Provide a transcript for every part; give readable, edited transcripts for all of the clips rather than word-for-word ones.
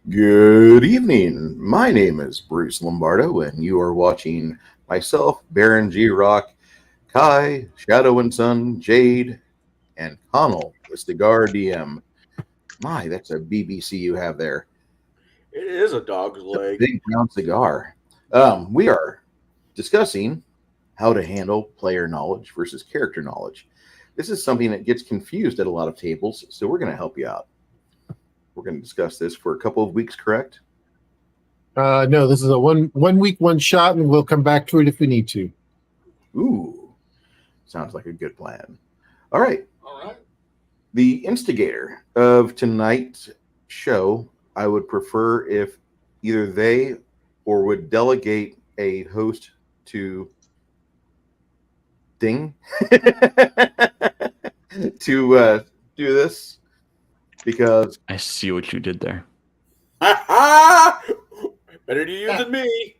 Good evening. My name is Bruce Lombardo, and you are watching myself, Baron G. Rock, Kai, Shadow and Sun, Jade, and Connell with Cigar DM. My, that's a BBC you have there. It is a dog's It's a leg. big brown cigar. We are discussing how to handle player knowledge versus character knowledge. This is something that gets confused at a lot of tables, so we're going to help you out. We're going to discuss this for a couple of weeks, correct? No, this is a one week, one shot, and we'll come back to it if we need to. Ooh, sounds like a good plan. All right. All right. The instigator of tonight's show, I would prefer if either they or would delegate a host to Ding to do this because I see what you did there. Better to you than me.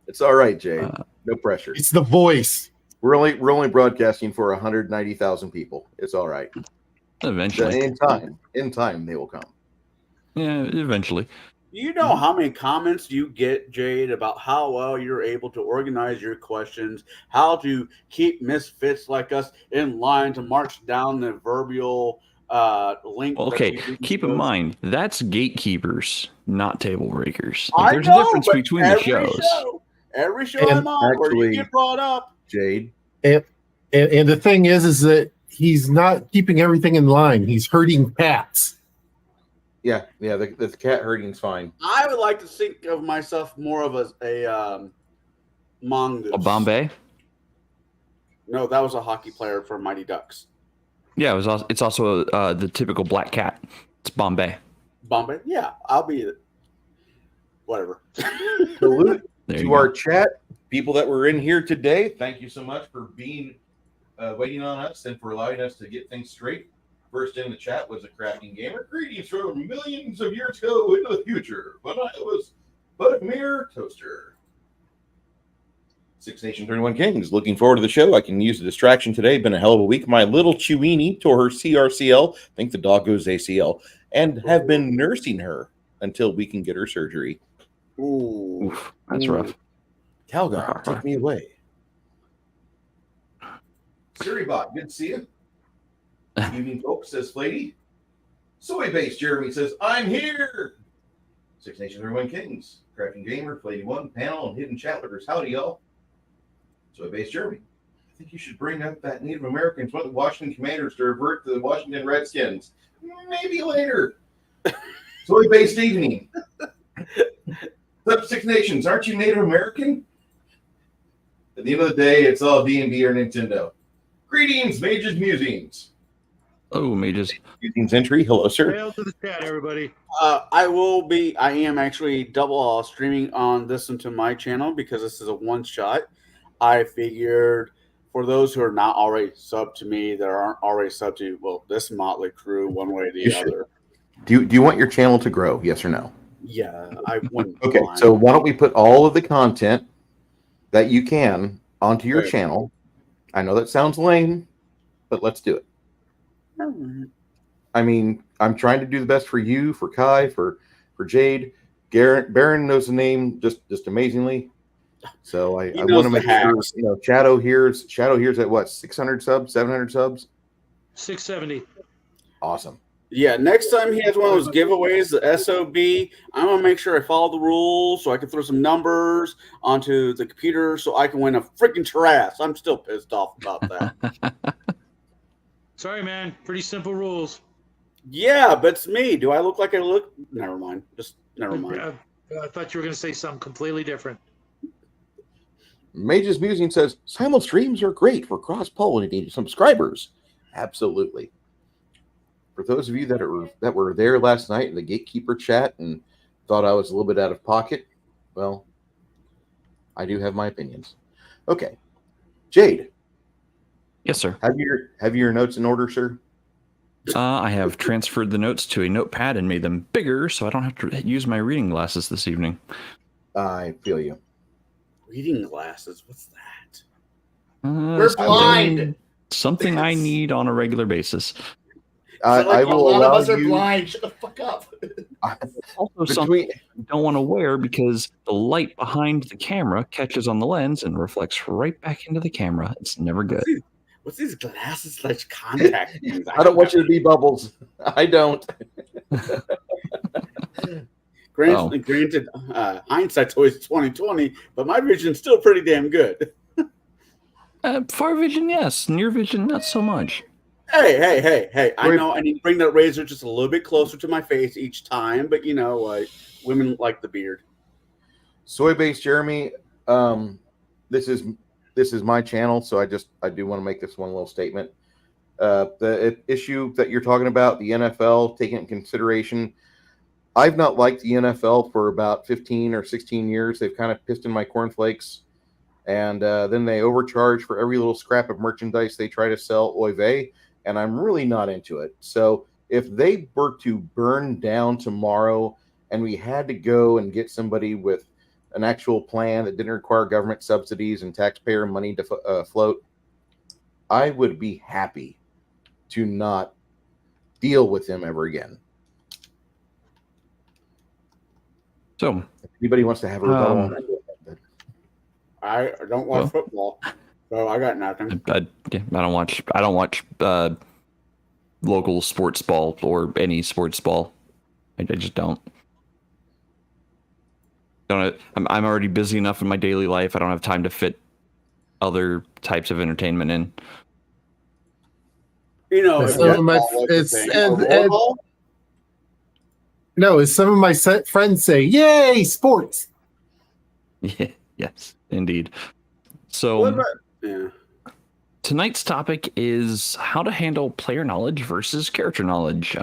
it's all right, Jay. No pressure. It's the voice. We're only broadcasting for 190,000 people. It's all right. Eventually. In time, they will come. Yeah, eventually. Do you know how many comments you get, Jade, about how well you're able to organize your questions, how to keep misfits like us in line to march down the verbal link? Okay, keep in mind, that's gatekeepers, not table breakers. I There's know, a difference but between the shows. Every show And I'm on where you actually- get brought up. Jade, And the thing is that he's not keeping everything in line. He's herding cats. yeah, the cat herding's fine. I would like to think of myself more of a mongoose. A Bombay? No, that was a hockey player for Mighty Ducks. Yeah, it's also the typical black cat. It's Bombay. Bombay? Yeah, I'll be whatever. Salute There you to go. our chat, people that were in here today. Thank you so much for being waiting on us and for allowing us to get things straight. First in the chat was a crafting gamer. Greetings from millions of years ago into the future, when I was but a mere toaster. Six Nation 31 Kings. Looking forward to the show. I can use the distraction today. Been a hell of a week. My little Chewini tore her CRCL. Think the dog goes ACL. And have been nursing her until we can get her surgery. Ooh. Oof, that's rough. Calgon, take me away. Siribot, good to see you. Evening, folks, says Flady. Soy-based Jeremy says, I'm here. Six Nation 31 Kings. Crafting Gamer, Flady 1, panel, and hidden chat lurkers. Howdy, y'all. Soy-based Jeremy. I think you should bring up that Native Americans want the Washington Commanders to revert to the Washington Redskins. Maybe later. Soy-based Evening. What's up, Six Nations? Aren't you Native American? At the end of the day, it's all D&D or Nintendo. Greetings, Mages Musings. Oh, mages. Musings entry. Hello, sir. Hail to the chat, everybody. I am actually double streaming on this into my channel because this is a one shot. I figured for those who are not already subbed to me, that aren't already subbed to, well, this motley crew, one way or the other. Do you want your channel to grow? Yes or no? Yeah, I wouldn't. Okay, mind. so why don't we put all of the content that you can onto your Okay. channel? I know that sounds lame, but let's do it. I mean, I'm trying to do the best for you, for Kai, for Jade. Baron knows the name just amazingly. So I knows want to the make sure, hacks. Shadow here's at what, 600 subs, 700 subs? 670. Awesome. Yeah, next time he has one of those giveaways, the SOB, I'm going to make sure I follow the rules so I can throw some numbers onto the computer so I can win a freaking terrace. I'm still pissed off about that. Sorry, man. Pretty simple rules. Yeah, but it's me. Do I look like I look? Never mind. Just never mind. I thought you were going to say something completely different. Mage's Musing says simul streams are great for cross-pollinating subscribers. Absolutely. For those of you that were there last night in the Gatekeeper chat and thought I was a little bit out of pocket, well, I do have my opinions. Okay, Jade. Yes, sir. Have your notes in order, sir? I have transferred the notes to a notepad and made them bigger so I don't have to use my reading glasses this evening. I feel you. Reading glasses. What's that? We're blind. Something I need on a regular basis. I A will lot of allow us are you. blind. Shut the fuck up. Also, Between something you don't want to wear because the light behind the camera catches on the lens and reflects right back into the camera. It's never good. What's these glasses / contact things? I don't want you to be Bubbles. I don't. Granted, hindsight's always 20/20, but my vision's still pretty damn good. Far vision, yes. Near vision, not so much. Hey! I know I need to bring that razor just a little bit closer to my face each time, but you know, like women like the beard. Soy-based Jeremy, this is my channel, so I do want to make this one little statement. The issue that you're talking about, the NFL taking into consideration, I've not liked the NFL for about 15 or 16 years. They've kind of pissed in my cornflakes, and then they overcharge for every little scrap of merchandise they try to sell. Oy vey, and I'm really not into it. So if they were to burn down tomorrow and we had to go and get somebody with an actual plan that didn't require government subsidies and taxpayer money to float, I would be happy to not deal with them ever again. So, if anybody wants to have a rebuttal on that, I don't watch football, so I got nothing. I don't watch local sports ball or any sports ball. I just don't. I'm already busy enough in my daily life. I don't have time to fit other types of entertainment in. You know, as some of my friends say, "Yay, sports!" Yeah, yes, indeed. So, tonight's topic is how to handle player knowledge versus character knowledge.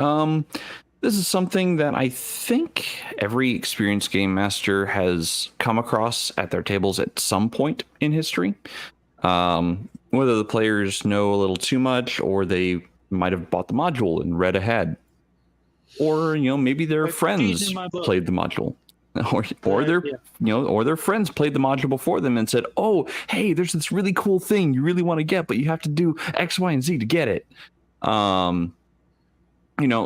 This is something that I think every experienced game master has come across at their tables at some point in history. Whether the players know a little too much, or they might have bought the module and read ahead, or maybe their friends played the module, or their friends played the module before them and said, "Oh, hey, there's this really cool thing you really want to get, but you have to do X, Y, and Z to get it."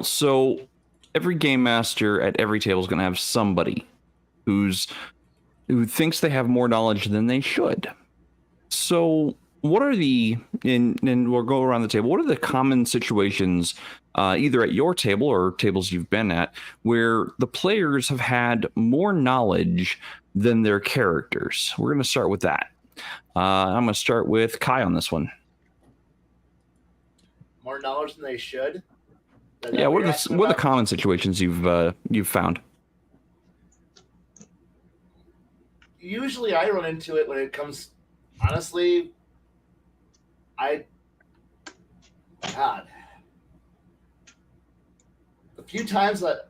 So every game master at every table is going to have somebody who thinks they have more knowledge than they should. So what are and we'll go around the table, what are the common situations, either at your table or tables you've been at, where the players have had more knowledge than their characters? We're going to start with that. I'm going to start with Kai on this one. More knowledge than they should? Yeah, what are the common situations you've found? Usually I run into it when it comes, honestly, God. A few times that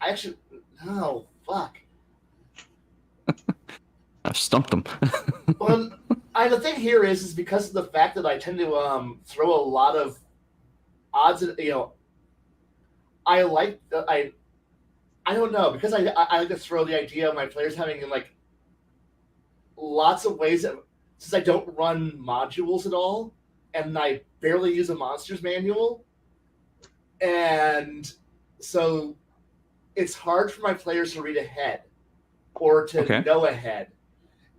I actually, no, fuck. I've stumped them. Well, the thing here is because of the fact that I tend to throw a lot of odds, and I like the I don't know, because I like to throw the idea of my players having like lots of ways of, since I don't run modules at all and I barely use a monsters manual, and so it's hard for my players to read ahead or to know ahead.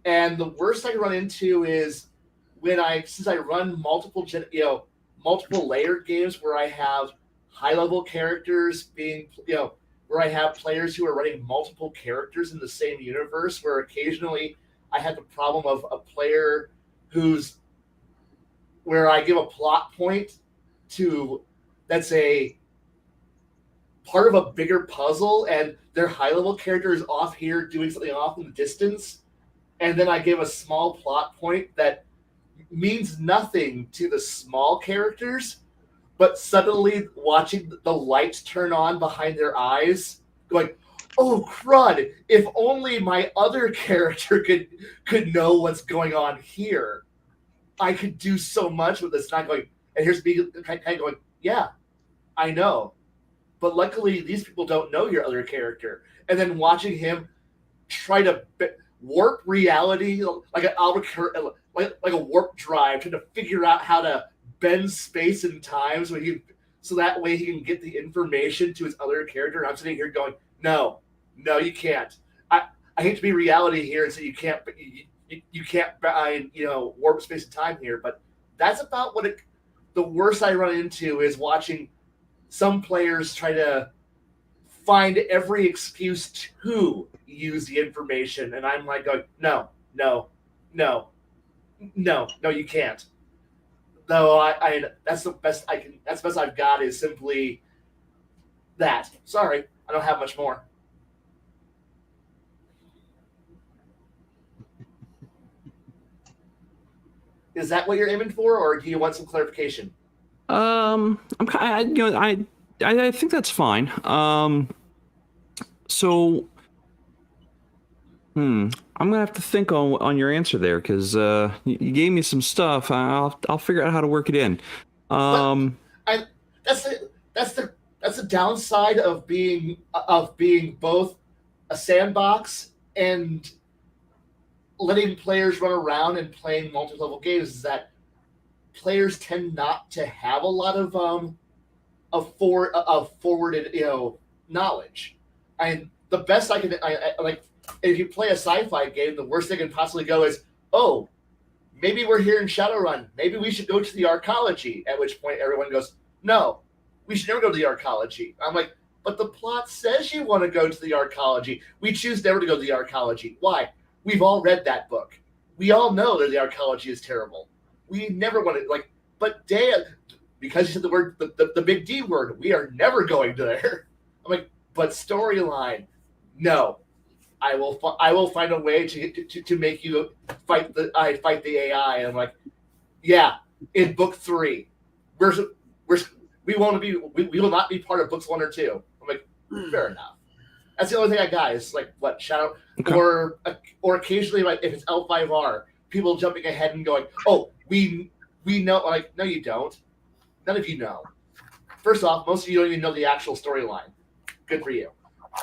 And the worst I can run into is since I run multiple layered games where I have high-level characters being, where I have players who are running multiple characters in the same universe, where occasionally I have the problem of a player where I give a plot point that's a part of a bigger puzzle, and their high-level character is off here doing something off in the distance, and then I give a small plot point that means nothing to the small characters, but suddenly watching the lights turn on behind their eyes, going, "Oh crud! If only my other character could know what's going on here, I could do so much with this." Not going, and here's me kind of going, "Yeah, I know, but luckily these people don't know your other character." And then watching him try to warp reality like a warp drive, trying to figure out how to bend space and time so so that way he can get the information to his other character. And I'm sitting here going, no, you can't. I hate to be reality here and say you can't, but you can't, warp space and time here. But that's about what the worst I run into is watching some players try to find every excuse to use the information, and I'm like going, no, you can't. Though I that's the best I can. That's the best I've got is simply that. Sorry, I don't have much more. Is that what you're aiming for, or do you want some clarification? I think that's fine. So, I'm gonna have to think on your answer there because you gave me some stuff. I'll figure out how to work it in. That's the downside of being both a sandbox and letting players run around and playing multi-level games is that players tend not to have a lot of forwarded knowledge. And the best I like, if you play a sci-fi game, the worst they can possibly go is, oh, maybe we're here in Shadowrun. Maybe we should go to the arcology. At which point everyone goes, no, we should never go to the arcology. I'm like, but the plot says you want to go to the arcology. We choose never to go to the arcology. Why? We've all read that book. We all know that the arcology is terrible. We never want to, but because you said the word, the big D word, we are never going there. I'm like, but storyline, no. I will find a way to make you fight the AI. And I'm like, yeah, in book 3, we will not be part of books 1 or 2. I'm like, fair enough. That's the only thing I got is Shadow, okay. or occasionally if it's L5R, people jumping ahead and going, oh, we know, no, you don't. None of you know. First off, most of you don't even know the actual storyline. Good for you.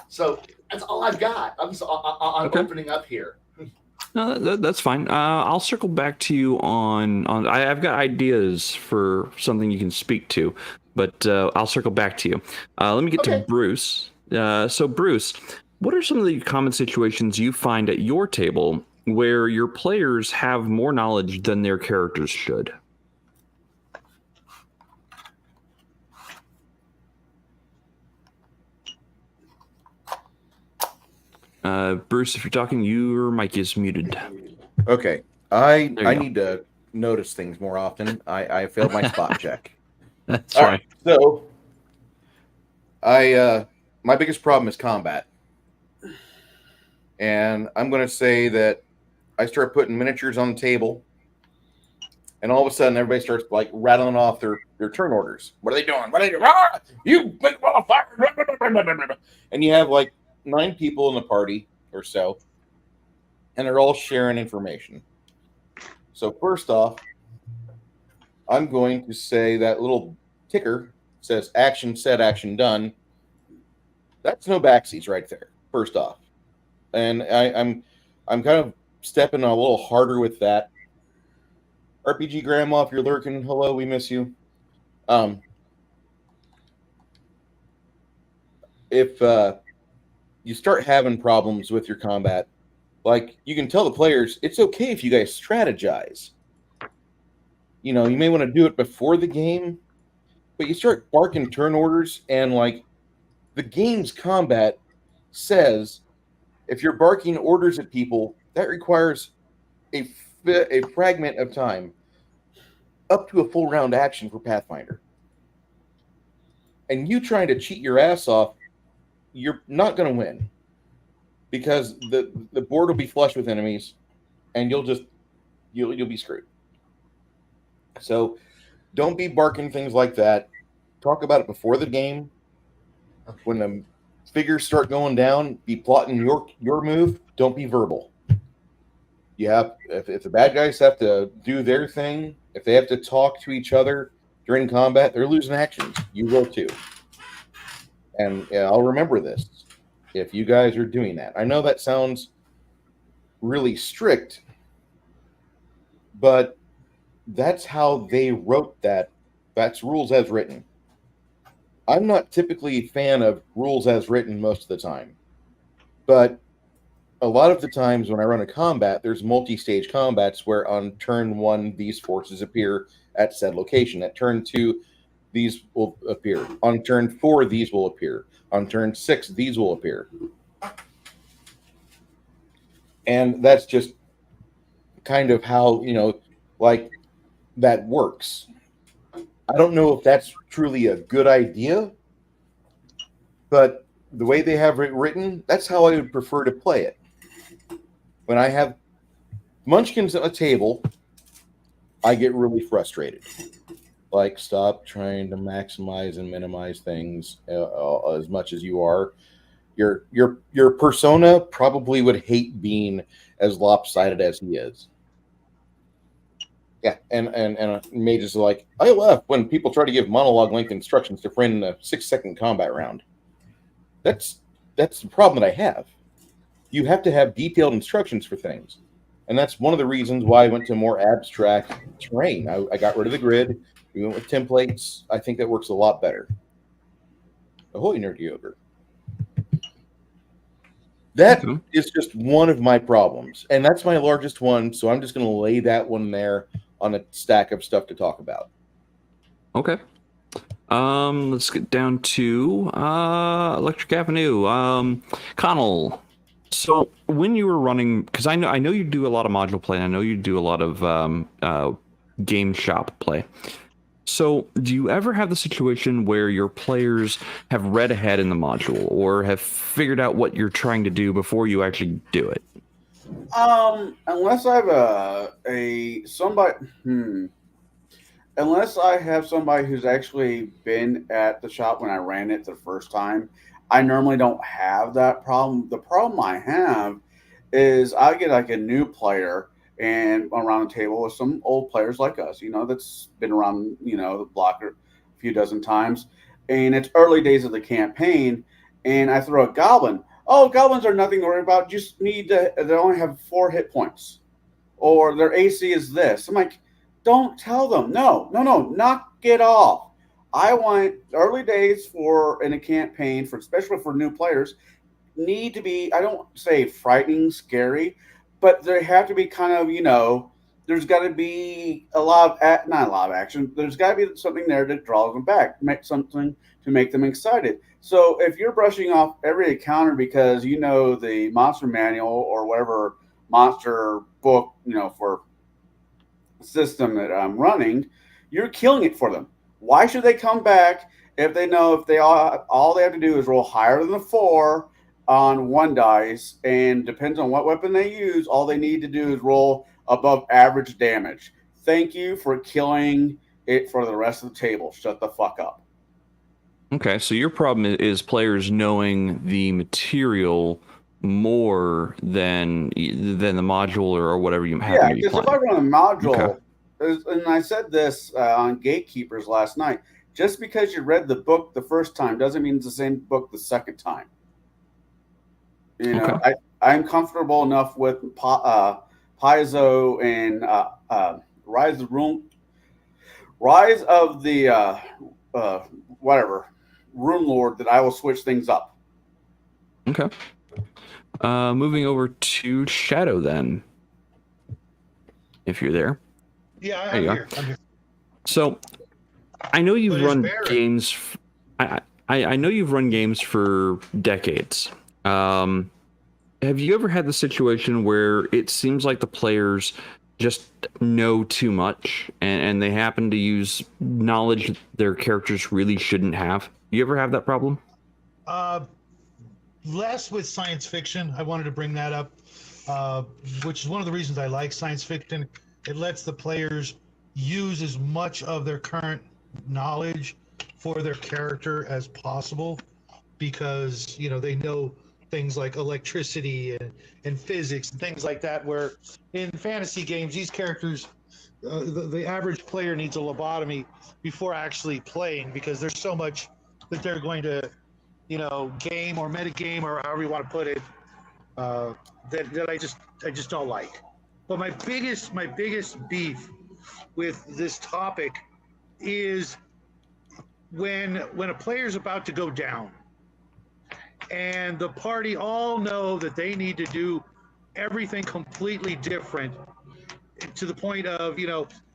So that's all I've got. I'm opening up here. No, that's fine. I'll circle back to you on. I've got ideas for something you can speak to, but I'll circle back to you. Let me get to Bruce. So Bruce, what are some of the common situations you find at your table where your players have more knowledge than their characters should? Bruce, if you're talking, your mic is muted. Okay. I need to notice things more often. I failed my spot check. That's all right. So my biggest problem is combat. And I'm going to say that I start putting miniatures on the table, and all of a sudden everybody starts rattling off their turn orders. What are they doing? What are they doing? Ah, you make fire. And you have 9 people in the party or so, and they're all sharing information. So first off, I'm going to say that little ticker says action said, action done. That's no backsies right there, first off. And I'm kind of stepping a little harder with that. RPG Grandma, if you're lurking, hello, we miss you. If you start having problems with your combat, you can tell the players, it's okay if you guys strategize. You may want to do it before the game, but you start barking turn orders, and the game's combat says if you're barking orders at people, that requires a fragment of time up to a full round action for Pathfinder. And you trying to cheat your ass off, you're not going to win, because the board will be flush with enemies, and you'll be screwed. So don't be barking things like that. Talk about it before the game. When the figures start going down, be plotting your move. Don't be verbal. If the bad guys have to do their thing, if they have to talk to each other during combat, they're losing actions. You will too. And I'll remember this if you guys are doing that. I know that sounds really strict, but that's how they wrote that. That's rules as written. I'm not typically a fan of rules as written most of the time, but a lot of the times when I run a combat, there's multi-stage combats where on turn 1 these forces appear at said location. At turn 2, these will appear. On turn 4, these will appear. On turn 6, these will appear. And that's just kind of how, like that works. I don't know if that's truly a good idea, but the way they have it written, that's how I would prefer to play it. When I have munchkins at a table, I get really frustrated. Like, stop trying to maximize and minimize things as much as you are. Your persona probably would hate being as lopsided as he is. Yeah, and mages are like, I left when people try to give monologue length instructions to friend a 6-second combat round. That's the problem that I have. You have to have detailed instructions for things. And that's one of the reasons why I went to more abstract terrain. I got rid of the grid. We went with templates. I think that works a lot better. Ahoy, Nerdy Yogurt. That is just one of my problems. And that's my largest one. So I'm just going to lay that one there on a stack of stuff to talk about. Okay. Let's get down to Electric Avenue. Connell. So when you were running, because I know you do a lot of module play, and I know you do a lot of game shop play. So do you ever have the situation where your players have read ahead in the module or have figured out what you're trying to do before you actually do it? Unless I have somebody who's actually been at the shop when I ran it the first time, I normally don't have that problem. The problem I have is I get like a new player and around the table with some old players like us, that's been around, the block a few dozen times. And it's early days of the campaign, and I throw a goblin. Oh, goblins are nothing to worry about. Just they only have 4 hit points. Or their AC is this. I'm like, don't tell them. No, knock it off. I want early days in a campaign, especially for new players, need to be, I don't say frightening, scary, but they have to be kind of, there's got to be not a lot of action. There's got to be something there that draws them back, something to make them excited. So if you're brushing off every encounter because the monster manual or whatever monster book, for system that I'm running, you're killing it for them. Why should they come back if they know if they all they have to do is roll higher than a 4 on 1 dice, and depends on what weapon they use, all they need to do is roll above average damage. Thank you for killing it for the rest of the table. Shut the fuck up. Okay, so your problem is players knowing the material more than the module or whatever you have. Yeah, because if I run a module, and I said this on Gatekeepers last night, just because you read the book the first time doesn't mean it's the same book the second time. I'm comfortable enough with Paizo and Rise of the Rune Lord that I will switch things up. Okay. Moving over to Shadow then, if you're there. Yeah, I'm here. So, I know you've run games. I know you've run games for decades. Have you ever had the situation where it seems like the players just know too much and they happen to use knowledge their characters really shouldn't have? You ever have that problem? Less with science fiction. I wanted to bring that up, which is one of the reasons I like science fiction. It lets the players use as much of their current knowledge for their character as possible, because they know things like electricity and physics and things like that, where in fantasy games these characters, the average player needs a lobotomy before actually playing, because there's so much that they're going to game or metagame or however you want to put it, that I just don't like. But my biggest beef with this topic is when a player's about to go down and the party all know that they need to do everything completely different to the point of,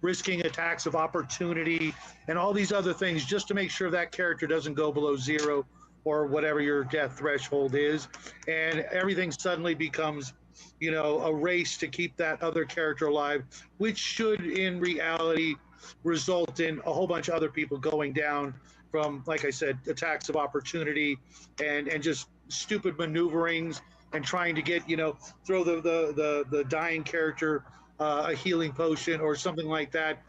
risking attacks of opportunity and all these other things just to make sure that character doesn't go below 0 or whatever your death threshold is. And everything suddenly becomes, a race to keep that other character alive, which should in reality result in a whole bunch of other people going down from, like I said, attacks of opportunity and just stupid maneuverings and trying to get, throw the dying character a healing potion or something like that.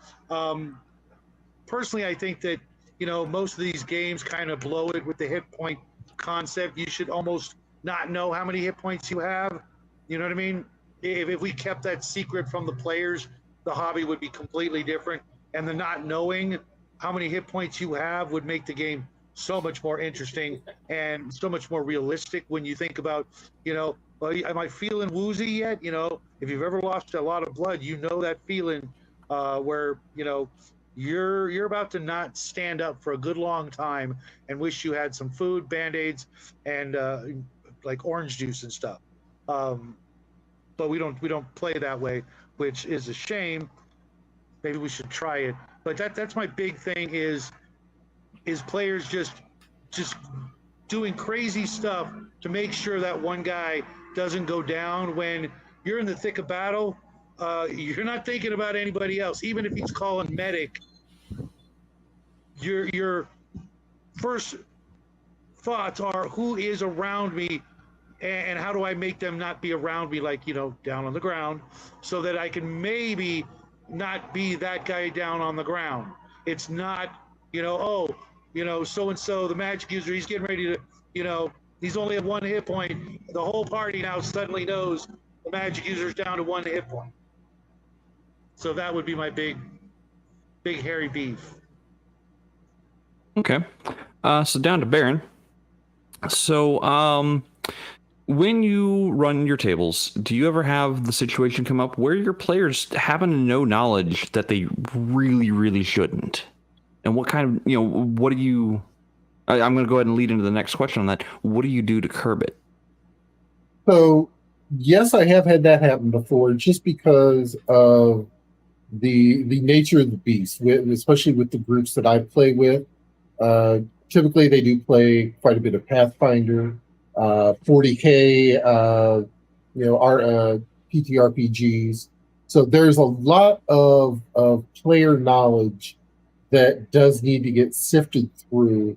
Personally, I think that, most of these games kind of blow it with the hit point concept. You should almost not know how many hit points you have. You know what I mean? If we kept that secret from the players, the hobby would be completely different. And the not knowing how many hit points you have would make the game so much more interesting and so much more realistic when you think about, well, am I feeling woozy yet? If you've ever lost a lot of blood, that feeling where, you're about to not stand up for a good long time and wish you had some food, Band-Aids, and like orange juice and stuff. But we don't play that way, which is a shame. Maybe we should try it. But that's my big thing is players just doing crazy stuff to make sure that one guy doesn't go down. When you're in the thick of battle, you're not thinking about anybody else. Even if he's calling medic, your first thoughts are who is around me and how do I make them not be around me, like, down on the ground, so that I can maybe not be that guy down on the ground. It's not, so-and-so, the magic user, he's getting ready to, he's only at 1 hit point. The whole party now suddenly knows the magic user's down to 1 hit point. So that would be my big hairy beef. Okay. So down to Baron. So, when you run your tables, do you ever have the situation come up where your players happen to know knowledge that they really, really shouldn't? And what kind of, what do you... I'm going to go ahead and lead into the next question on that. What do you do to curb it? So, yes, I have had that happen before, just because of the nature of the beast, especially with the groups that I play with. Typically, they do play quite a bit of Pathfinder, 40K, our ttrpgs. So there's a lot of player knowledge that does need to get sifted through.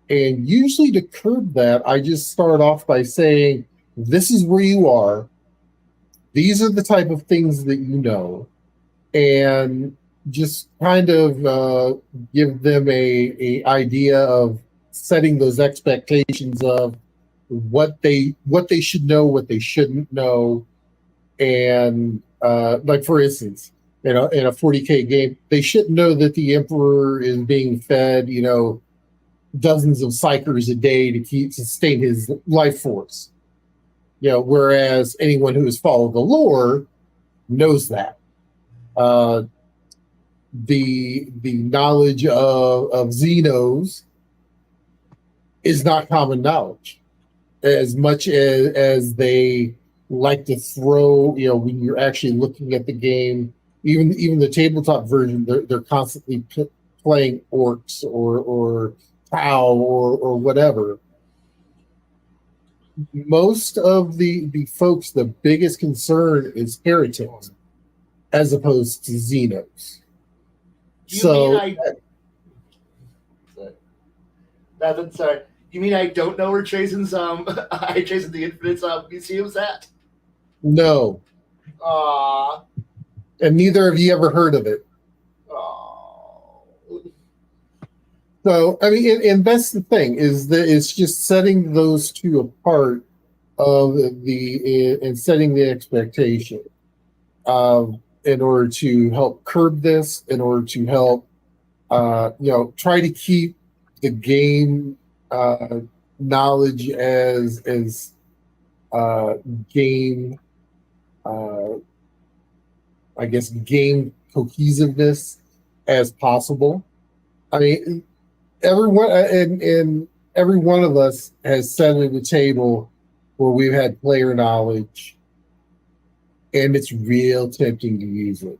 And usually to curb that, I just start off by saying, this is where you are. These are the type of things that you know. And just kind of give them a idea of setting those expectations of what they should know, what they shouldn't know. And like, for instance, in a 40K game, they shouldn't know that the Emperor is being fed, dozens of psychers a day to sustain his life force. Whereas anyone who has followed the lore knows that. The knowledge of Xenos is not common knowledge, as much as they like to throw. When you're actually looking at the game, even the tabletop version, they're constantly playing orcs or POW or whatever. Most of the folks, the biggest concern is heretics as opposed to Xenos. Sorry. You mean I don't know where Jason's Jason the Infinite's museum's at? No. Aww. And neither of you ever heard of it. Oh. So, I mean, and that's the thing, is that it's just setting those two apart and setting the expectation in order to help curb this, in order to help, try to keep the game knowledge as game, game cohesiveness as possible. I mean, everyone and every one of us has sat at a table where we've had player knowledge, and it's real tempting to use it.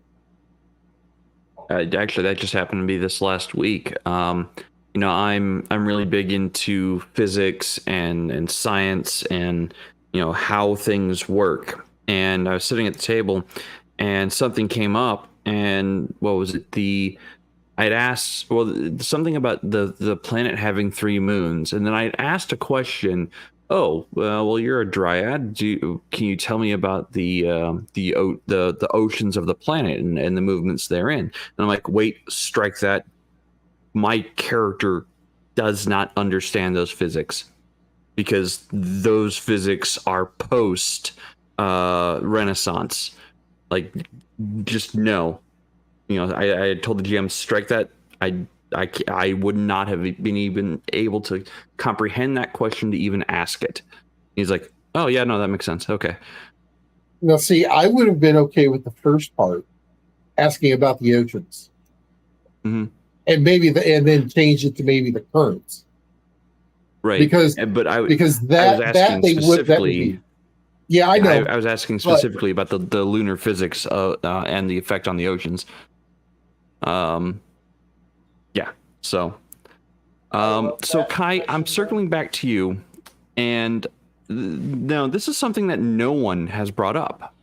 Actually, that just happened to be this last week. I'm really big into physics and science and how things work. And I was sitting at the table, and something came up. And what was it? I'd asked something about the planet having 3 moons, and then I'd asked a question. Oh, well, you're a dryad. Can you tell me about the oceans of the planet and the movements therein? And I'm like, wait, strike that. My character does not understand those physics, because those physics are post Renaissance. Like, just no. I told the GM, strike that. I would not have been even able to comprehend that question to even ask it. He's like, oh yeah, no, that makes sense. Okay. Now, see, I would have been okay with the first part, asking about the oceans, and then change it to maybe the currents, right? Because I was specifically. Yeah, I know. I was asking specifically about the lunar physics and the effect on the oceans. Yeah. So Kai, I'm circling back to you, and now this is something that no one has brought up,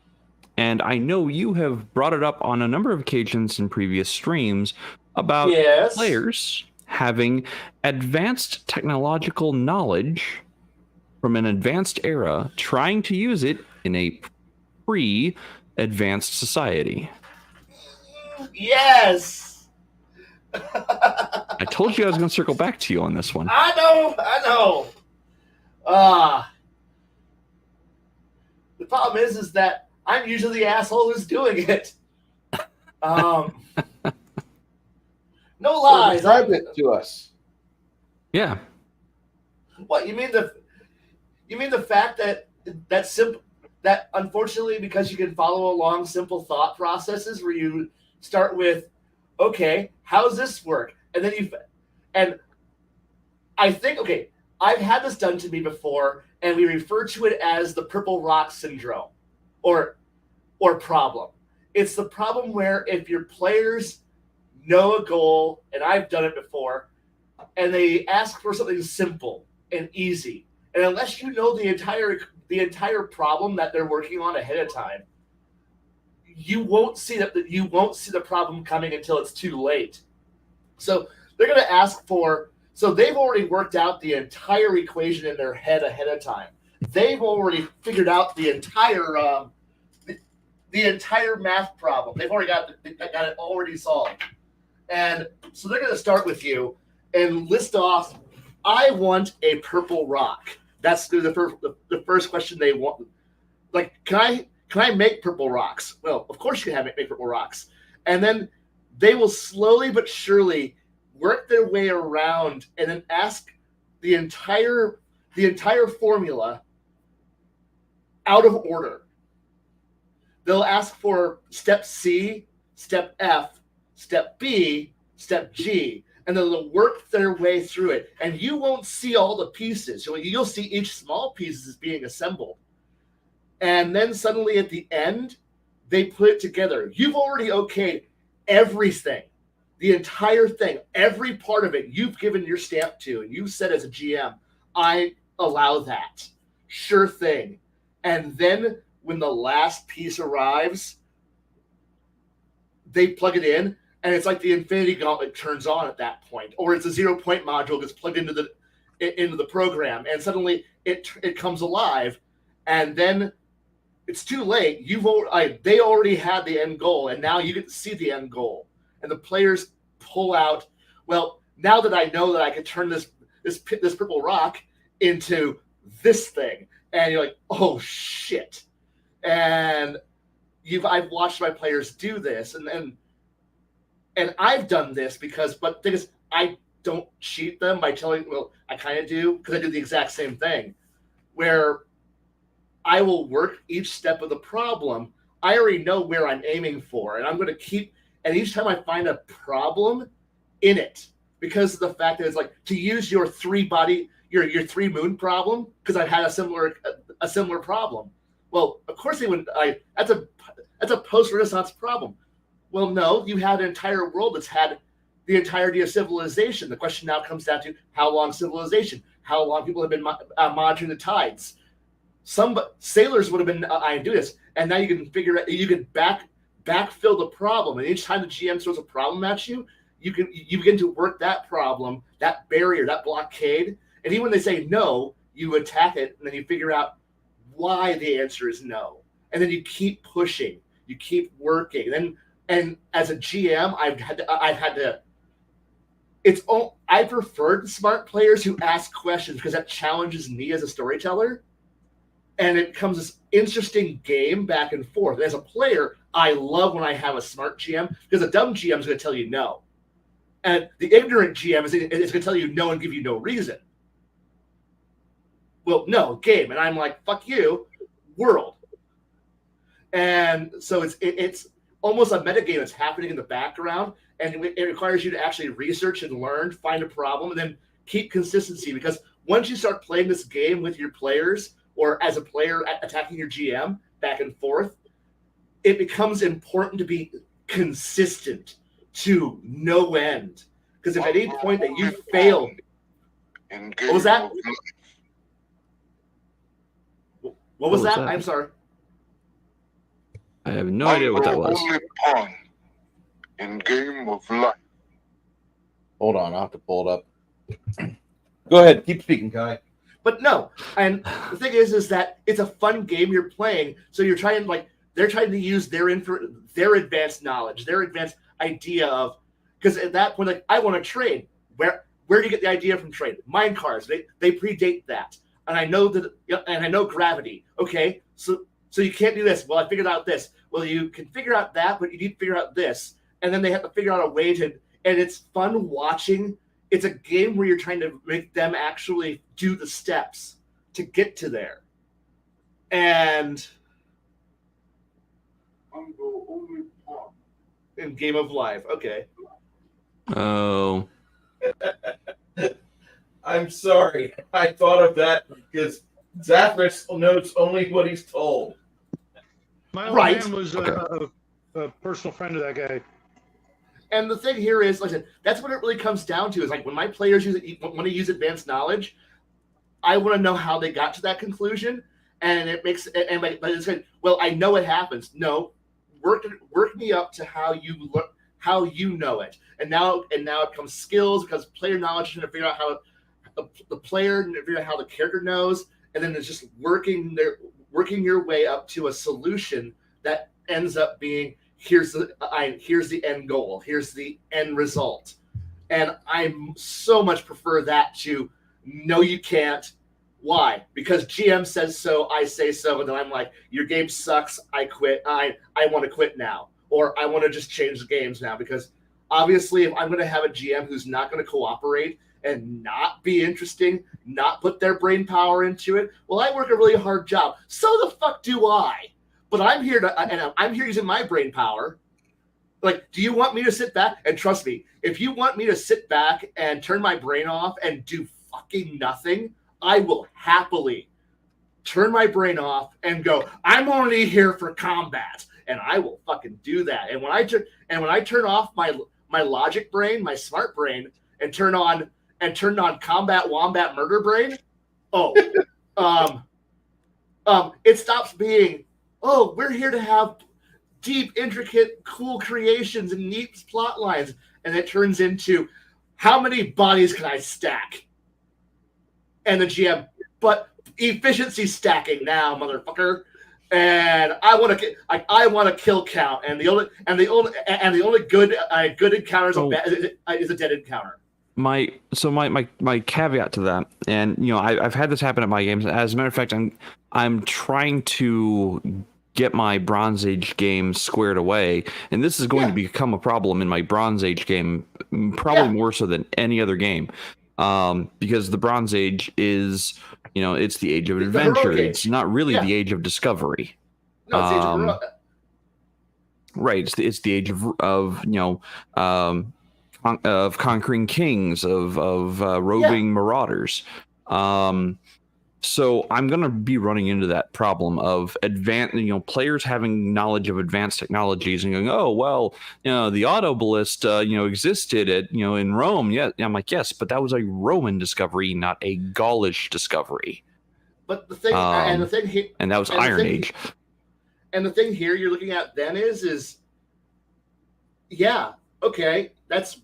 and I know you have brought it up on a number of occasions in previous streams about players having advanced technological knowledge from an advanced era, trying to use it in a pre-advanced society. Yes. I told you I was going to circle back to you on this one. I know. The problem is that I'm usually the asshole who's doing it. No lies. Describe it to us. Yeah. What you mean the fact that that unfortunately, because you can follow along simple thought processes where you start with, okay, how does this work? And then I think, okay, I've had this done to me before, and we refer to it as the purple rock syndrome or problem. It's the problem where if your players know a goal, and I've done it before, and they ask for something simple and easy, and unless you know the entire problem that they're working on ahead of time, you won't see the problem coming until it's too late. So they're going to ask for. So they've already worked out the entire equation in their head ahead of time. They've already figured out the entire math problem. They've already got it already solved. And so they're going to start with you and list off, I want a purple rock. That's the first question they want. Like, can I make purple rocks? Well, of course you can make purple rocks. And then they will slowly but surely work their way around and then ask the entire formula out of order. They'll ask for step C, step F, step B, step G, and they'll work their way through it. And you won't see all the pieces. You'll see each small piece is being assembled. And then suddenly at the end, they put it together. You've already okayed everything, the entire thing, every part of it. You've given your stamp to, and you've said as a GM, I allow that. Sure thing. And then when the last piece arrives, they plug it in, and it's like the Infinity Gauntlet turns on at that point, or it's a 0-point module gets plugged into the program, and suddenly it comes alive, and then it's too late. They already had the end goal, and now you get to see the end goal, and the players pull out. Well, now that I know that I can turn this purple rock into this thing, and you're like, oh shit, and I've watched my players do this, and I've done this because I don't cheat them by telling. Well, I kind of do because I do the exact same thing, where I will work each step of the problem. I already know where I'm aiming for, and I'm going to keep. And each time I find a problem in it, because of the fact that it's like to use your three three moon problem, because I've had a similar problem. Well, of course they wouldn't. That's a post-Renaissance problem. Well, no, you had an entire world that's had the entirety of civilization. The question now comes down to how long civilization, how long people have been monitoring the tides. Some sailors would have been doing this, and now you can figure out, you can backfill the problem, and each time the GM throws a problem at you, you begin to work that problem, that barrier, that blockade, and even when they say no, you attack it, and then you figure out why the answer is no, and then you keep pushing, you keep working, and as a GM, I've had to. I prefer smart players who ask questions because that challenges me as a storyteller. And it becomes this interesting game back and forth. And as a player, I love when I have a smart GM because a dumb GM is going to tell you no. And the ignorant GM is going to tell you no and give you no reason. Well, no, game. And I'm like, fuck you, world. And so it's almost a metagame that's happening in the background. And it requires you to actually research and learn, find a problem, and then keep consistency. Because once you start playing this game with your players, or as a player attacking your GM back and forth, it becomes important to be consistent to no end. Because if at any point that you fail, what was that? What was that? I'm sorry. I have no idea what that was. Only pawn in game of life. Hold on, I'll have to pull it up. Go ahead, keep speaking, Kai. But no, and the thing is that it's a fun game you're playing. So you're trying, they're trying to use their advanced knowledge, their advanced idea of, because at that point, I want to trade. Where do you get the idea from trade? Mine cards, they predate that, and I know gravity. Okay, so you can't do this. Well, I figured out this. Well, you can figure out that, but you need to figure out this, and then they have to figure out a way to. And it's fun watching. It's a game where you're trying to make them actually do the steps to get to there. And in Game of Life, okay. Oh. I'm sorry. I thought of that because Zathras knows only what he's told. My old man was a personal friend of that guy. And the thing here is, like I said, that's what it really comes down to. Is like when my players want to use advanced knowledge, I want to know how they got to that conclusion, and it makes but it's like, well, I know it happens. No, work me up to how you know it, and now it comes skills because player knowledge is to figure out how the player and figure out how the character knows, and then it's just working your way up to a solution that ends up being. Here's the end goal. Here's the end result. And I so much prefer that to no, you can't. Why? Because GM says so, I say so, and then I'm like, your game sucks, I quit. I want to quit now. Or I want to just change the games now. Because obviously if I'm going to have a GM who's not going to cooperate and not be interesting, not put their brain power into it, well, I work a really hard job. So the fuck do I. But I'm here I'm here using my brain power. Like, do you want me to sit back? And trust me, if you want me to sit back and turn my brain off and do fucking nothing, I will happily turn my brain off and go, I'm only here for combat. And I will fucking do that. And when I turn off my logic brain, my smart brain, and turn on combat wombat murder brain, it stops being, oh, we're here to have deep, intricate, cool creations and neat plot lines. And it turns into, how many bodies can I stack? And the GM, but efficiency stacking now, motherfucker. And I want to kill count. And the only good encounter is a dead encounter. My caveat to that, and I've had this happen at my games. As a matter of fact, I'm trying to get my Bronze Age game squared away, and this is going to become a problem in my Bronze Age game, probably more so than any other game, because the Bronze Age is, it's the age of adventure. It's not really the age of discovery. No, it's the age of right. It's the age of conquering kings, of roving marauders. So I'm going to be running into that problem of players having knowledge of advanced technologies and going, oh, well, the auto ballista, existed at, in Rome. Yeah. I'm like, yes, but that was a Roman discovery, not a Gaulish discovery. But the thing, and that was Iron Age. And the thing here you're looking at then is, yeah, okay, it's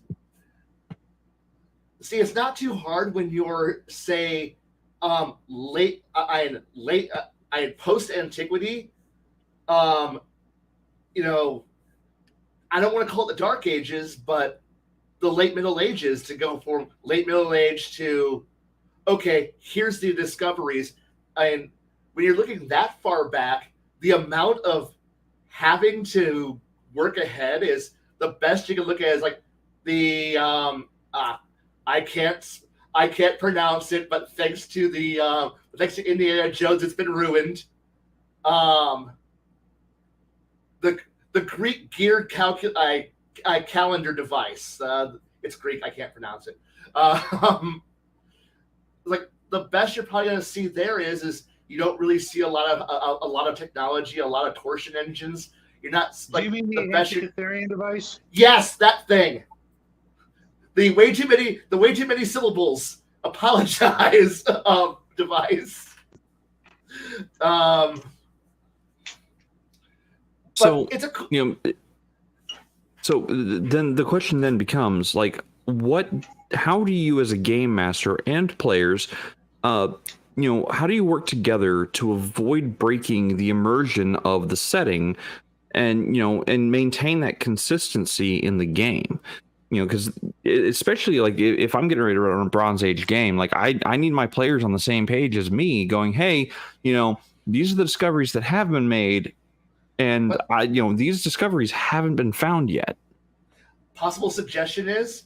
not too hard when you're, say, post antiquity, I don't want to call it the Dark Ages, but the late Middle Ages, to go from late Middle Age to, okay, here's the discoveries. And when you're looking that far back, the amount of having to work ahead is the best you can look at is like the I can't pronounce it, but thanks to Indiana Jones, it's been ruined. The Greek geared calendar device. It's Greek. I can't pronounce it. Like the best you're probably going to see there is you don't really see a lot of technology, a lot of torsion engines. You're not like. Do you mean the Antikytherian device? Yes, that thing. The way too many syllables. Apologize. Device. So it's So then the question then becomes like, how do you as a game master and players, how do you work together to avoid breaking the immersion of the setting and maintain that consistency in the game? Because especially like if I'm getting ready to run a Bronze Age game, like I need my players on the same page as me going, hey, these are the discoveries that have been made. And these discoveries haven't been found yet. Possible suggestion is,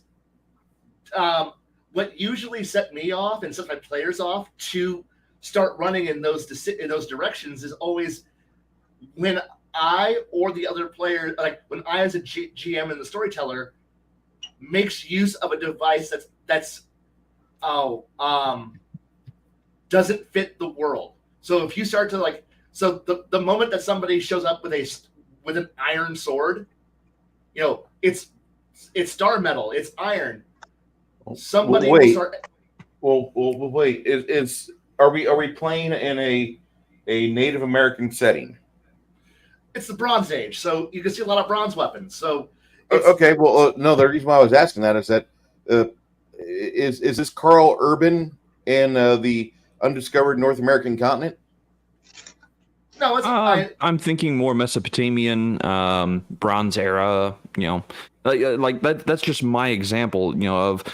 what usually set me off and set my players off to start running in those directions is always when I or the other player, like when I as a GM and the storyteller makes use of a device that's doesn't fit the world. So if you start to like. So the moment that somebody shows up with an iron sword, it's star metal, it's iron. Somebody will start. Well, wait. Are we playing in a Native American setting? It's the Bronze Age, so you can see a lot of bronze weapons. So okay, well, no. The reason why I was asking that is that is this Carl Urban in the undiscovered North American continent? No, I'm thinking more Mesopotamian, Bronze Era. Like that. That's just my example. Of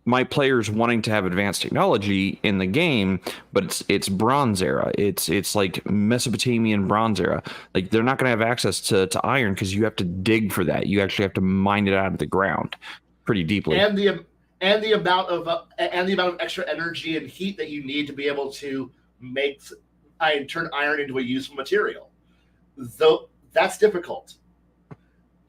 my players wanting to have advanced technology in the game, but it's Bronze Era. It's like Mesopotamian Bronze Era. Like they're not going to have access to iron because you have to dig for that. You actually have to mine it out of the ground pretty deeply. And the amount of extra energy and heat that you need to be able to make. Turn iron into a useful material, though that's difficult.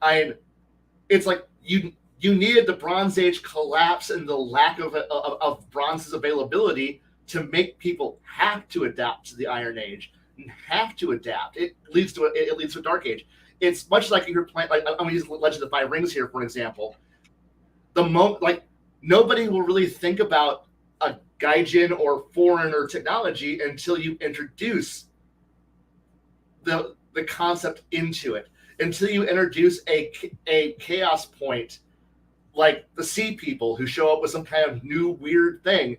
It's like you needed the Bronze Age collapse and the lack of bronze's availability to make people have to adapt to the Iron Age and have to adapt. It leads to a Dark Age. It's much like you're playing. Like I'm going to use Legend of the Five Rings here for an example. Nobody will really think about a Gaijin or foreigner technology until you introduce the concept into it. Until you introduce a chaos point like the Sea People who show up with some kind of new weird thing,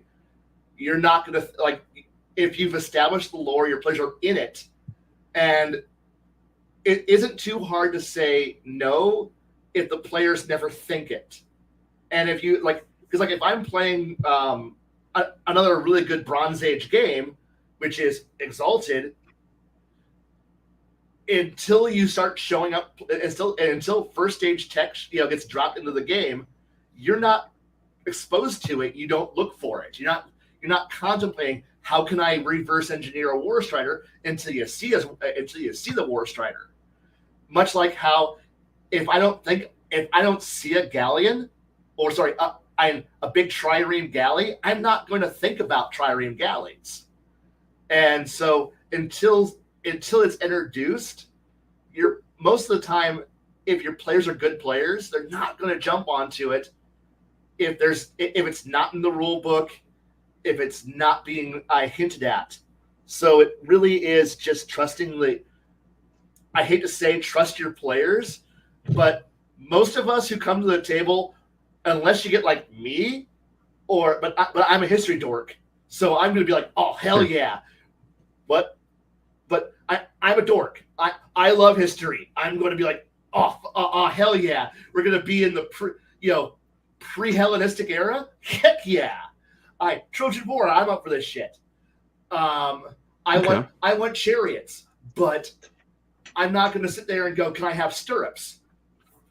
you're not going to like. If you've established the lore, your players are in it, and it isn't too hard to say no if the players never think it. And if you like, because like if I'm playing another really good Bronze Age game, which is Exalted, until you start showing up, until first stage tech gets dropped into the game, you're not exposed to it. You don't look for it. You're not contemplating how can I reverse engineer a War Strider until you see the War Strider. Much like how if I don't think if I don't see a galleon, or sorry, a big trireme galley, I'm not going to think about trireme galleys. And so until it's introduced, you're most of the time, if your players are good players, they're not going to jump onto it if it's not in the rule book, if it's not being hinted at. So it really is just trusting I hate to say trust your players, but most of us who come to the table, unless you get like me, but I'm a history dork, so I'm going to be like, oh hell yeah, but I'm a dork. I love history. I'm going to be like, oh hell yeah, we're going to be in the pre-Hellenistic era. Heck yeah, Trojan War. I'm up for this shit. I want chariots, but I'm not going to sit there and go, can I have stirrups?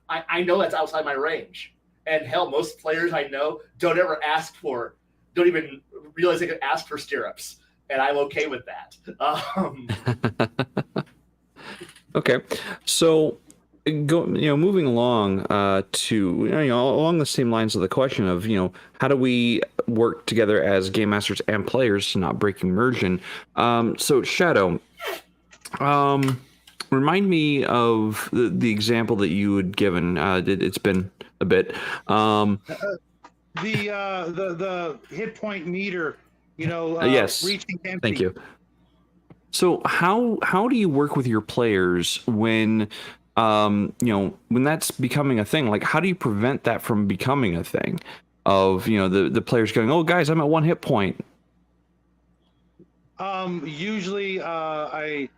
I know that's outside my range. And hell, most players I know don't even realize they can ask for stirrups. And I'm okay with that. Okay. So moving along to along the same lines of the question of how do we work together as game masters and players to not break immersion. So Shadow, remind me of the example that you had given. It's been a bit. The hit point meter, yes, reaching empty. Thank you. So how do you work with your players when when that's becoming a thing? Like, how do you prevent that from becoming a thing of the players going, oh guys, I'm at 1 hit point? Usually that'll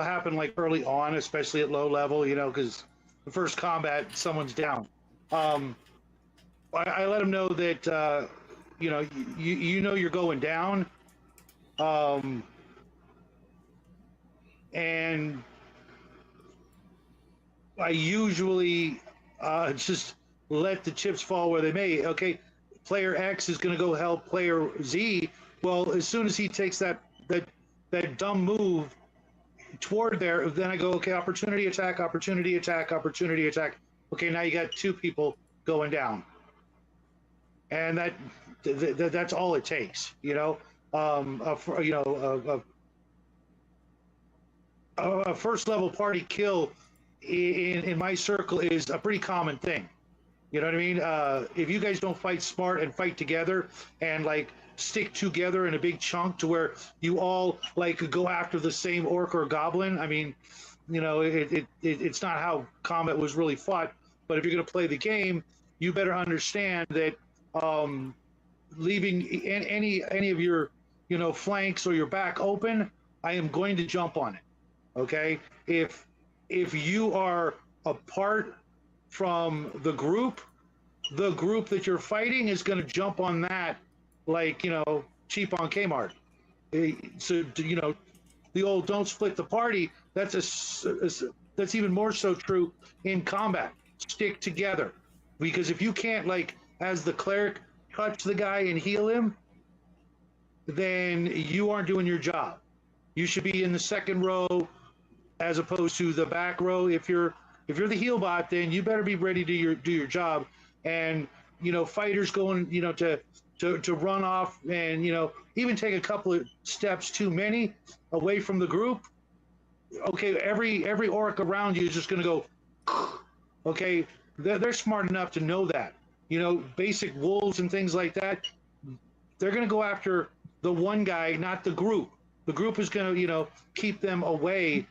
happen like early on, especially at low level, because the first combat someone's down. I let them know that you're going down, and I usually just let the chips fall where they may. Okay, player X is going to go help player Z. Well, as soon as he takes that dumb move toward there, then I go, okay, opportunity attack, opportunity attack, opportunity attack. Okay, now you got 2 people going down, and that's all it takes. A first level party kill in my circle is a pretty common thing. You know what I mean? If you guys don't fight smart and fight together and like stick together in a big chunk to where you all like go after the same orc or goblin, I mean, it's not how combat was really fought. But if you're going to play the game, you better understand that leaving any of your flanks or your back open, I am going to jump on it. Okay, if you are apart from the group that you're fighting is going to jump on that like cheap on Kmart. So the old don't split the party. That's even more so true in combat. Stick together, because if you can't, like, as the cleric, touch the guy and heal him, then you aren't doing your job. You should be in the second row as opposed to the back row. If you're the heal bot, then you better be ready to do your job. And fighters going to run off and even take a couple of steps too many away from the group. Okay, every orc around you is just going to go. Okay, they're smart enough to know that. Basic wolves and things like that. They're going to go after the one guy, not the group. The group is going to keep them away.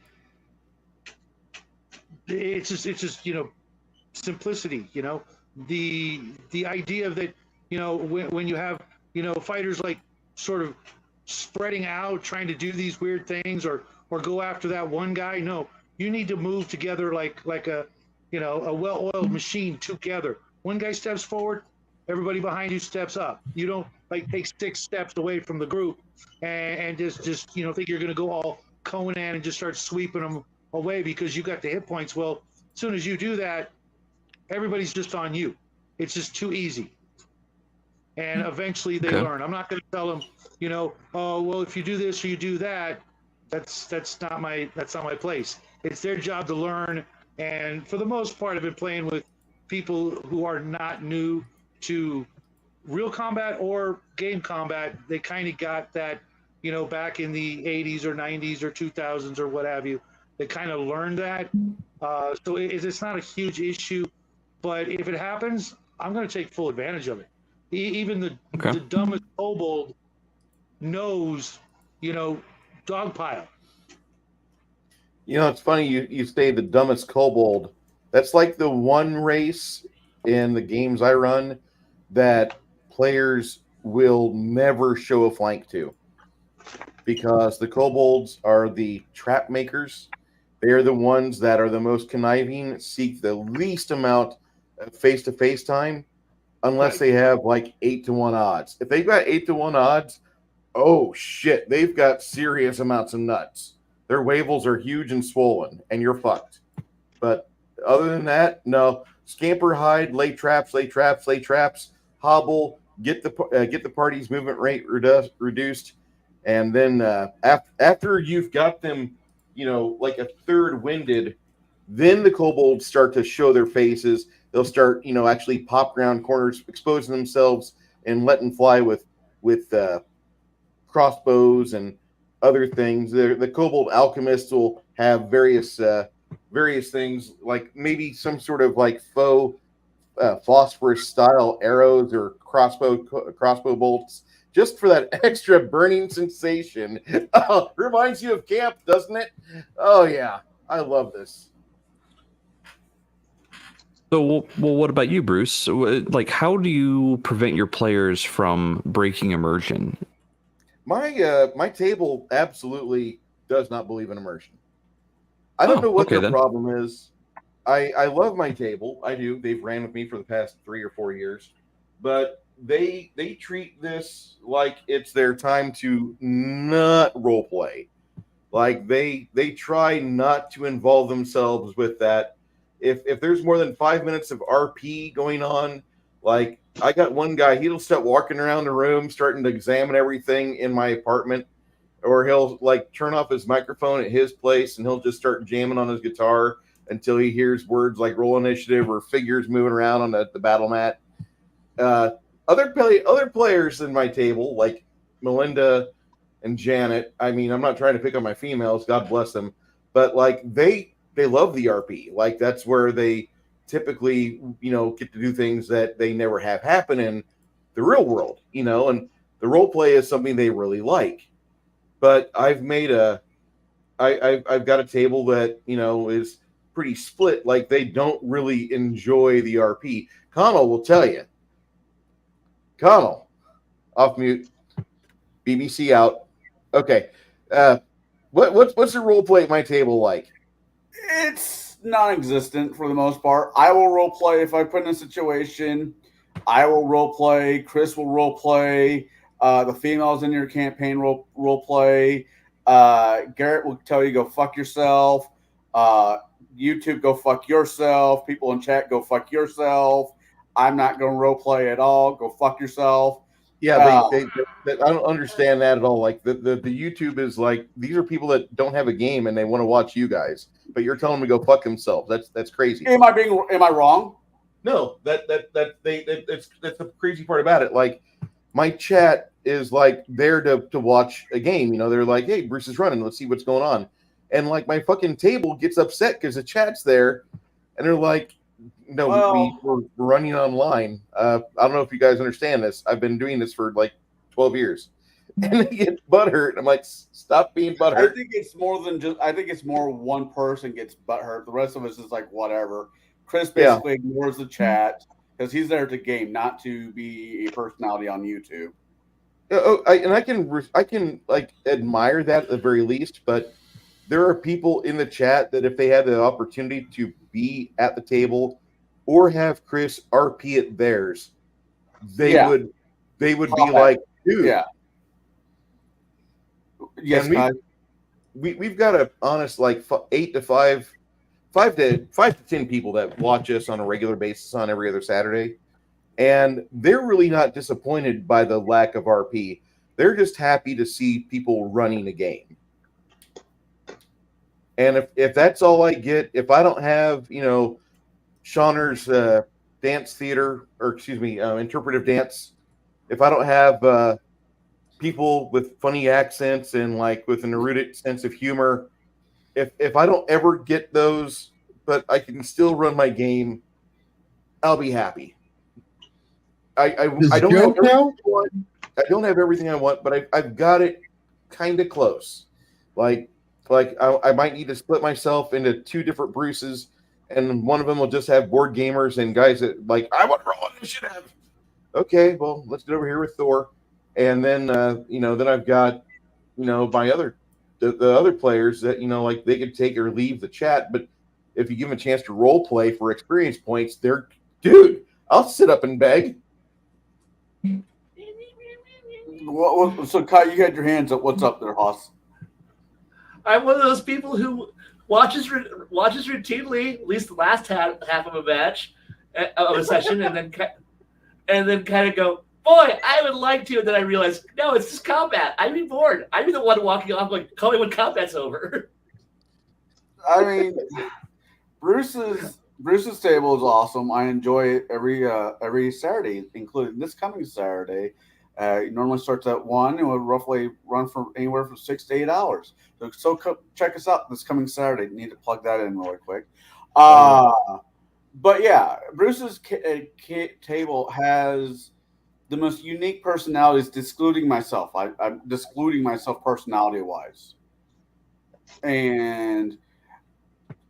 It's just simplicity. The idea of that. When you have fighters like sort of spreading out, trying to do these weird things or go after that one guy. No, you need to move together like a well-oiled machine together. One guy steps forward, everybody behind you steps up. You don't like take 6 steps away from the group and just think you're going to go all Conan and just start sweeping them away because you got the hit points. Well, as soon as you do that, everybody's just on you. It's just too easy. And eventually they learn. I'm not going to tell them, oh, well, if you do this or you do that, that's not my place. It's their job to learn And for the most part, I've been playing with people who are not new to real combat or game combat. They kind of got that, back in the 80s or 90s or 2000s or what have you. They kind of learned that. So it's not a huge issue. But if it happens, I'm going to take full advantage of it. Even the dumbest kobold knows, dogpile. It's funny you say the dumbest kobold. That's like the one race in the games I run that players will never show a flank to, because the kobolds are the trap makers. They are the ones that are the most conniving, seek the least amount of face-to-face time, unless they have like 8-to-1 odds. If they've got 8-to-1 odds, oh shit, they've got serious amounts of nuts. Their wavels are huge and swollen, and you're fucked. But other than that, no. Scamper, hide, lay traps, hobble, get the party's movement rate reduced, and then after you've got them, like a third winded, then the kobolds start to show their faces. They'll start, actually pop around corners, exposing themselves, and letting fly with crossbows and other things. The kobold alchemists will have various things, like maybe some sort of like faux phosphorus style arrows or crossbow bolts, just for that extra burning sensation. Oh, reminds you of camp, doesn't it? Oh yeah, I love this. So, well, what about you, Bruce? Like, how do you prevent your players from breaking immersion? My table absolutely does not believe in immersion. I don't know what their problem is. I love my table. I do. They've ran with me for the past 3 or 4 years, but they treat this like it's their time to not role play. Like they try not to involve themselves with that. If there's more than 5 minutes of RP going on, like I got one guy, he'll start walking around the room, starting to examine everything in my apartment, or he'll like turn off his microphone at his place and he'll just start jamming on his guitar until he hears words like roll initiative or figures moving around on the battle mat. Other players in my table, like Melinda and Janet, I mean, I'm not trying to pick on my females, God bless them, but like they love the RP. Like that's where they typically, get to do things that they never have happen in the real world, and the role play is something they really like. But I've got a table that, is pretty split. Like they don't really enjoy the RP. Connell will tell you. Connell, off mute. BBC out. Okay. What's the role play at my table like? It's non-existent for the most part. I will role play if I put in a situation. I will role play. Chris will role play. The females in your campaign role play. Garrett will tell you go fuck yourself. YouTube, go fuck yourself. People in chat, go fuck yourself. I'm not going to role play at all. Go fuck yourself. Yeah, they I don't understand that at all. Like the YouTube is like, these are people that don't have a game and they want to watch you guys, but you're telling them to go fuck themselves. That's crazy. Am I wrong? No, that's the crazy part about it. Like my chat is like there to watch a game. They're like, hey, Bruce is running. Let's see what's going on. And like my fucking table gets upset because the chat's there, and they're like, no, we're running online. I don't know if you guys understand this. I've been doing this for like 12 years. And they get butthurt. I'm like, stop being butthurt. I think it's more than just, I think it's more one person gets butthurt. The rest of us is like, whatever. Chris basically ignores the chat because he's there to game, not to be a personality on YouTube. I can like admire that at the very least, but there are people in the chat that if they had the opportunity to be at the table or have Chris RP at theirs, they would be like, dude. Yeah. Yes, we've got a honest like 5 to 10 people that watch us on a regular basis on every other Saturday, and they're really not disappointed by the lack of RP. They're just happy to see people running a game. And if that's all I get, if I don't have, Shauner's dance theater, or excuse me, interpretive dance, if I don't have people with funny accents and like with an erudic sense of humor, if I don't ever get those, but I can still run my game, I'll be happy. I don't have everything I want. I don't have everything I want, but I've got it kind of close. Like I might need to split myself into 2 different Bruces, and one of them will just have board gamers and guys that like, I want to roll initiative. Okay, well, let's get over here with Thor, and then then I've got my the other players that like they could take or leave the chat, but if you give them a chance to role play for experience points, dude, I'll sit up and beg. So, Kai, you had your hands up. What's up there, Hoss? I'm one of those people who watches routinely, at least the last half of a match, of a session, and then kind of go, boy, I would like to, and then I realize, no, it's just combat. I'd be bored. I'd be the one walking off like, call me when combat's over. I mean, Bruce's table is awesome. I enjoy it every Saturday, including this coming Saturday. It normally starts at 1 and will roughly run for anywhere from 6 to 8 hours. So check us out this coming Saturday. Need to plug that in really quick. But yeah, Bruce's table has the most unique personalities, excluding myself. I'm excluding myself personality-wise. And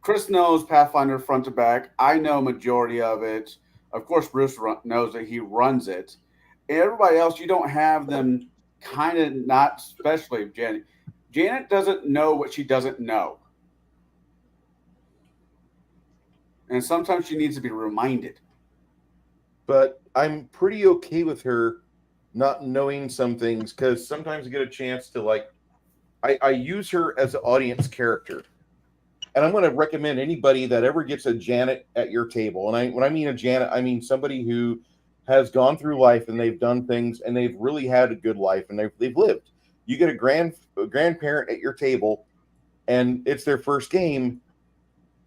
Chris knows Pathfinder front to back. I know majority of it. Of course, Bruce knows that he runs it. And everybody else, you don't have them kind of, not especially Janet. Janet doesn't know what she doesn't know. And sometimes she needs to be reminded. But I'm pretty okay with her not knowing some things, because sometimes I get a chance to like, I use her as an audience character. And I'm going to recommend anybody that ever gets a Janet at your table. And when I mean a Janet, I mean somebody who has gone through life and they've done things and they've really had a good life and they've lived. You get a grandparent at your table and it's their first game.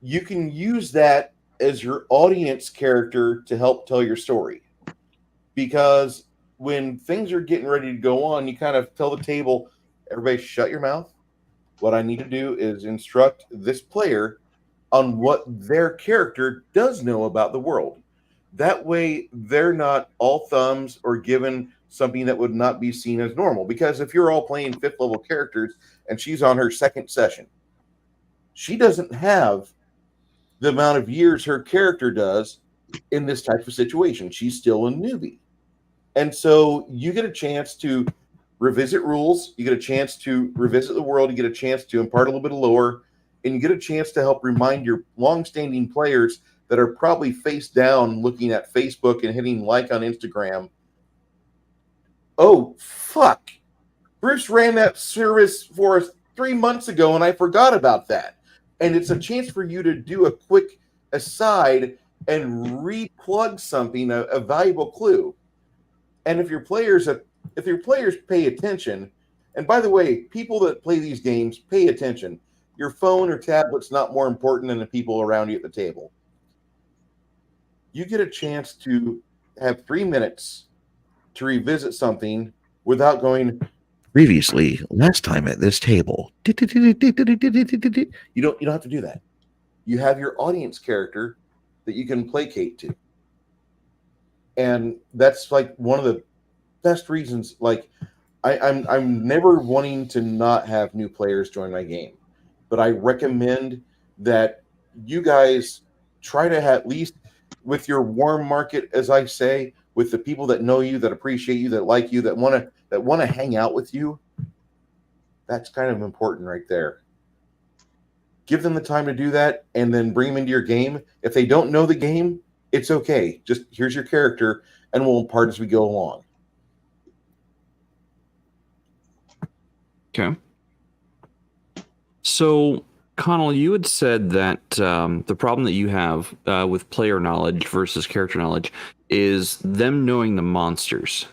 You can use that as your audience character to help tell your story. Because when things are getting ready to go on, you kind of tell the table, everybody shut your mouth. What I need to do is instruct this player on what their character does know about the world. That way, they're not all thumbs or given something that would not be seen as normal. Because if you're all playing 5th level characters and she's on her 2nd session, she doesn't have the amount of years her character does in this type of situation. She's still a newbie. And so you get a chance to revisit rules, you get a chance to revisit the world, you get a chance to impart a little bit of lore, and you get a chance to help remind your long-standing players that are probably face down looking at Facebook and hitting like on Instagram. Oh, fuck. Bruce ran that service for us 3 months ago, and I forgot about that. And it's a chance for you to do a quick aside and re-plug something, a valuable clue. And if your players pay attention, and by the way, people that play these games, pay attention. Your phone or tablet's not more important than the people around you at the table. You get a chance to have 3 minutes to revisit something without going, previously, last time at this table. You don't have to do that. You have your audience character that you can placate to. And that's like one of the best reasons. Like I'm never wanting to not have new players join my game, but I recommend that you guys try to have, at least with your warm market, as I say, with the people that know you, that appreciate you, that like you, that want to hang out with you. That's kind of important right there. Give them the time to do that, and then bring them into your game. If they don't know the game, it's okay. Just here's your character, and we'll impart as we go along. Okay. So, Connell, you had said that the problem that you have with player knowledge versus character knowledge is them knowing the monsters.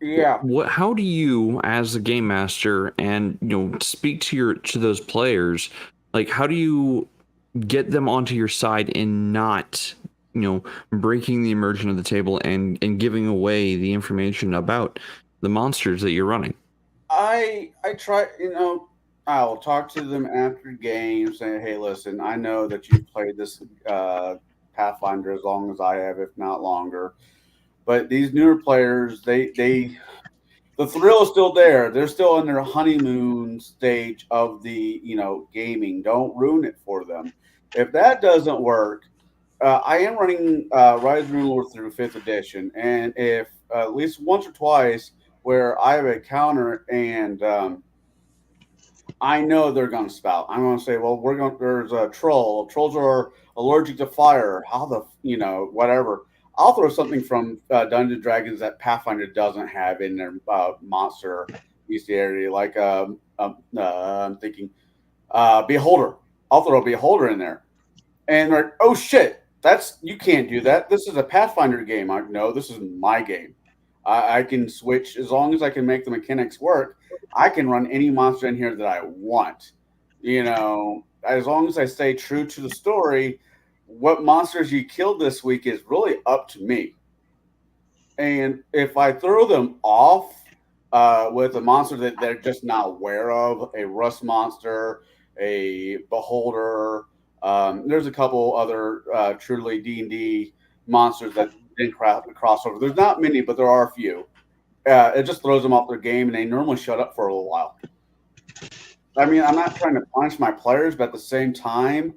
Yeah. How do you, as a game master, and speak to those players? Like, how do you get them onto your side and not, breaking the immersion of the table and giving away the information about the monsters that you're running? I try, I'll talk to them after game, saying, "Hey, listen, I know that you've played this Pathfinder as long as I have, if not longer. But these newer players, the thrill is still there. They're still in their honeymoon stage of the gaming. Don't ruin it for them. If that doesn't work, I am running Rise of the Rune Lord through 5th edition, and if at least once or twice where I have a counter and I know they're going to spout. I'm going to say, well, there's a troll. Trolls are allergic to fire. How whatever. I'll throw something from Dungeons and Dragons that Pathfinder doesn't have in their monster bestiary. Like I'm thinking Beholder. I'll throw a Beholder in there, and they're like, oh shit, you can't do that. This is a Pathfinder game. No, this is my game. I can switch as long as I can make the mechanics work. I can run any monster in here that I want. As long as I stay true to the story, what monsters you killed this week is really up to me. And if I throw them off with a monster that they're just not aware of, a rust monster, a beholder, there's a couple other truly D&D monsters that didn't cross over. There's not many, but there are a few. It just throws them off their game, and they normally shut up for a little while. I mean, I'm not trying to punish my players, but at the same time,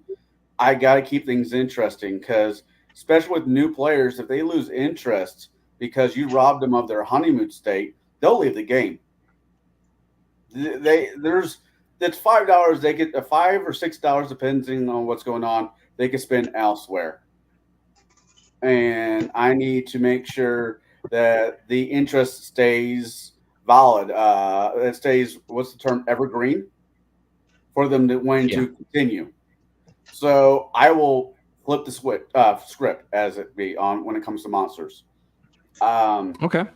I got to keep things interesting because, especially with new players, if they lose interest because you robbed them of their honeymoon state, they'll leave the game. It's $5. They get $5 or $6, depending on what's going on. They can spend elsewhere, and I need to make sure that the interest stays valid. It stays, what's the term, evergreen, for them to to continue. So I will flip the script as it be on when it comes to monsters. Okay.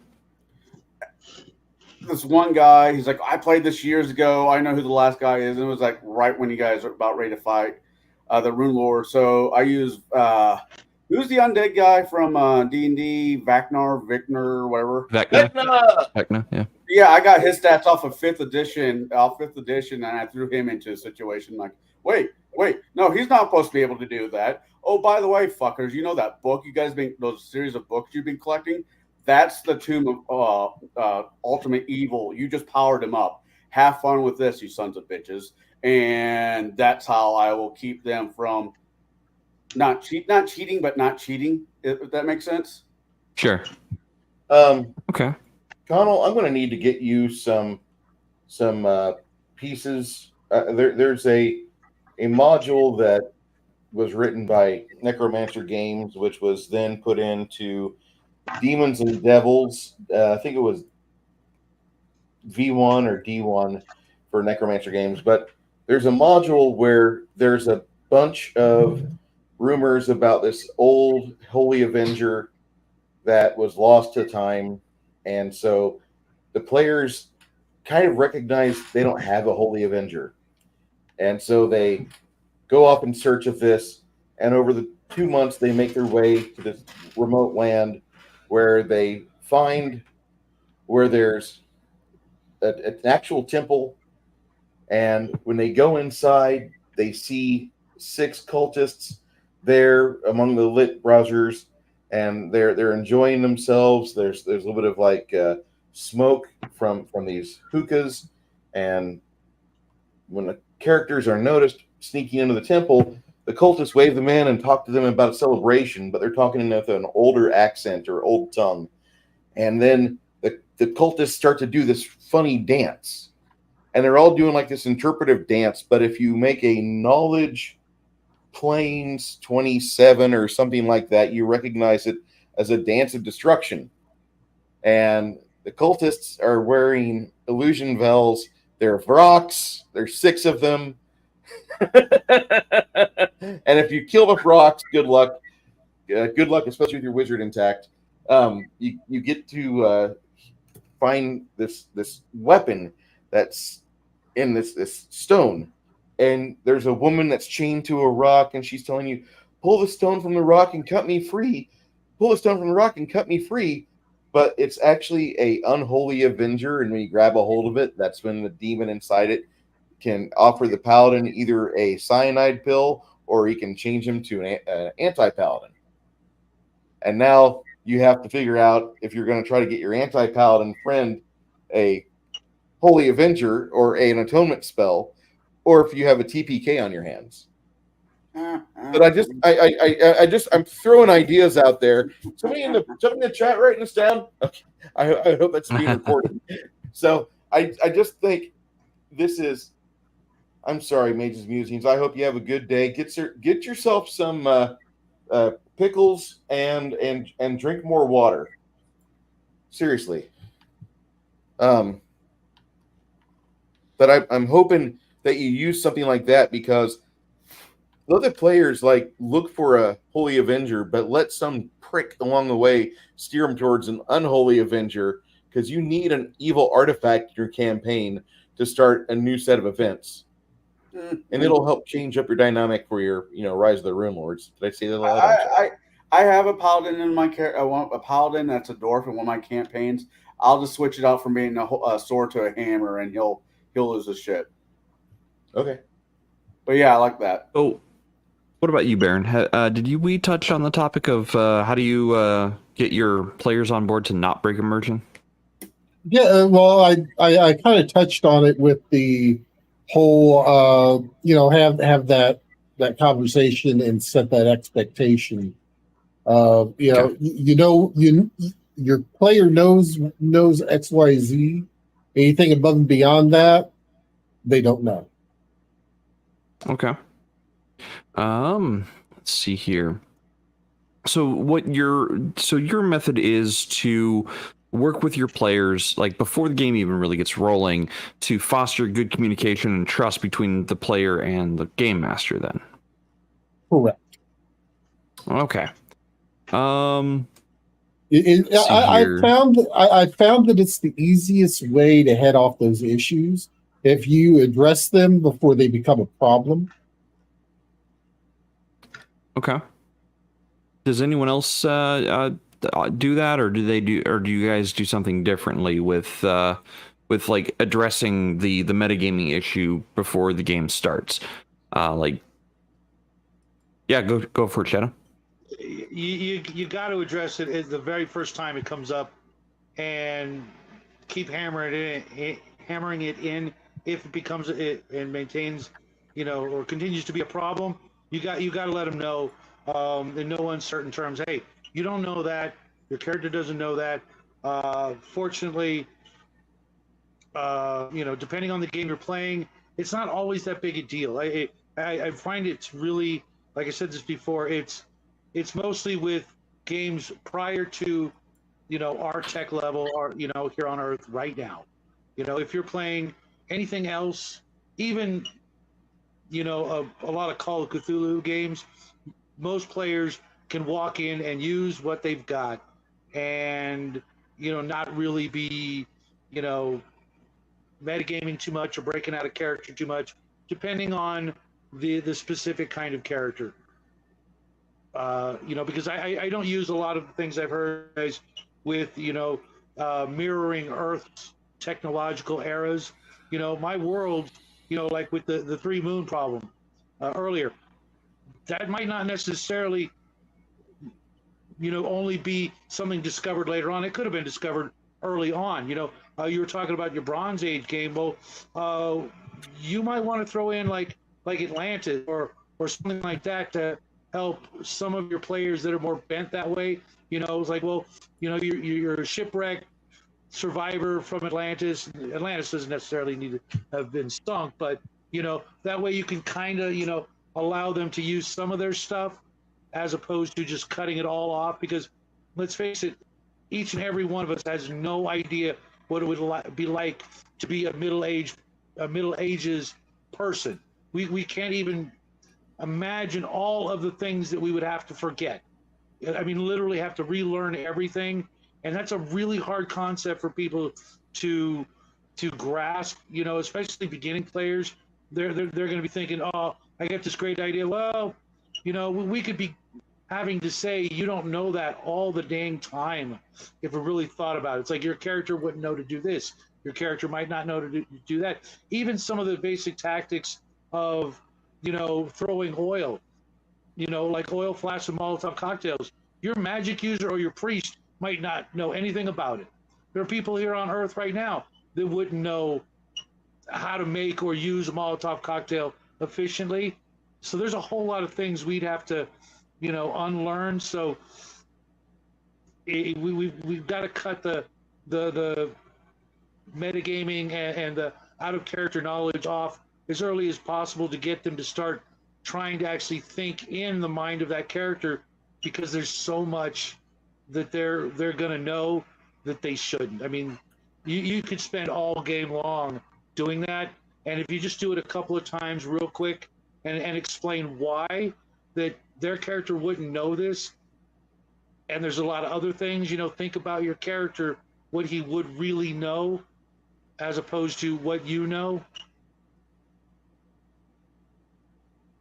This one guy, he's like, I played this years ago. I know who the last guy is. And it was like right when you guys are about ready to fight the Rune Lord. So I use who's the undead guy from D&D? Victor, whatever. Vecna, yeah. Yeah, I got his stats off of 5th edition, and I threw him into a situation like, wait, no, he's not supposed to be able to do that. Oh, by the way, fuckers, you know that book those series of books you've been collecting? That's the Tomb of Ultimate Evil. You just powered him up. Have fun with this, you sons of bitches. And that's how I will keep them from not cheating, but not cheating, if that makes sense. Sure. Okay. Connell, I'm going to need to get you some pieces. There's a module that was written by Necromancer Games, which was then put into Demons and Devils. I think it was V1 or D1 for Necromancer Games. But there's a module where there's a bunch of rumors about this old Holy Avenger that was lost to time. And so the players kind of recognize they don't have a Holy Avenger. And so they go off in search of this. And over the 2 months, they make their way to this remote land where they find where there's an actual temple. And when they go inside, they see 6 cultists there among the lit browsers. And they're enjoying themselves. There's a little bit of like smoke from these hookahs, and when the characters are noticed sneaking into the temple, the cultists wave them in and talk to them about a celebration, but they're talking with an older accent or old tongue. And then the cultists start to do this funny dance, and they're all doing like this interpretive dance. But if you make a knowledge Plains 27 or something like that, you recognize it as a dance of destruction. And the cultists are wearing illusion veils. They're Vrox. There's 6 of them. And if you kill the Vrox, good luck. Good luck, especially with your wizard intact. You get to find this weapon that's in this stone, and there's a woman that's chained to a rock, and she's telling you, pull the stone from the rock and cut me free. Pull the stone from the rock and cut me free. But it's actually a unholy avenger, and when you grab a hold of it, that's when the demon inside it can offer the paladin either a cyanide pill, or he can change him to an anti-paladin. And now you have to figure out if you're going to try to get your anti-paladin friend a holy avenger or an atonement spell, or if you have a TPK on your hands. But I'm throwing ideas out there. Somebody in the chat writing this down. Okay. I hope that's being recorded. So I just think this is. I'm sorry, Mages Musings. I hope you have a good day. Get yourself some pickles and drink more water. Seriously. But I'm hoping that you use something like that, because let the players look for a holy avenger, but let some prick along the way steer them towards an unholy avenger, because you need an evil artifact in your campaign to start a new set of events. And it'll help change up your dynamic for your, Rise of the Rune Lords. Did I say that loud? I have a paladin in my I want a paladin that's a dwarf in one of my campaigns. I'll just switch it out from being a sword to a hammer, and he'll lose his shit. Okay. But yeah, I like that. Oh, what about you, Baron? We touch on the topic of how do you get your players on board to not break immersion? Yeah, well, I kind of touched on it with the whole, have that conversation and set that expectation. Your player knows XYZ. Anything above and beyond that, they don't know. Okay. Let's see here. So your method is to work with your players before the game even really gets rolling, to foster good communication and trust between the player and the game master then. Correct. Okay. I found that it's the easiest way to head off those issues if you address them before they become a problem. Okay. Does anyone else do that, or do you guys do something differently with addressing the metagaming issue before the game starts? Go for it, Shadow. You got to address it the very first time it comes up, and keep hammering it in. If it becomes and maintains, or continues to be a problem, you got to let them know in no uncertain terms. Hey, you don't know that. Your character doesn't know that. Fortunately, depending on the game you're playing, it's not always that big a deal. I find it's really, like I said this before, it's mostly with games prior to, our tech level, or, here on Earth right now. If you're playing anything else, even, a lot of Call of Cthulhu games, most players can walk in and use what they've got and, not really be, metagaming too much or breaking out of character too much, depending on the specific kind of character. Because I don't use a lot of the things I've heard with, mirroring Earth's technological eras. My world, like with the 3 moon problem earlier, that might not necessarily, only be something discovered later on. It could have been discovered early on. You were talking about your Bronze Age game. Well, you might want to throw in like Atlantis or something like that to help some of your players that are more bent that way. It's like, well, you're a shipwrecked survivor from Atlantis. Atlantis doesn't necessarily need to have been sunk, but that way you can kind of allow them to use some of their stuff as opposed to just cutting it all off. Because let's face it, each and every one of us has no idea what it would be like to be a Middle Ages person. We can't even imagine all of the things that we would have to forget. I mean, literally have to relearn everything and that's a really hard concept for people to grasp. Especially beginning players. They're going to be thinking, "Oh, I get this great idea." Well, we could be having to say you don't know that all the dang time if we really thought about it. It's like your character wouldn't know to do this. Your character might not know to do that. Even some of the basic tactics of, throwing oil, like oil flasks and Molotov cocktails. Your magic user or your priest might not know anything about it. There are people here on Earth right now that wouldn't know how to make or use a Molotov cocktail efficiently. So there's a whole lot of things we'd have to, unlearn. So we've got to cut the metagaming and the out of character knowledge off as early as possible to get them to start trying to actually think in the mind of that character, because there's so much that they're going to know that they shouldn't. I mean, you could spend all game long doing that, and if you just do it a couple of times real quick and explain why that their character wouldn't know this, and there's a lot of other things, think about your character, what he would really know as opposed to what you know.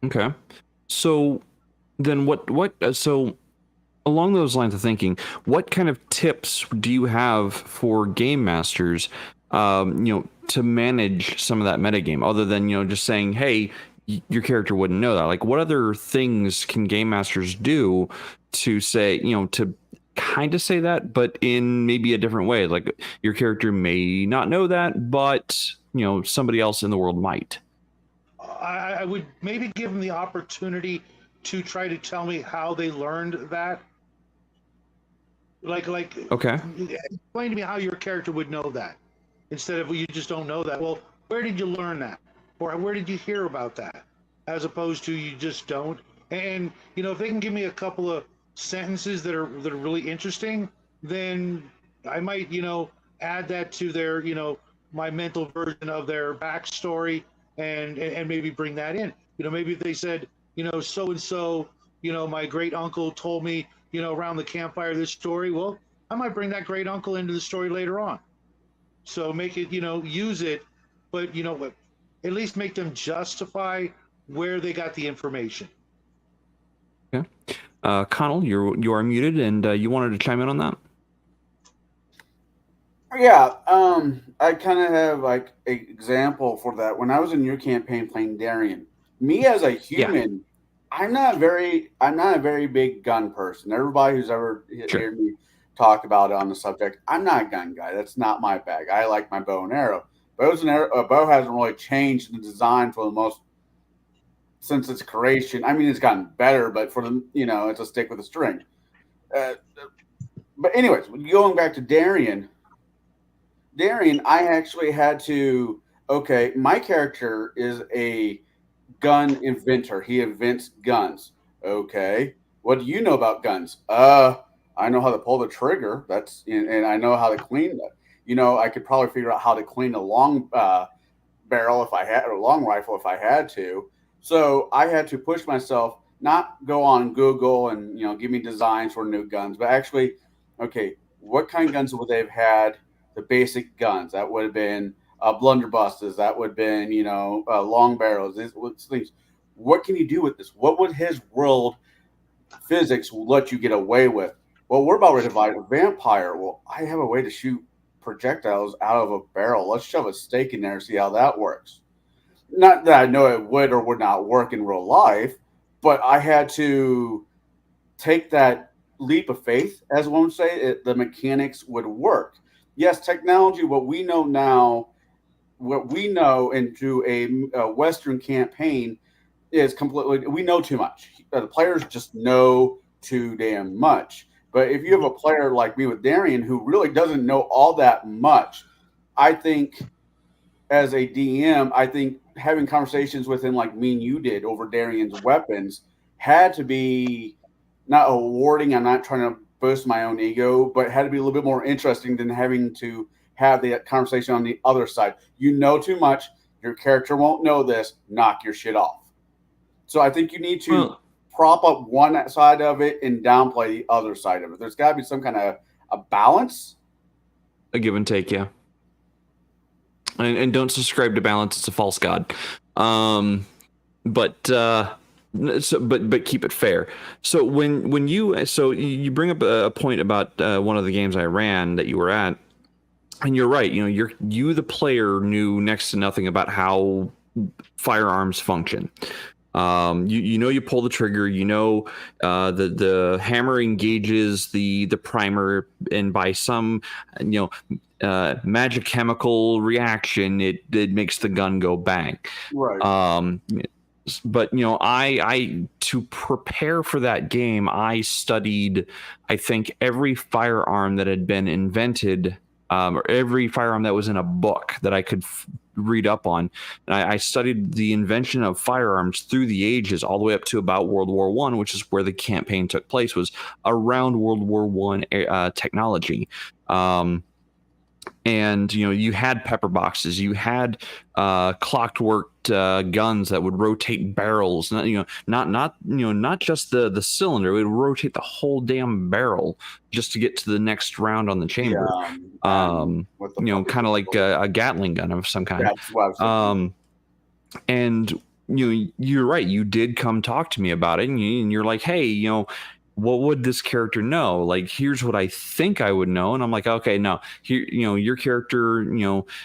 Okay. So then so along those lines of thinking, what kind of tips do you have for game masters, to manage some of that metagame other than, just saying, hey, your character wouldn't know that? Like, what other things can game masters do to say, to kind of say that, but in maybe a different way? Like, your character may not know that, but, somebody else in the world might. I would maybe give them the opportunity to try to tell me how they learned that. Like, okay, explain to me how your character would know that, instead of, well, you just don't know that. Well, where did you learn that? Or where did you hear about that? As opposed to you just don't. And, if they can give me a couple of sentences that are really interesting, then I might, add that to their, my mental version of their backstory, and maybe bring that in. Maybe if they said, so and so, my great uncle told me, around the campfire this story. Well, I might bring that great uncle into the story later on. So make it, use it, but at least make them justify where they got the information. Okay. Connell, you are muted, and you wanted to chime in on that? Yeah, I kind of have like an example for that. When I was in your campaign playing Darien, me as a human, I'm not a very big gun person. Everybody who's ever heard me talk about it on the subject, I'm not a gun guy. That's not my bag. I like my bow and arrow. Bow hasn't really changed in the design for the most since its creation. I mean, it's gotten better, but for the it's a stick with a string. But anyways, going back to Darien, I actually had to. Okay, my character is a gun inventor. He invents guns. Okay, what do you know about guns? I know how to pull the trigger. And I know how to clean that. I could probably figure out how to clean a long barrel if I had, or a long rifle if I had to. So I had to push myself, not go on Google and give me designs for new guns, but actually, okay, what kind of guns would they have had? The basic guns that would have been blunderbusses. That would have been long barrels. Things. What can you do with this? What would his world physics let you get away with? Well, we're about ready to fight a vampire. Well, I have a way to shoot projectiles out of a barrel. Let's shove a stake in there and see how that works. Not that I know it would or would not work in real life, but I had to take that leap of faith, as one would say, the mechanics would work. Yes, technology, what we know now, what we know into a Western campaign is completely, we know too much. The players just know too damn much. But if you have a player like me with Darien who really doesn't know all that much, I think as a DM, I think having conversations with him like me and you did over Darien's weapons had to be not awarding. I'm not trying to boost my own ego, but had to be a little bit more interesting than having to have the conversation on the other side. You know too much. Your character won't know this. Knock your shit off. So I think you need to prop up one side of it and downplay the other side of it. There's got to be some kind of A balance? A give and take, yeah. And don't subscribe to balance; it's a false god. But keep it fair. So when you bring up a point about one of the games I ran that you were at, and you're right. You the player knew next to nothing about how firearms function. You pull the trigger. The hammer engages the primer, and by some magic chemical reaction, it makes the gun go bang. Right. But I to prepare for that game, I studied, I think, every firearm that had been invented, or every firearm that was in a book that I could read up on. And I studied the invention of firearms through the ages, all the way up to about World War I, which is where the campaign took place, was around World War I technology. And you had pepper boxes, you had clockworked guns that would rotate barrels. Not just the cylinder; it would rotate the whole damn barrel just to get to the next round on the chamber. Kind of like a Gatling gun of some kind. That's what I was thinking. And you're right. You did come talk to me about it, and you're like, hey, what would this character know? Like, here's what I think I would know. And I'm like, okay, no, here, your character,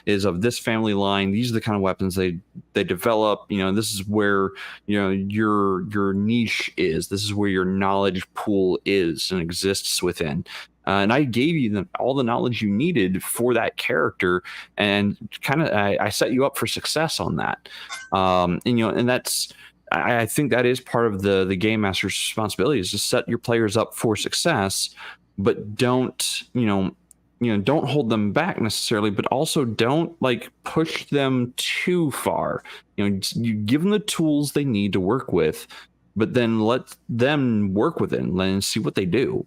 is of this family line. These are the kind of weapons they develop. This is where, your niche is. This is where your knowledge pool is and exists within. And I gave you all the knowledge you needed for that character, and kind of I set you up for success on that. And that's. I think that is part of the game master's responsibility, is to set your players up for success, but don't don't hold them back necessarily, but also don't push them too far. You give them the tools they need to work with, but then let them work with it and see what they do.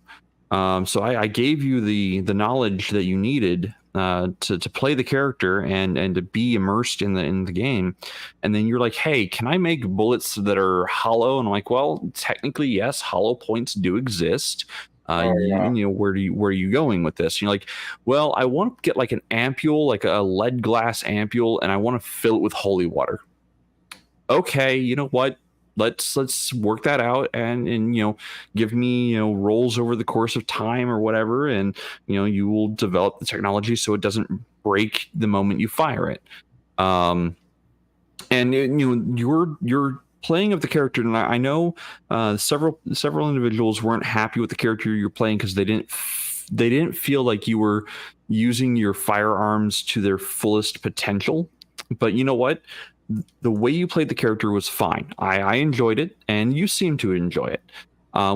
So I gave you the knowledge that you needed to play the character and to be immersed in the game. And then you're like, hey, can I make bullets that are hollow? And I'm like, well, technically, yes, hollow points do exist. Where are you going with this? And you're like, well, I want to get like an ampule, like a lead glass ampule, and I want to fill it with holy water. Okay, you know what? Let's work that out and give me rolls over the course of time or whatever, and you will develop the technology so it doesn't break the moment you fire it. And you're playing of the character, and I know several individuals weren't happy with the character you're playing because they didn't feel like you were using your firearms to their fullest potential. But you know what? The way you played the character was fine. I enjoyed it, and you seem to enjoy it,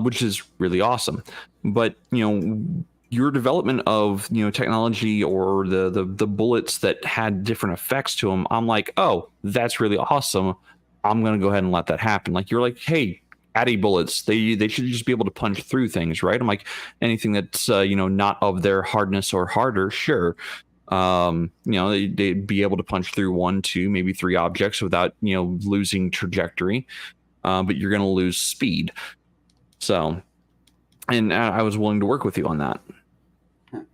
which is really awesome. But your development of technology or the bullets that had different effects to them, I'm like, oh, that's really awesome. I'm gonna go ahead and let that happen. Like, you're like, hey, Addy bullets, they should just be able to punch through things, right? I'm like, anything that's not of their hardness or harder, sure. They'd be able to punch through 1, 2, maybe 3 objects without losing trajectory, but you're going to lose speed. So, and I was willing to work with you on that.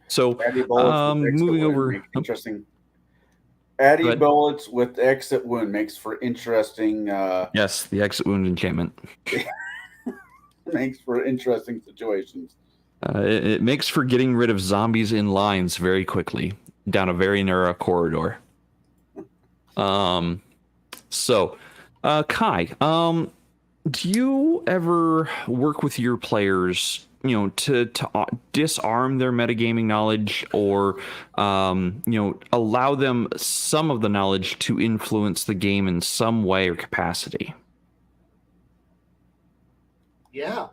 So moving over, interesting. Addy bullets with exit wound makes for interesting. Yes, the exit wound enchantment makes for interesting situations. It makes for getting rid of zombies in lines very quickly down a very narrow corridor. So, Kai, do you ever work with your players, to disarm their metagaming knowledge, or allow them some of the knowledge to influence the game in some way or capacity? Yeah,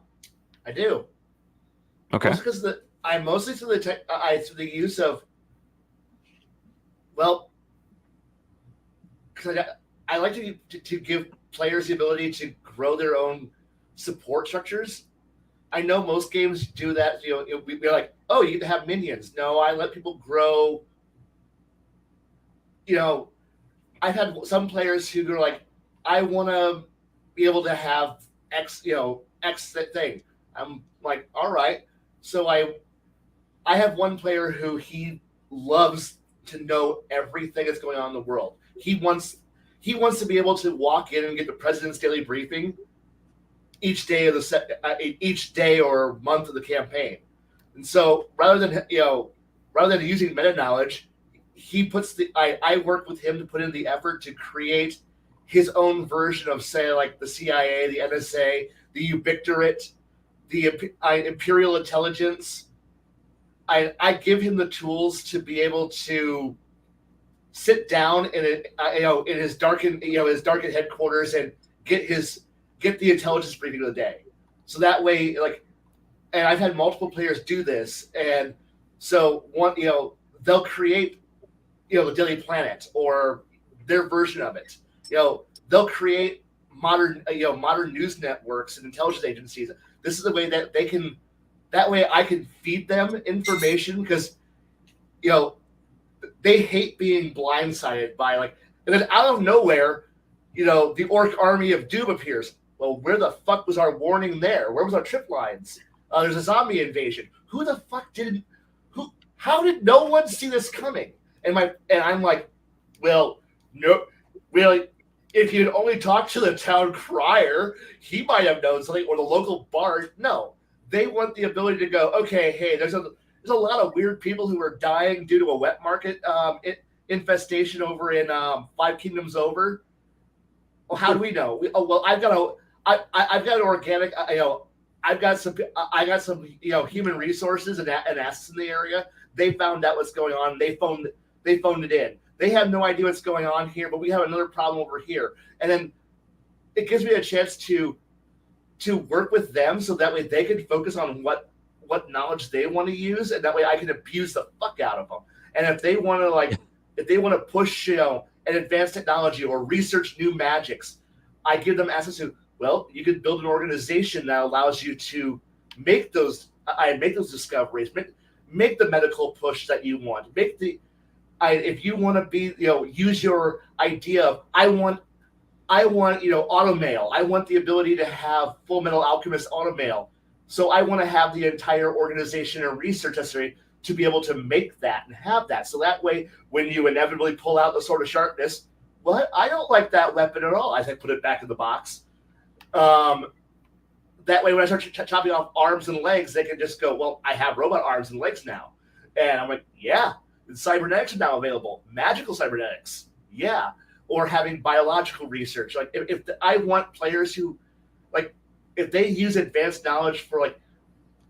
I do. Okay. Because mostly through the use of, well, because I like to give players the ability to grow their own support structures. I know most games do that. We're like, oh, you get to have minions. No, I let people grow. I've had some players who are like, I want to be able to have X thing. I'm like, all right. So I have one player who he loves to know everything that's going on in the world. He wants to be able to walk in and get the president's daily briefing each day of each day or month of the campaign. And so rather than using meta knowledge, I work with him to put in the effort to create his own version of, say, like the CIA, the NSA, the Ubictorate, the Imperial Intelligence. I give him the tools to be able to sit down in his darkened headquarters and get the intelligence briefing of the day. So that way, and I've had multiple players do this, and so they'll create the Daily Planet or their version of it. They'll create modern news networks and intelligence agencies. This is the way that they can. That way, I can feed them information because they hate being blindsided by and then out of nowhere, the Orc army of doom appears. Well, where the fuck was our warning there? Where was our trip lines? There's a zombie invasion. Who the fuck didn't? How did no one see this coming? And I'm like, well, no, really. If you'd only talked to the town crier, he might have known something, or the local bard. No, they want the ability to go, okay, hey, there's a lot of weird people who are dying due to a wet market infestation over in 5 Kingdoms over. Well, how do we know? I've got an organic. I got some human resources and assets in the area. They found out what's going on. They phoned it in. They have no idea what's going on here, but we have another problem over here. And then it gives me a chance to work with them so that way they can focus on what knowledge they want to use, and that way I can abuse the fuck out of them. And if they want to push an advanced technology or research new magics, I give them access to. Well, you can build an organization that allows you to make those discoveries, make the medical push that you want, if you want to be, use your idea of, I want automail. I want the ability to have Full Metal Alchemist automail. So I want to have the entire organization and research necessary to be able to make that and have that. So that way, when you inevitably pull out the Sword of Sharpness, what? I don't like that weapon at all. I put it back in the box. That way, when I start chopping off arms and legs, they can just go, well, I have robot arms and legs now. And I'm like, yeah. Cybernetics are now available. Magical cybernetics, yeah. Or having biological research. If I want players who, if they use advanced knowledge for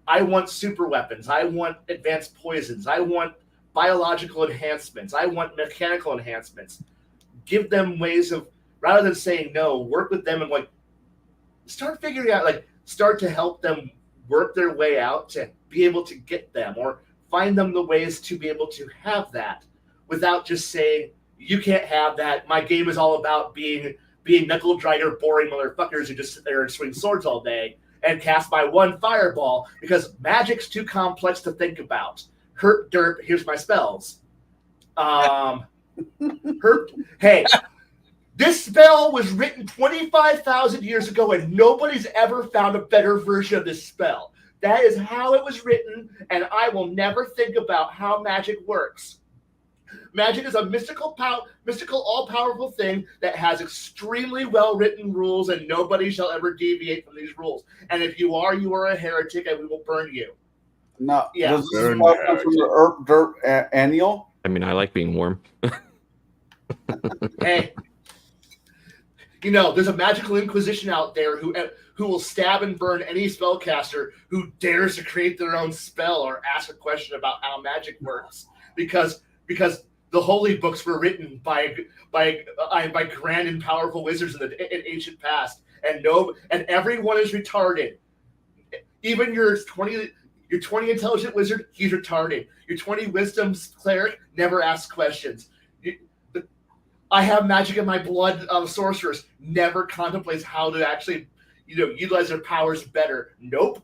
I want super weapons, I want advanced poisons, I want biological enhancements, I want mechanical enhancements. Give them ways of, rather than saying no, work with them and start figuring out, start to help them work their way out to be able to get them, or find them the ways to be able to have that without just saying, you can't have that. My game is all about being knuckle dragger, boring motherfuckers who just sit there and swing swords all day and cast my one fireball because magic's too complex to think about. Hurt derp, here's my spells. Hey, this spell was written 25,000 years ago and nobody's ever found a better version of this spell. That is how it was written, and I will never think about how magic works. Magic is a mystical, all-powerful thing that has extremely well-written rules, and nobody shall ever deviate from these rules. And if you are a heretic, and we will burn you. No, yeah. Does this come from the Dirt Annual? I mean, I like being warm. Hey, there's a magical inquisition out there who will stab and burn any spellcaster who dares to create their own spell or ask a question about how magic works, because the holy books were written by grand and powerful wizards in ancient past, and everyone is retarded. Even your 20 intelligent wizard, he's retarded. Your 20 wisdom cleric never asks questions. I have magic in my blood. Sorcerers never contemplates how to actually utilize their powers better. Nope.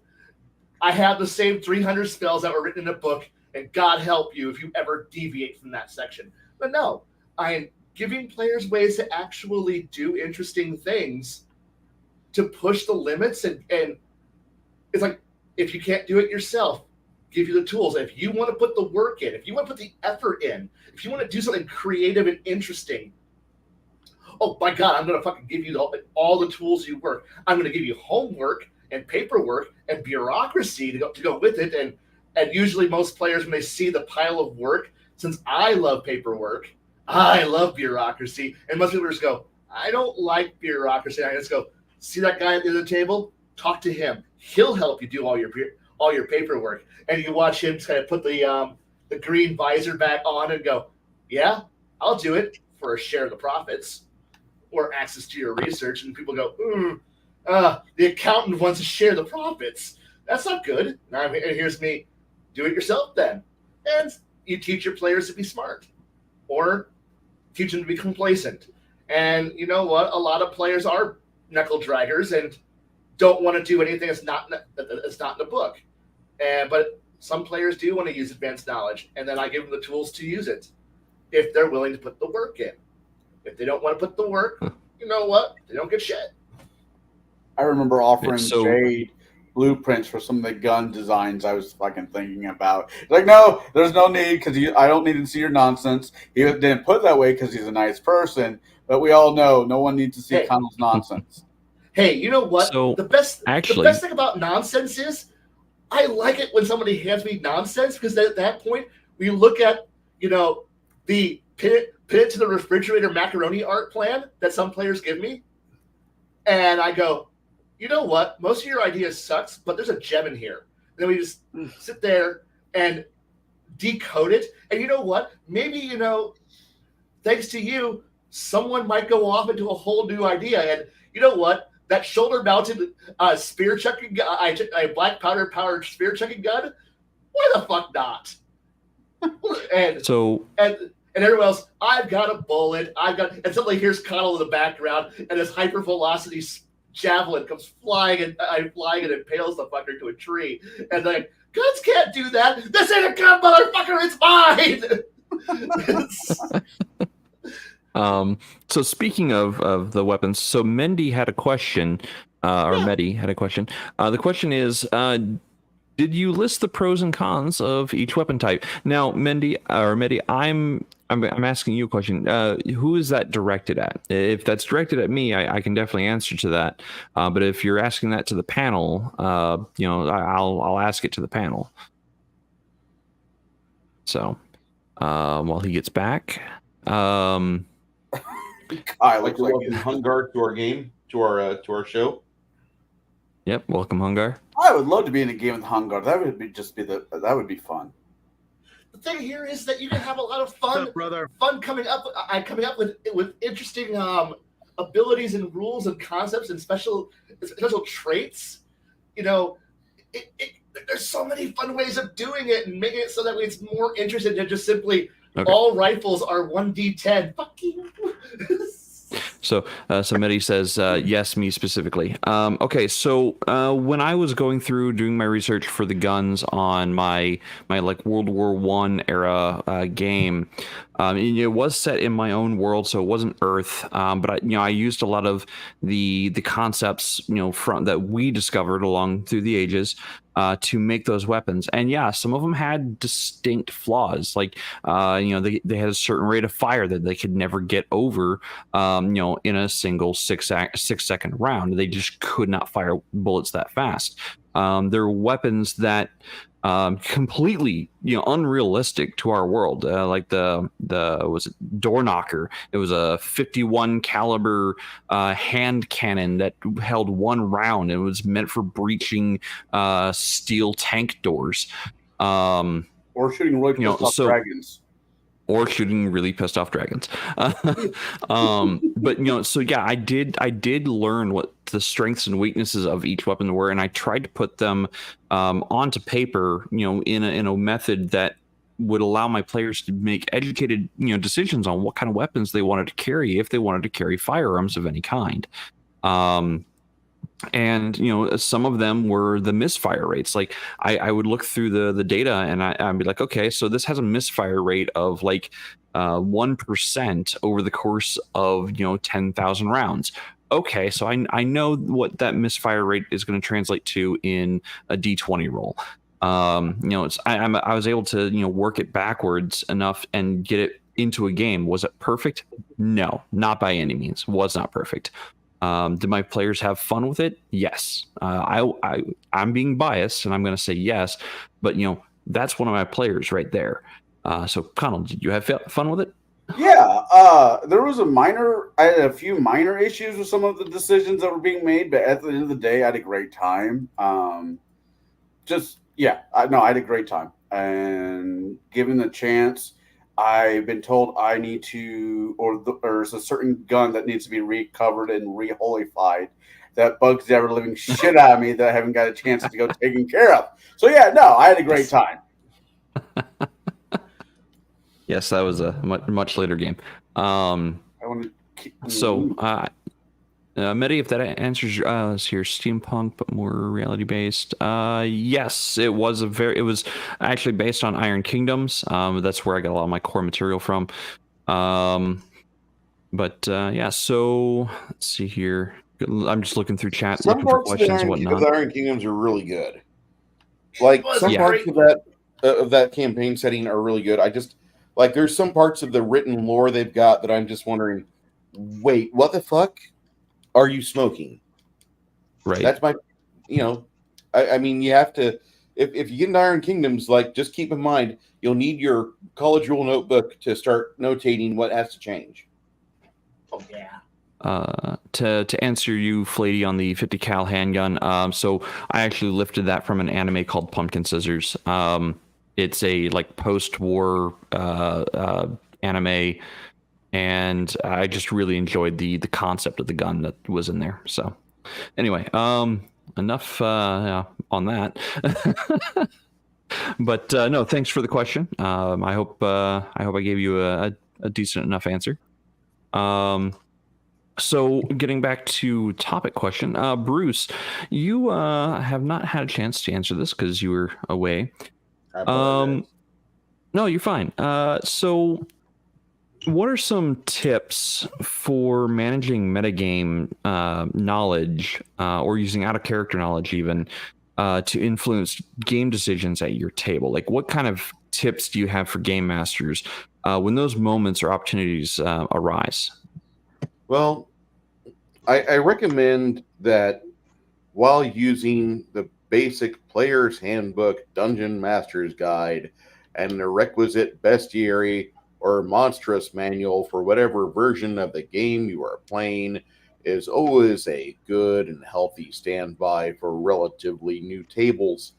I have the same 300 spells that were written in a book, and God help you if you ever deviate from that section. But no, I am giving players ways to actually do interesting things to push the limits, and it's if you can't do it yourself, give you the tools. And if you want to put the work in, if you want to put the effort in, if you want to do something creative and interesting, oh my God, I'm going to fucking give you all the tools you work. I'm going to give you homework and paperwork and bureaucracy to go with it. And usually most players, when they see the pile of work, since I love paperwork, I love bureaucracy, and most people just go, I don't like bureaucracy. I just go, see that guy at the end of the table? Talk to him. He'll help you do all your paperwork. And you watch him kind of put the green visor back on and go, yeah, I'll do it for a share of the profits or access to your research. And people go, the accountant wants to share the profits. That's not good. And here's me, do it yourself then. And you teach your players to be smart or teach them to be complacent. And you know what? A lot of players are knuckle draggers and don't want to do anything that's not in the book. But some players do want to use advanced knowledge, and then I give them the tools to use it if they're willing to put the work in. If they don't want to put the work, you know what? They don't get shit. I remember offering Jaide blueprints for some of the gun designs I was fucking thinking about. He's like, no, there's no need because I don't need to see your nonsense. He didn't put it that way because he's a nice person, but we all know no one needs to see Connell's nonsense. Hey, you know what? So, the best thing about nonsense is I like it when somebody hands me nonsense because at that point we look at, the pin it to the refrigerator macaroni art plan that some players give me, and I go, you know what? Most of your ideas sucks, but there's a gem in here. And then we just sit there and decode it. And you know what? Maybe, thanks to you, someone might go off into a whole new idea. And you know what? That shoulder-mounted spear chucking gun, a black powder powered spear chucking gun. Why the fuck not? And everyone else, I've got a bullet. And suddenly here's Connell in the background, and this hypervelocity javelin comes flying and impales the fucker to a tree. And like, guns can't do that. This ain't a gun, motherfucker. It's mine. So speaking of the weapons, so Mendy had a question, Medi had a question. The question is, did you list the pros and cons of each weapon type? Now, Medi, I'm asking you a question. Who is that directed at? If that's directed at me, I can definitely answer to that. But if you're asking that to the panel, I'll ask it to the panel. So, while he gets back, I like to welcome Hungar to our game, to our show. Yep, welcome Hungar. I would love to be in a game with Hungar. That would be fun. The thing here is that you can have a lot of fun, fun coming up with interesting abilities and rules and concepts and special traits. There's so many fun ways of doing it and making it so that it's more interesting than just simply all rifles are 1d10. Fuck you. So Medi says, yes, me specifically. Okay, so when I was going through doing my research for the guns on my like World War I era game, it was set in my own world, so it wasn't Earth. But I used a lot of the concepts that we discovered along through the ages. To make those weapons, and some of them had distinct flaws. Like, they had a certain rate of fire that they could never get over, in a single 6 second round. They just could not fire bullets that fast. There were weapons that completely unrealistic to our world, like the was it door knocker. It was a 51 caliber hand cannon that held 1 round and was meant for breaching steel tank doors, or shooting really pissed off dragons. Or shooting really pissed off dragons. But I did learn what the strengths and weaknesses of each weapon were, and I tried to put them onto paper, in a method that would allow my players to make educated, decisions on what kind of weapons they wanted to carry, if they wanted to carry firearms of any kind. And some of them were the misfire rates. Like I would look through the data and I'd be like, okay, so this has a misfire rate of like 1% over the course of 10,000 rounds. Okay, so I know what that misfire rate is going to translate to in a D20 roll. I was able to work it backwards enough and get it into a game. Was it perfect? No, not by any means. Was not perfect. Did my players have fun with it? Yes. I'm being biased, and I'm going to say yes. But that's one of my players right there. So Connell, did you have fun with it? Yeah, there was I had a few minor issues with some of the decisions that were being made, but at the end of the day, I had a great time. I had a great time, and given the chance, I've been told I need to, or there's a certain gun that needs to be recovered and reholified. That bugs the ever living shit out of me that I haven't got a chance to go taken care of. So yeah, no, I had a great time. Yes, that was a much later game. Medi, if that answers your steampunk but more reality based, yes, it was actually based on Iron Kingdoms. That's where I got a lot of my core material from. So let's see here. I'm just looking through chat, Some looking for parts questions and whatnot. of the Iron Kingdoms are really good. Like some parts of that campaign setting are really good. There's some parts of the written lore they've got that I'm just wondering, wait, what the fuck are you smoking? Right. That's my, I mean, you have to, if you get into Iron Kingdoms, just keep in mind, you'll need your college rule notebook to start notating what has to change. Oh, yeah. To answer you, Flady, on the 50 cal handgun. So I actually lifted that from an anime called Pumpkin Scissors. It's a post-war anime, and I just really enjoyed the concept of the gun that was in there. So anyway, enough on that. But no, thanks for the question. I hope I gave you a decent enough answer. So getting back to topic question, Bruce, you have not had a chance to answer this because you were away. No, you're fine. So what are some tips for managing metagame knowledge or using out of character knowledge even to influence game decisions at your table? What kind of tips do you have for game masters when those moments or opportunities arise? Well, I recommend that while using the basic Player's Handbook, Dungeon Master's Guide, and the requisite bestiary or monstrous manual for whatever version of the game you are playing is always a good and healthy standby for relatively new tables.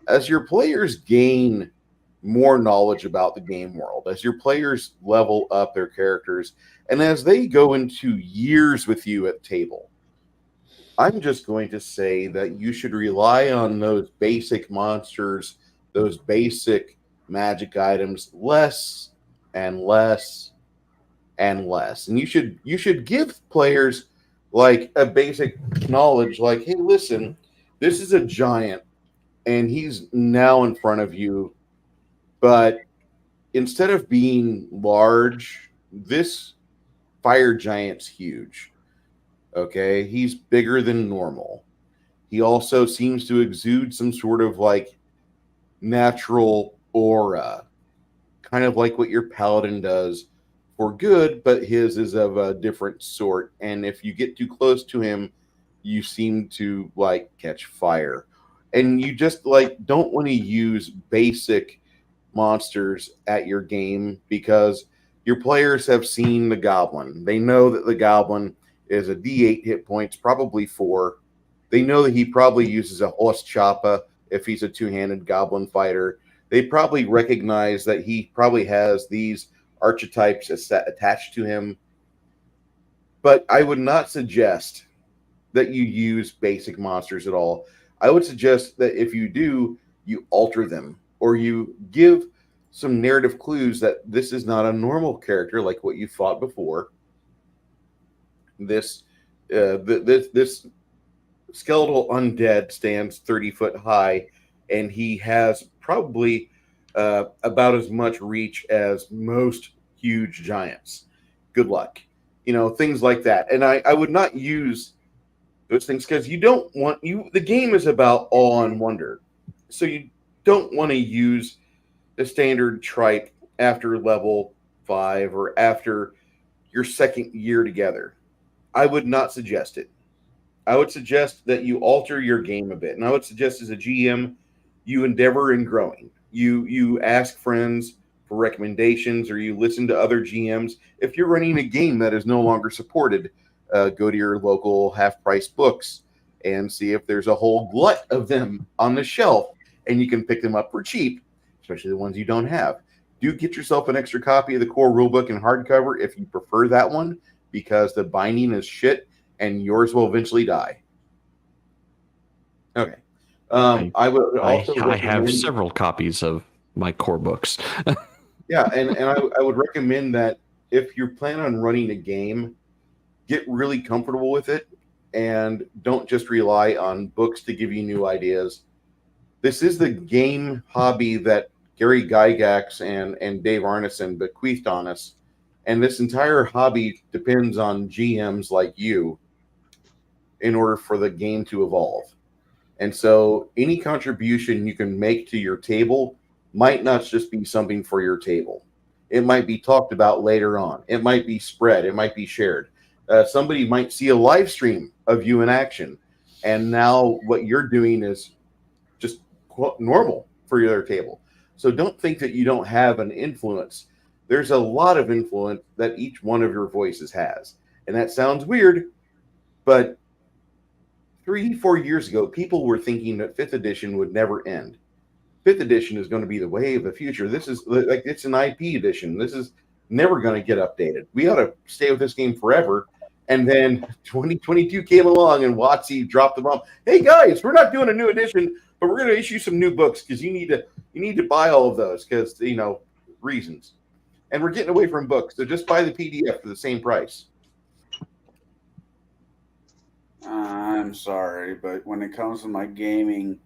As your players gain more knowledge about the game world, as your players level up their characters, and as they go into years with you at table, I'm just going to say that you should rely on those basic monsters, those basic magic items less and less and less. And you should give players a basic knowledge hey, listen, this is a giant and he's now in front of you, but instead of being large, this fire giant's huge. Okay, he's bigger than normal. He also seems to exude some sort of natural aura, kind of like what your paladin does for good, but his is of a different sort. And if you get too close to him, you seem to catch fire. And you just don't want to use basic monsters at your game because your players have seen the goblin. They know that the goblin is a D8 hit points, probably 4. They know that he probably uses a horse choppa if he's a two-handed goblin fighter. They probably recognize that he probably has these archetypes attached to him. But I would not suggest that you use basic monsters at all. I would suggest that if you do, you alter them or you give some narrative clues that this is not a normal character like what you fought before. This skeletal undead stands 30 foot high, and he has probably about as much reach as most huge giants. Good luck. Things like that. And I would not use those things because you don't want the game is about awe and wonder. So don't want to use the standard tripe after level 5 or after your second year together. I would not suggest it. I would suggest that you alter your game a bit. And I would suggest as a GM, you endeavor in growing. You ask friends for recommendations, or you listen to other GMs. If you're running a game that is no longer supported, go to your local half-price books and see if there's a whole glut of them on the shelf, and you can pick them up for cheap, especially the ones you don't have. Do get yourself an extra copy of the core rulebook in hardcover if you prefer that one, because the binding is shit and yours will eventually die. Okay. I would also I have several copies of my core books. Yeah, and I would recommend that if you plan on running a game, get really comfortable with it and don't just rely on books to give you new ideas. This is the game hobby that Gary Gygax and Dave Arneson bequeathed on us, and this entire hobby depends on GMs like you in order for the game to evolve. And so any contribution you can make to your table might not just be something for your table. It might be talked about later on. It might be spread. It might be shared. Somebody might see a live stream of you in action, and now what you're doing is just normal for their table. So don't think that you don't have an influence. There's a lot of influence that each one of your voices has. And that sounds weird, but 3-4 years ago, people were thinking that 5th edition would never end. 5th edition is going to be the way of the future. This is like, it's an IP edition. This is never going to get updated. We ought to stay with this game forever. And then 2022 came along and WotC dropped the bomb. Hey guys, we're not doing a new edition, but we're going to issue some new books because you need to buy all of those because reasons. And we're getting away from books, so just buy the PDF for the same price. I'm sorry, but when it comes to my gaming,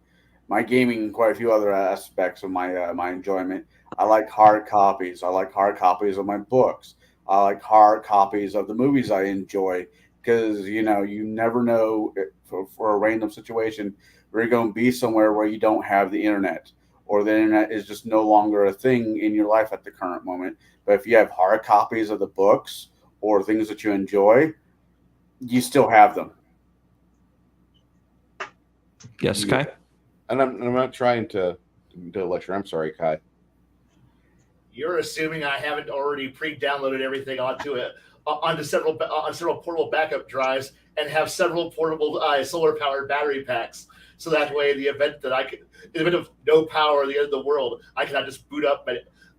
and quite a few other aspects of my enjoyment, I like hard copies. I like hard copies of my books. I like hard copies of the movies I enjoy because you never know for a random situation where you're going to be somewhere where you don't have the internet, or the internet is just no longer a thing in your life at the current moment. But if you have hard copies of the books or things that you enjoy, you still have them. Yes, Kai? And I'm not trying to lecture. I'm sorry, Kai. You're assuming I haven't already pre-downloaded everything onto several portable backup drives and have several portable solar-powered battery packs. So that way, in the event of no power or the end of the world, I can just boot up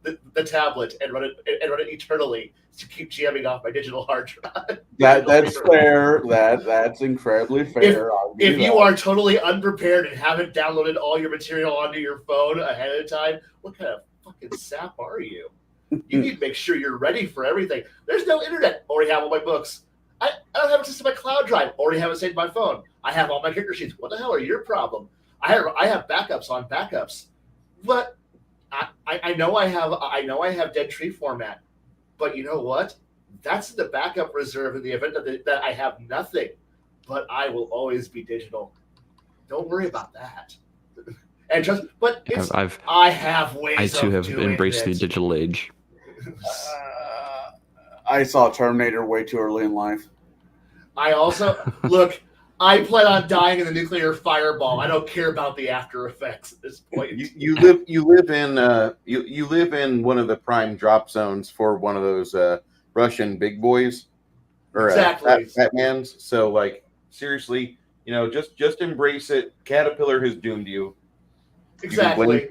the tablet and run it eternally to keep jamming off my digital hard drive. That's fair. That's incredibly fair. If you are totally unprepared and haven't downloaded all your material onto your phone ahead of time, what kind of fucking sap are you? You need to make sure you're ready for everything. There's no internet. Already have all my books. I don't have access to my cloud drive. Already have it saved on my phone. I have all my character sheets. What the hell are your problem? I have backups on backups. But I know I have dead tree format. But you know what? That's the backup reserve in the event that I have nothing. But I will always be digital. Don't worry about that. And I have ways. I too have embraced the digital age. I saw Terminator way too early in life. I also look. I plan on dying in the nuclear fireball. I don't care about the after effects at this point. You live in one of the prime drop zones for one of those Russian big boys or exactly. Batmans. So seriously, just embrace it. Caterpillar has doomed you. Exactly.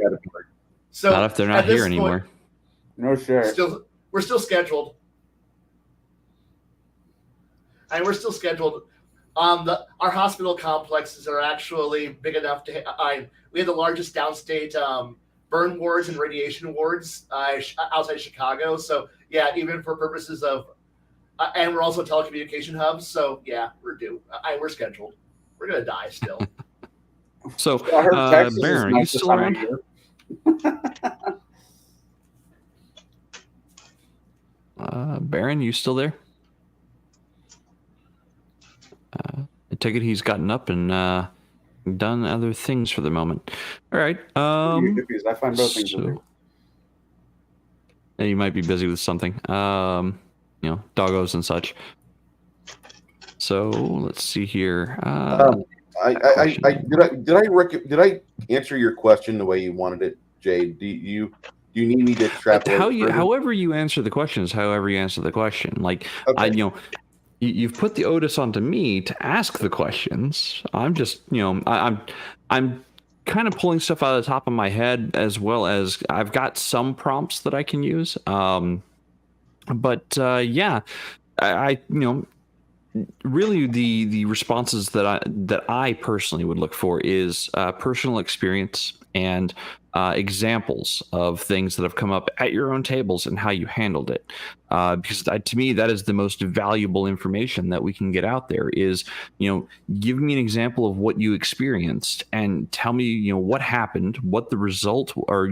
So not if they're not here anymore. No shit. We're still scheduled. And we're still scheduled. Our hospital complexes are actually big enough to. We have the largest downstate burn wards and radiation wards outside Chicago. So yeah, even for purposes of, and we're also a telecommunication hub. So yeah, we're due. We're scheduled. We're gonna die still. So Baron, are you still around? Baron, you still there? I take it he's gotten up and done other things for the moment. All right. I find both things. And you might be busy with something. Doggos and such. So let's see here. Did I answer your question the way you wanted it, Jade? Do you need me to extrapolate? However you answer the question is however you answer the question. Like, okay. You've put the onus onto me to ask the questions. I'm just, I'm kind of pulling stuff out of the top of my head, as well as I've got some prompts that I can use. Yeah, I really the responses that I personally would look for is personal experience and examples of things that have come up at your own tables and how you handled it, because to me that is the most valuable information that we can get out there. Is give me an example of what you experienced and tell me what happened, what the result, or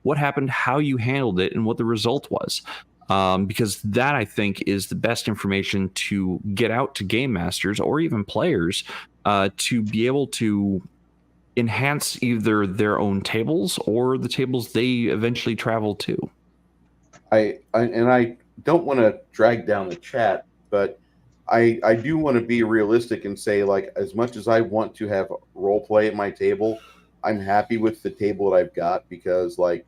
what happened, how you handled it, and what the result was. Because that, I think, is the best information to get out to game masters or even players to be able to enhance either their own tables or the tables they eventually travel to. I don't want to drag down the chat, but I do want to be realistic and say, like, as much as I want to have role play at my table, I'm happy with the table that I've got, because, like,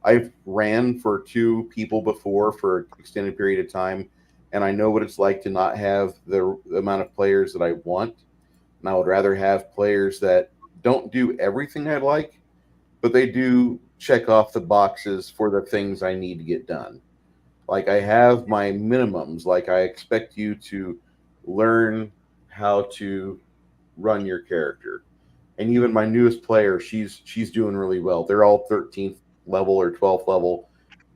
I've ran for 2 people before for an extended period of time, and I know what it's like to not have the amount of players that I want. And I would rather have players that don't do everything I'd like, but they do check off the boxes for the things I need to get done. Like, I have my minimums. Like, I expect you to learn how to run your character. And even my newest player, she's doing really well. They're all 13th level or 12th level,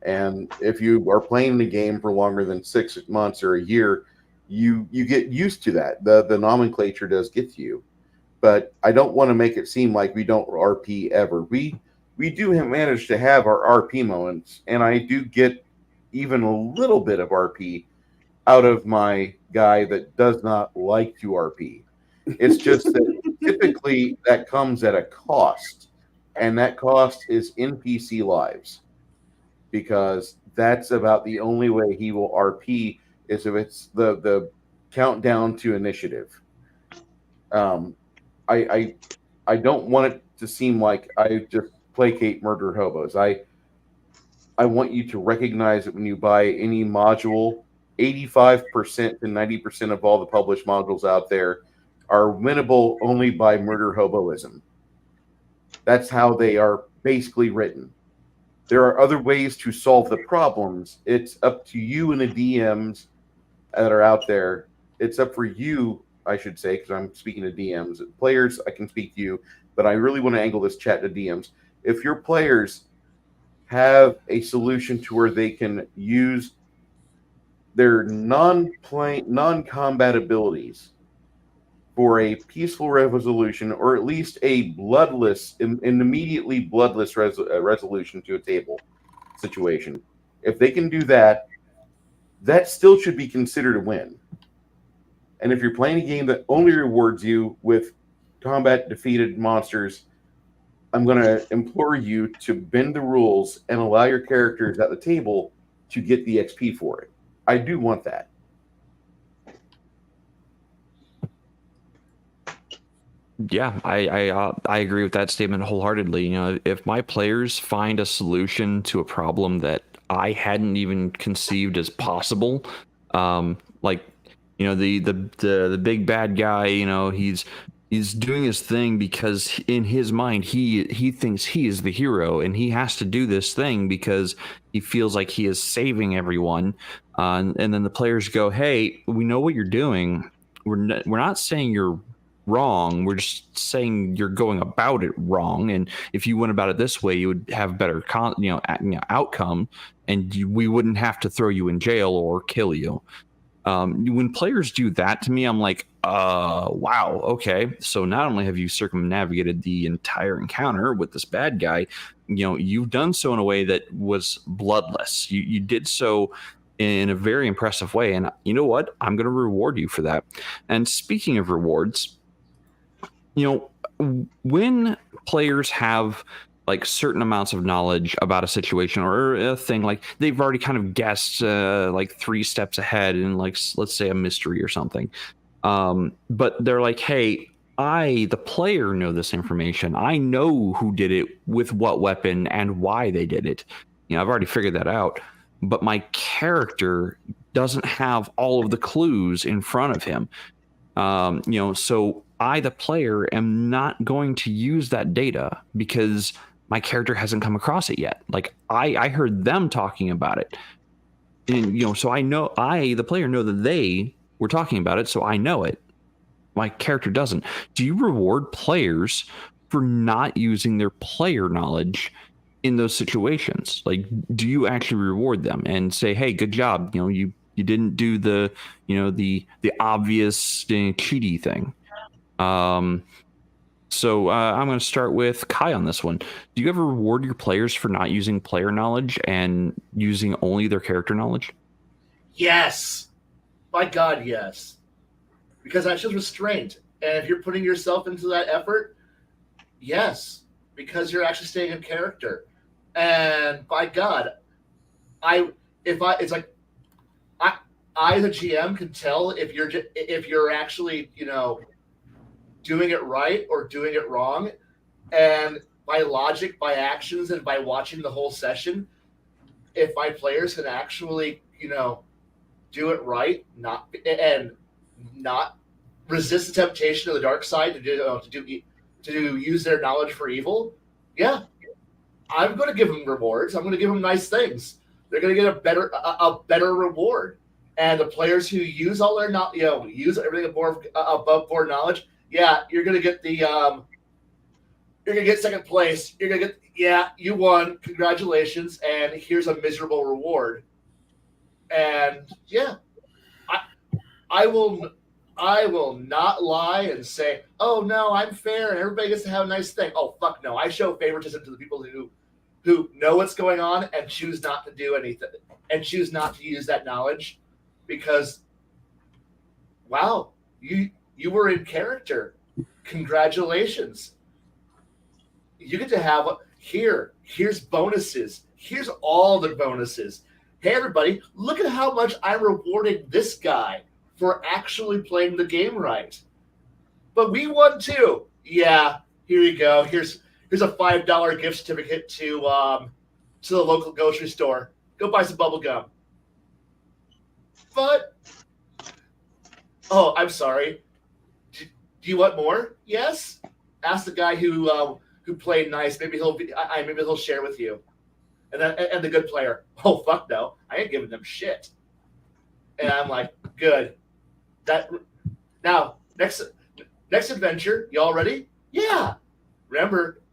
and if you are playing the game for longer than 6 months or a year, you get used to that. The nomenclature does get to you, but I don't want to make it seem like we don't RP ever. We do manage to have our RP moments, and I do get even a little bit of RP out of my guy that does not like to RP. It's just that typically that comes at a cost. And that cost is NPC lives, because that's about the only way he will RP is if it's the countdown to initiative. I don't want it to seem like I just placate murder hobos. I want you to recognize that when you buy any module, 85% to 90% of all the published modules out there are winnable only by murder hoboism. That's how they are basically written. There are other ways to solve the problems. It's up to you and the DMs that are out there. It's up for you, I should say, because I'm speaking to DMs. Players, I can speak to you, but I really want to angle this chat to DMs. If your players have a solution to where they can use their non-combat abilities for a peaceful resolution, or at least a bloodless, an immediately bloodless resolution to a table situation. If they can do that, that still should be considered a win. And if you're playing a game that only rewards you with combat defeated monsters, I'm going to implore you to bend the rules and allow your characters at the table to get the XP for it. I do want that. Yeah, I agree with that statement wholeheartedly. If my players find a solution to a problem that I hadn't even conceived as possible, like the big bad guy, he's doing his thing because in his mind he thinks he is the hero and he has to do this thing because he feels like he is saving everyone. And then the players go, "Hey, we know what you're doing. We're not saying you're wrong. We're just saying you're going about it wrong. And if you went about it this way, you would have better outcome, and we wouldn't have to throw you in jail or kill you." When players do that to me, I'm like, wow, okay. So not only have you circumnavigated the entire encounter with this bad guy, you've done so in a way that was bloodless. You did so in a very impressive way. And you know what? I'm going to reward you for that. And speaking of rewards, when players have like certain amounts of knowledge about a situation or a thing, like they've already kind of guessed like 3 steps ahead in, like, let's say a mystery or something. But they're like, hey, I, the player, know this information. I know who did it with what weapon and why they did it. I've already figured that out. But my character doesn't have all of the clues in front of him. So I, the player, am not going to use that data because my character hasn't come across it yet. Like I heard them talking about it. And, so I know, I, the player, know that they were talking about it, so I know it. My character doesn't. Do you reward players for not using their player knowledge in those situations? Like, do you actually reward them and say, hey, good job, you didn't do the the obvious cheaty thing? So I'm going to start with Kai on this one. Do you ever reward your players for not using player knowledge and using only their character knowledge? Yes. My God, yes. Because that shows restraint. And if you're putting yourself into that effort, yes. Because you're actually staying in character. And by God, I the GM can tell if you're actually, doing it right or doing it wrong. And by logic, by actions, and by watching the whole session, if my players can actually, do it right, not resist the temptation of the dark side to use their knowledge for evil, yeah, I'm going to give them rewards. I'm going to give them nice things. They're going to get a better reward. And the players who use all their use everything above board knowledge, yeah, you're going to get you're going to get second place. You're going to get, you won. Congratulations. And here's a miserable reward. And yeah, I will not lie and say, oh no, I'm fair and everybody gets to have a nice thing. Oh fuck no, I show favoritism to the people who know what's going on and choose not to do anything and choose not to use that knowledge because, wow, you were in character. Congratulations. You get to have here's bonuses. Here's all the bonuses. Hey everybody, look at how much I'm rewarding this guy for actually playing the game right. But we won too. Yeah, here you go. Here's a $5 gift certificate to the local grocery store. Go buy some bubble gum. But I'm sorry. Do you want more? Yes. Ask the guy who played nice. Maybe he'll share with you. And the good player. Oh fuck no! I ain't giving them shit. And I'm like, good. Now next adventure. Y'all ready? Yeah. Remember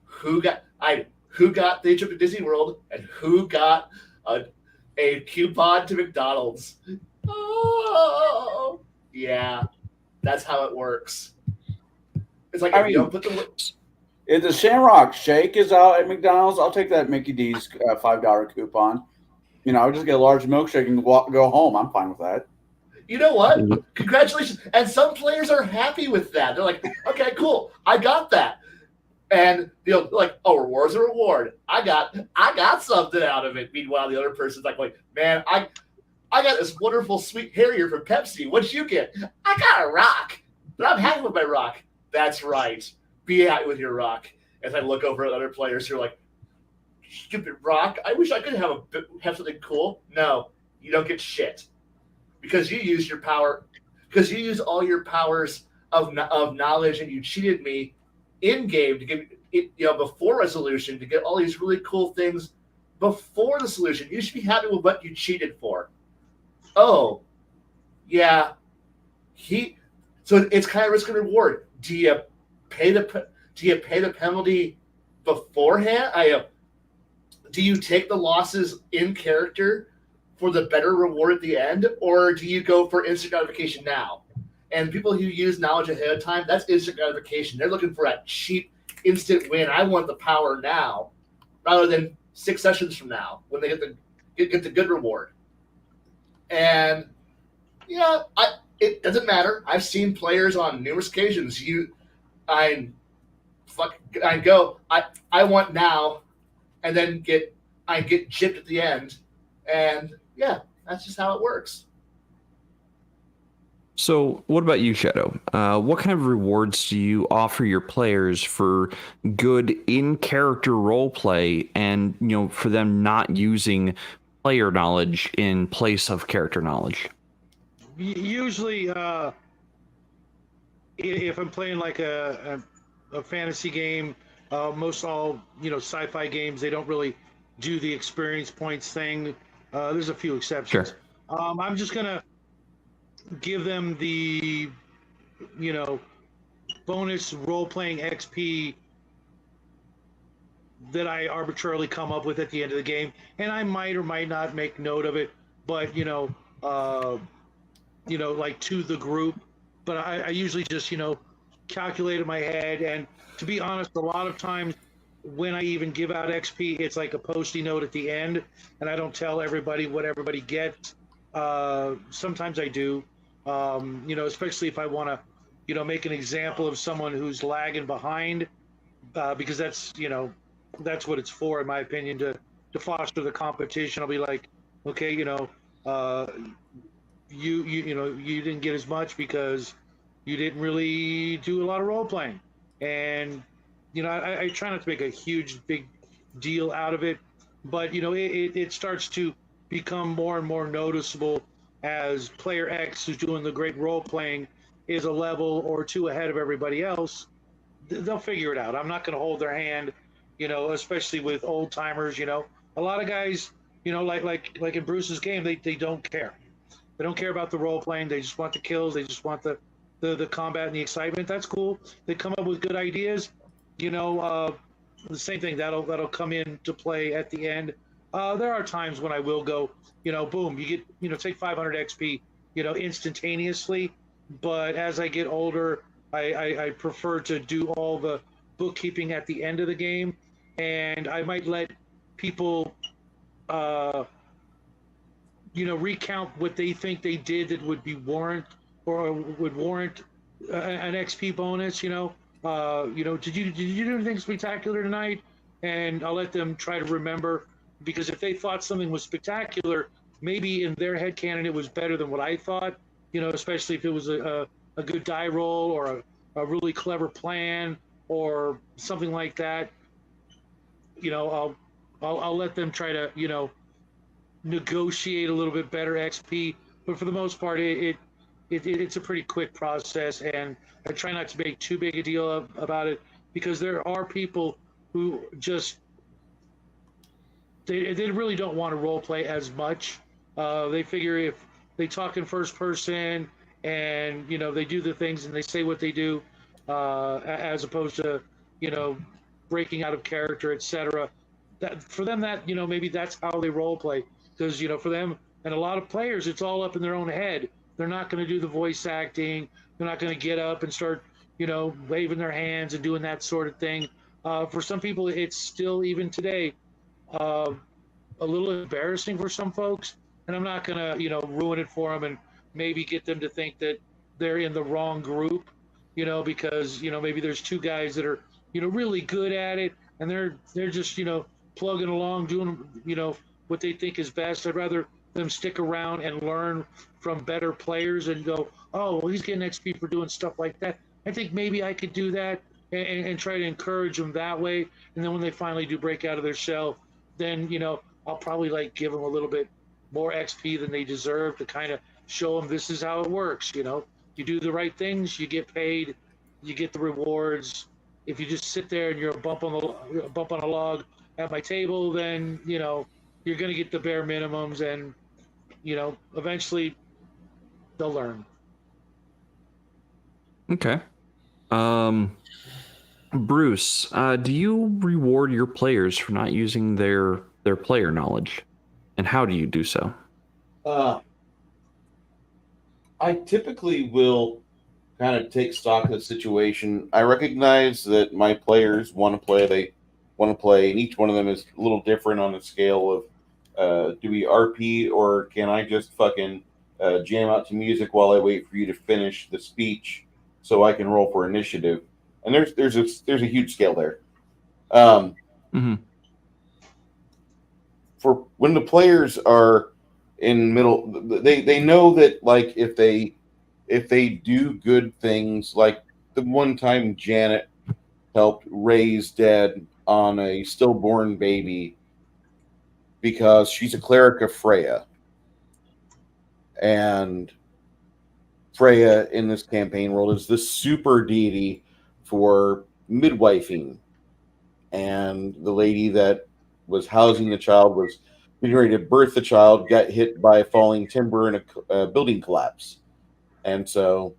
who got the trip to Disney World and who got a coupon to McDonald's? Oh yeah, that's how it works. It's like you don't put the. If the Shamrock Shake is out at McDonald's, I'll take that Mickey D's $5 coupon. I'll just get a large milkshake and go home. I'm fine with that. You know what? Congratulations. And some players are happy with that. They're like, okay, cool. I got that. And they'll like, oh, reward's a reward. I got something out of it. Meanwhile, the other person's like, man, I got this wonderful sweet Harrier from Pepsi. What'd you get? I got a rock. But I'm happy with my rock. That's right. Be happy with your rock. As I look over at other players who are like, stupid rock. I wish I could have something cool. No, you don't get shit because you use your power. Because you use all your powers of knowledge, and you cheated me in game to give it, before resolution to get all these really cool things before the solution. You should be happy with what you cheated for. Oh, yeah. So it's kind of risk and reward. Do you pay the penalty beforehand? Do you take the losses in character for the better reward at the end, or do you go for instant gratification now? And people who use knowledge ahead of time, that's instant gratification. They're looking for that cheap instant win. I want the power now, rather than 6 sessions from now when they get the good reward. And yeah, it doesn't matter. I've seen players on numerous occasions I want now, and then get gypped at the end, and yeah, that's just how it works. So, what about you, Shadow? What kind of rewards do you offer your players for good in-character roleplay, and for them not using player knowledge in place of character knowledge? Usually, if I'm playing like a fantasy game, most all sci-fi games, they don't really do the experience points thing. There's a few exceptions. Sure. I'm just gonna give them the bonus role-playing XP that I arbitrarily come up with at the end of the game, and I might or might not make note of it, but like to the group. But I usually just calculate in my head, and to be honest, a lot of times when I even give out XP, it's like a post-it note at the end, and I don't tell everybody what everybody gets. Sometimes I do, especially if I want to, make an example of someone who's lagging behind, because that's what it's for, in my opinion, to foster the competition. I'll be like, okay, you didn't get as much because you didn't really do a lot of role playing, and I try not to make a big deal out of it, but it starts to become more and more noticeable as player X, who's doing the great role playing, is a level or two ahead of everybody else. They'll figure it out. I'm not going to hold their hand, especially with old timers. A lot of guys, like in Bruce's game, they don't care. They don't care about the role playing. They just want the kills. They just want the combat and the excitement. That's cool. They come up with good ideas. The same thing that'll come into play at the end. There are times when I will go, boom, you get, take 500 XP, instantaneously. But as I get older, I prefer to do all the bookkeeping at the end of the game, and I might let people, recount what they think they did that would warrant an XP bonus. Did you do anything spectacular tonight? And I'll let them try to remember, because if they thought something was spectacular, maybe in their headcanon it was better than what I thought. Especially if it was a good die roll or a really clever plan or something like that. I'll let them try to negotiate a little bit better XP, but for the most part, it's a pretty quick process, and I try not to make too big a deal about it, because there are people who just they really don't want to role play as much. They figure if they talk in first person and they do the things and they say what they do, as opposed to breaking out of character, etc. That for them, that maybe that's how they role play, because for them and a lot of players, it's all up in their own head. They're not going to do the voice acting. They're not going to get up and start waving their hands and doing that sort of thing. For some people, it's still, even today, a little embarrassing for some folks, and I'm not going to ruin it for them and maybe get them to think that they're in the wrong group, because maybe there's two guys that are really good at it, and they're just plugging along, doing what they think is best. I'd rather them stick around and learn from better players and go, oh, well, he's getting XP for doing stuff like that. I think maybe I could do that, and try to encourage them that way. And then when they finally do break out of their shell, then I'll probably give them a little bit more XP than they deserve, to kind of show them this is how it works. You do the right things, you get paid, you get the rewards. If you just sit there and you're a bump on a log at my table, then you're going to get the bare minimums, and eventually they'll learn. Okay. Bruce, do you reward your players for not using their player knowledge, and how do you do so? I typically will kind of take stock of the situation. I recognize that my players want to play. They want to play, and each one of them is a little different on the scale of do we RP, or can I just fucking jam out to music while I wait for you to finish the speech so I can roll for initiative? and there's a huge scale there. For when the players are in middle, they know that like if they do good things, like the one time Janet helped raise dead on a stillborn baby because she's a cleric of Freya, and Freya in this campaign world is the super deity for midwifing, and the lady that was housing the child was getting ready to birth the child, got hit by falling timber and a building collapse, and so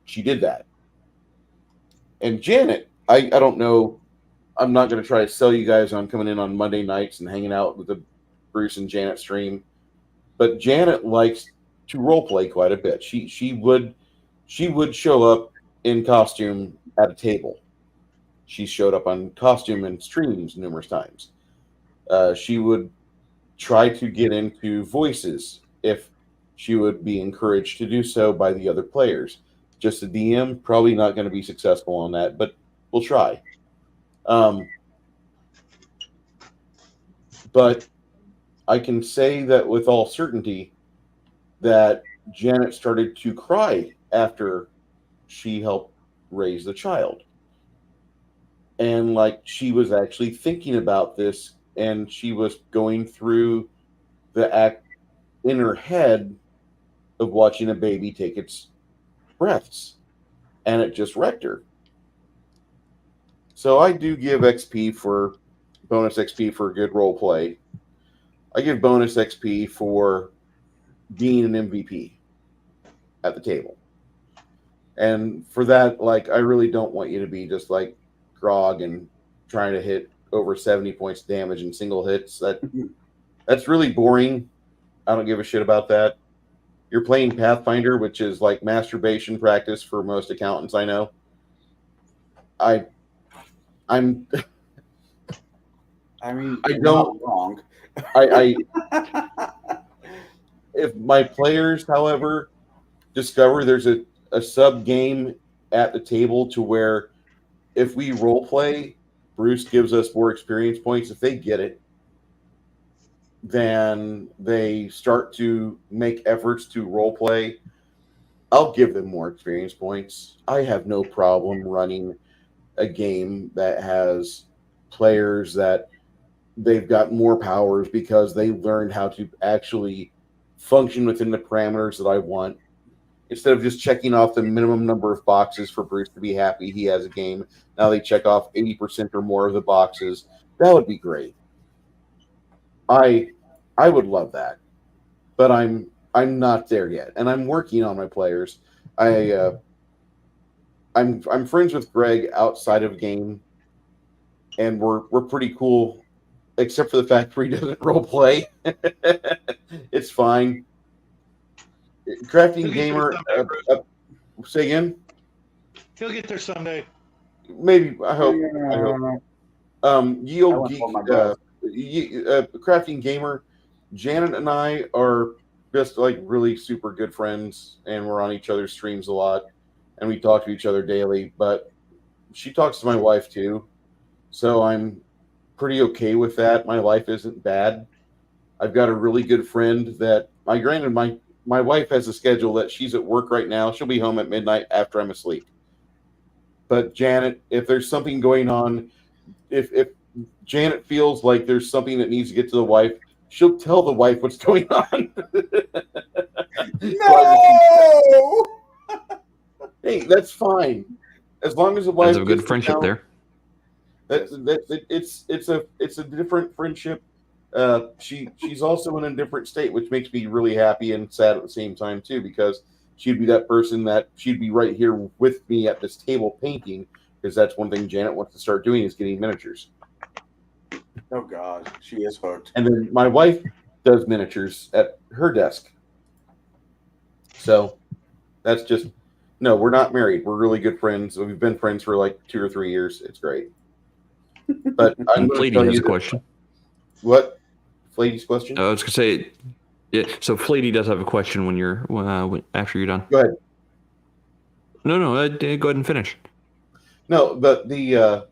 she did that. And Janet, I don't know, I'm not going to try to sell you guys on coming in on Monday nights and hanging out with the Bruce and Janet stream, but Janet likes to role play quite a bit. She would show up in costume at a table. She showed up on costume in streams numerous times. She would try to get into voices if she would be encouraged to do so by the other players. Just a DM, probably not going to be successful on that, but we'll try. But I can say that with all certainty that Janet started to cry after she helped raise the child. And like she was actually thinking about this, and she was going through the act in her head of watching a baby take its breaths, and it just wrecked her. So I do give XP for bonus XP for good role play. I give bonus XP for being an MVP at the table. And for that, like, I really don't want you to be just like Grog and trying to hit over 70 points damage in single hits. That's really boring. I don't give a shit about that. You're playing Pathfinder, which is like masturbation practice for most accountants I know. I'm I mean, I you're don't not wrong. I if my players, however, discover there's a sub game at the table to where if we role play, Bruce gives us more experience points. If they get it, then they start to make efforts to role play. I'll give them more experience points. I have no problem running a game that has players that they've got more powers because they learned how to actually function within the parameters that I want. Instead of just checking off the minimum number of boxes for Bruce to be happy he has a game, now they check off 80% or more of the boxes. That would be great. I would love that, but I'm not there yet, and I'm working on my players. I'm friends with Greg outside of game, and we're pretty cool, except for the fact that he doesn't role play. It's fine. Crafting Gamer, say again. He'll get there someday. Maybe. I hope. Yield Geek, Crafting Gamer, Janet and I are just like really super good friends, and we're on each other's streams a lot, and we talk to each other daily. But she talks to my wife too, so I'm pretty okay with that. My life isn't bad. I've got a really good friend that my wife has a schedule that she's at work right now. She'll be home at midnight after I'm asleep. But Janet, if there's something going on, if Janet feels like there's something that needs to get to the wife, she'll tell the wife what's going on. No! Hey, that's fine. As long as the wife That's a good friendship there. It's a different friendship. She's also in a different state, which makes me really happy and sad at the same time too, because she'd be that person that she'd be right here with me at this table painting, because that's one thing Janet wants to start doing is getting miniatures. Oh God, she is hooked. And then my wife does miniatures at her desk. So that's just no, we're not married. We're really good friends. We've been friends for like 2 or 3 years. It's great. But I'm Flady has a question. What? Flady's question? I was gonna say, yeah. So Flady does have a question when you're after you're done. Go ahead. No, go ahead and finish. No, but the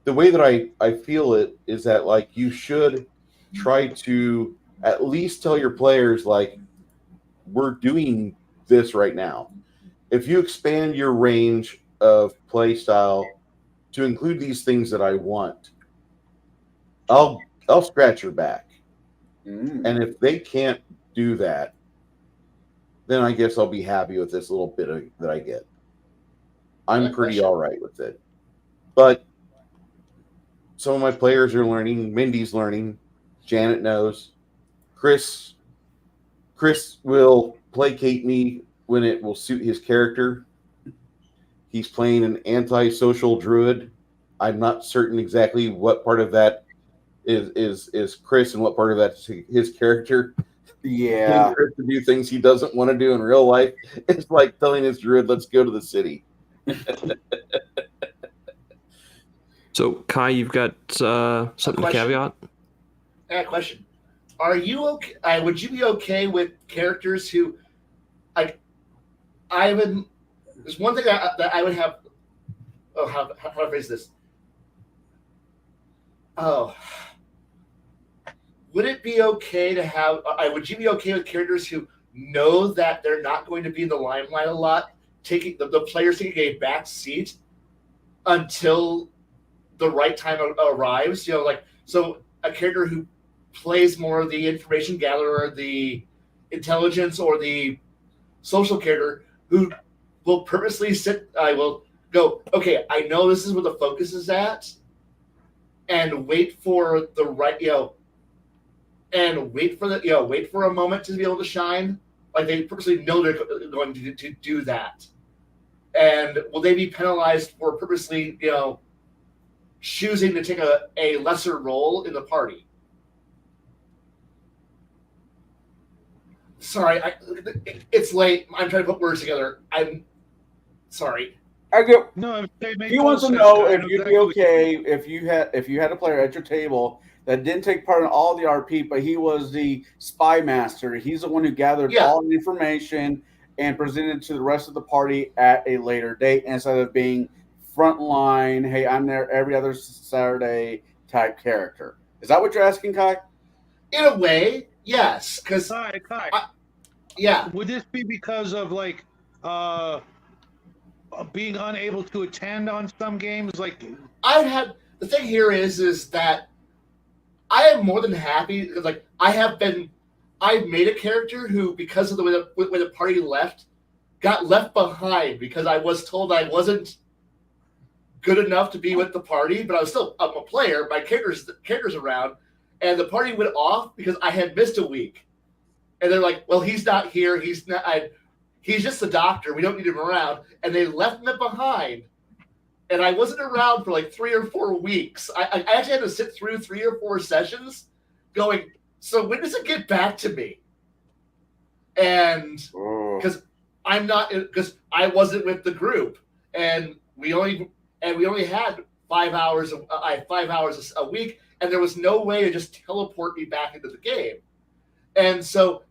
way that I feel it is that like you should try to at least tell your players like we're doing this right now. If you expand your range of play style to include these things that I want, I'll scratch your back. And if they can't do that, then I guess I'll be happy with this little bit that I get. I'm pretty all right with it. But some of my players are learning. Mindy's learning. Janet knows. Chris will placate me when it will suit his character. He's playing an antisocial druid. I'm not certain exactly what part of that is Chris and what part of that is his character. Yeah. Chris to do things he doesn't want to do in real life. It's like telling his druid, let's go to the city. So, Kai, you've got something to caveat? I got a question. Are you okay? Would you be okay with characters who, like, there's one thing that I would have. Oh, how do I phrase this? Oh, would it be okay to have? Would you be okay with characters who know that they're not going to be in the limelight a lot, taking the players taking a back seat until the right time arrives? You know, like so a character who plays more of the information gatherer, the intelligence, or the social character who will purposely sit. I will go. Okay, I know this is where the focus is at, and wait for the right. And wait for a moment to be able to shine. Like they purposely know they're going to do that. And will they be penalized for purposely, choosing to take a lesser role in the party? Sorry, it's late. I'm trying to put words together. I'm sorry. I go. No, He wants to know if you'd be okay if you had a player at your table that didn't take part in all the RP, but he was the spy master. He's the one who gathered all the information and presented to the rest of the party at a later date instead of being frontline, hey, I'm there every other Saturday type character. Is that what you're asking, Kai? In a way, yes. Because Kai. Yeah. Would this be because of like being unable to attend on some games? Like the thing here is that I am more than happy because like I've made a character who, because of the way the party left, got left behind because I was told I wasn't good enough to be with the party, but I'm a player. My character's around, and the party went off because I had missed a week, and they're like, "Well, he's not here. He's just a doctor. We don't need him around," and they left me behind. And I wasn't around for like 3 or 4 weeks. I actually had to sit through 3 or 4 sessions going, so when does it get back to me? And because I wasn't with the group, and we only had 5 hours. I had 5 hours a week, and there was no way to just teleport me back into the game. And so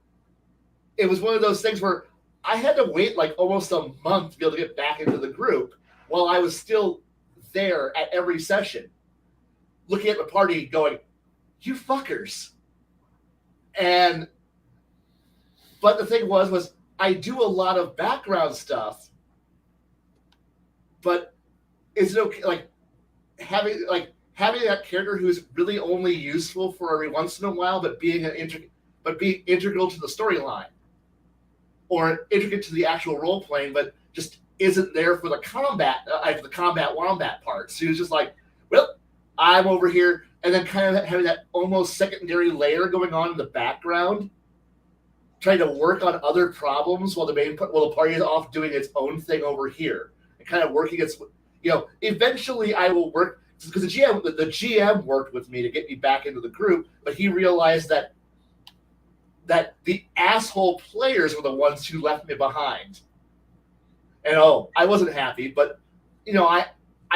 it was one of those things where I had to wait like almost a month to be able to get back into the group, while I was still there at every session, looking at the party going, you fuckers. But the thing was I do a lot of background stuff, but is it okay, like having that character who's really only useful for every once in a while, but being integral to the storyline, or intricate to the actual role playing, but just isn't there for the combat wombat part. So he was just like, well, I'm over here, and then kind of having that almost secondary layer going on in the background, trying to work on other problems while the party is off doing its own thing over here, and kind of working its, eventually I will work, because the GM worked with me to get me back into the group, but he realized that the asshole players were the ones who left me behind. And I wasn't happy, but I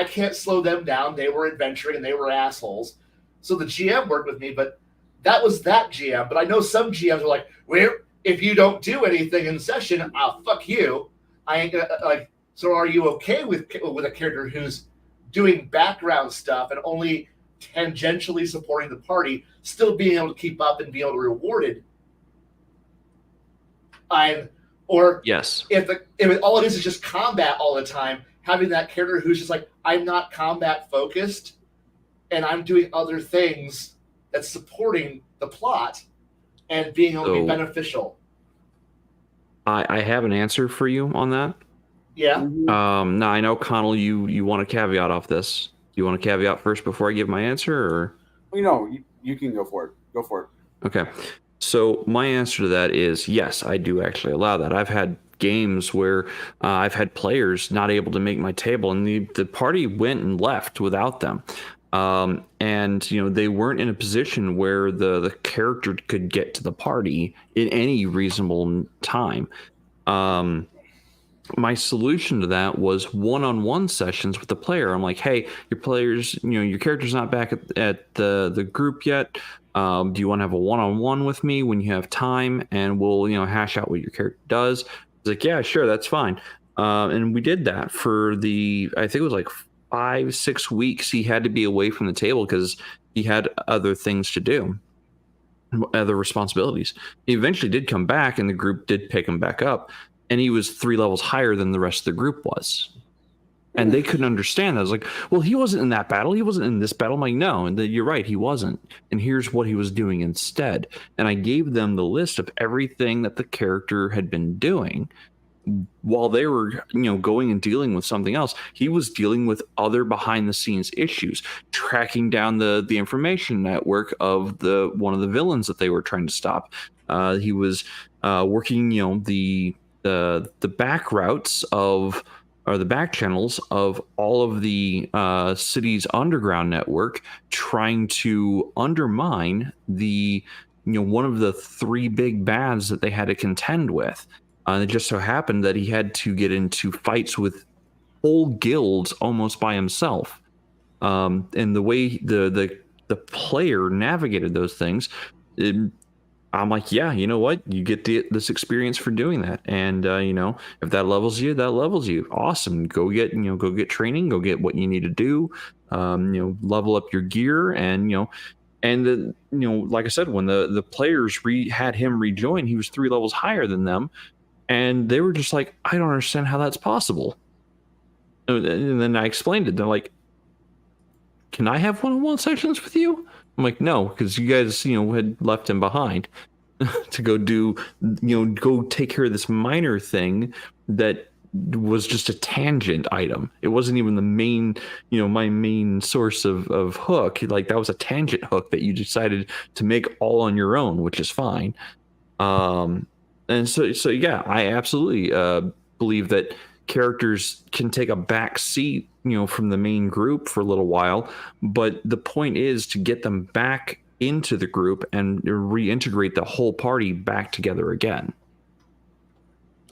can't slow them down. They were adventuring and they were assholes. So the GM worked with me, but that was that GM. But I know some GMs are like, well, if you don't do anything in session, I'll fuck you. I ain't gonna So are you okay with a character who's doing background stuff and only tangentially supporting the party, still being able to keep up and be able to be rewarded? Or yes, if all it is just combat all the time, having that character who's just like, I'm not combat focused, and I'm doing other things that's supporting the plot and being able to be beneficial. I have an answer for you on that. Yeah. Now I know, Connell, you want a caveat off this. Do you want a caveat first before I give my answer, or? You can go for it. Go for it. Okay. So my answer to that is yes, I do actually allow that. I've had games where I've had players not able to make my table, and the party went and left without them. And they weren't in a position where the character could get to the party in any reasonable time. My solution to that was one-on-one sessions with the player. I'm like, hey, your character's not back at the group yet. Do you want to have a one-on-one with me when you have time, and we'll hash out what your character does? It's like, yeah, sure, that's fine. And we did that for I think it was like 5-6 weeks. He had to be away from the table because he had other things to do, other responsibilities. He eventually did come back, and the group did pick him back up, and he was 3 levels higher than the rest of the group was. And they couldn't understand that. I was like, well, he wasn't in that battle. He wasn't in this battle. I'm like, no, and you're right, he wasn't. And here's what he was doing instead. And I gave them the list of everything that the character had been doing while they were, going and dealing with something else. He was dealing with other behind the scenes issues, tracking down the information network of one of the villains that they were trying to stop. He was working, the back routes or the back channels of all of the city's underground network, trying to undermine one of the 3 big bads that they had to contend with. It just so happened that he had to get into fights with whole guilds almost by himself. And the way the player navigated those things, I'm like, yeah, you know what? You get this experience for doing that, and if that levels you, that levels you. Awesome. Go get training. Go get what you need to do. Level up your gear, and like I said, when the players had him rejoin, he was 3 levels higher than them, and they were just like, I don't understand how that's possible. And then I explained it. They're like, can I have one-on-one sessions with you? I'm like, no, because you guys, had left him behind to go do, go take care of this minor thing that was just a tangent item. It wasn't even the main, my main source of hook. Like, that was a tangent hook that you decided to make all on your own, which is fine. And so yeah, I absolutely believe that characters can take a back seat, from the main group for a little while, but the point is to get them back into the group and reintegrate the whole party back together again.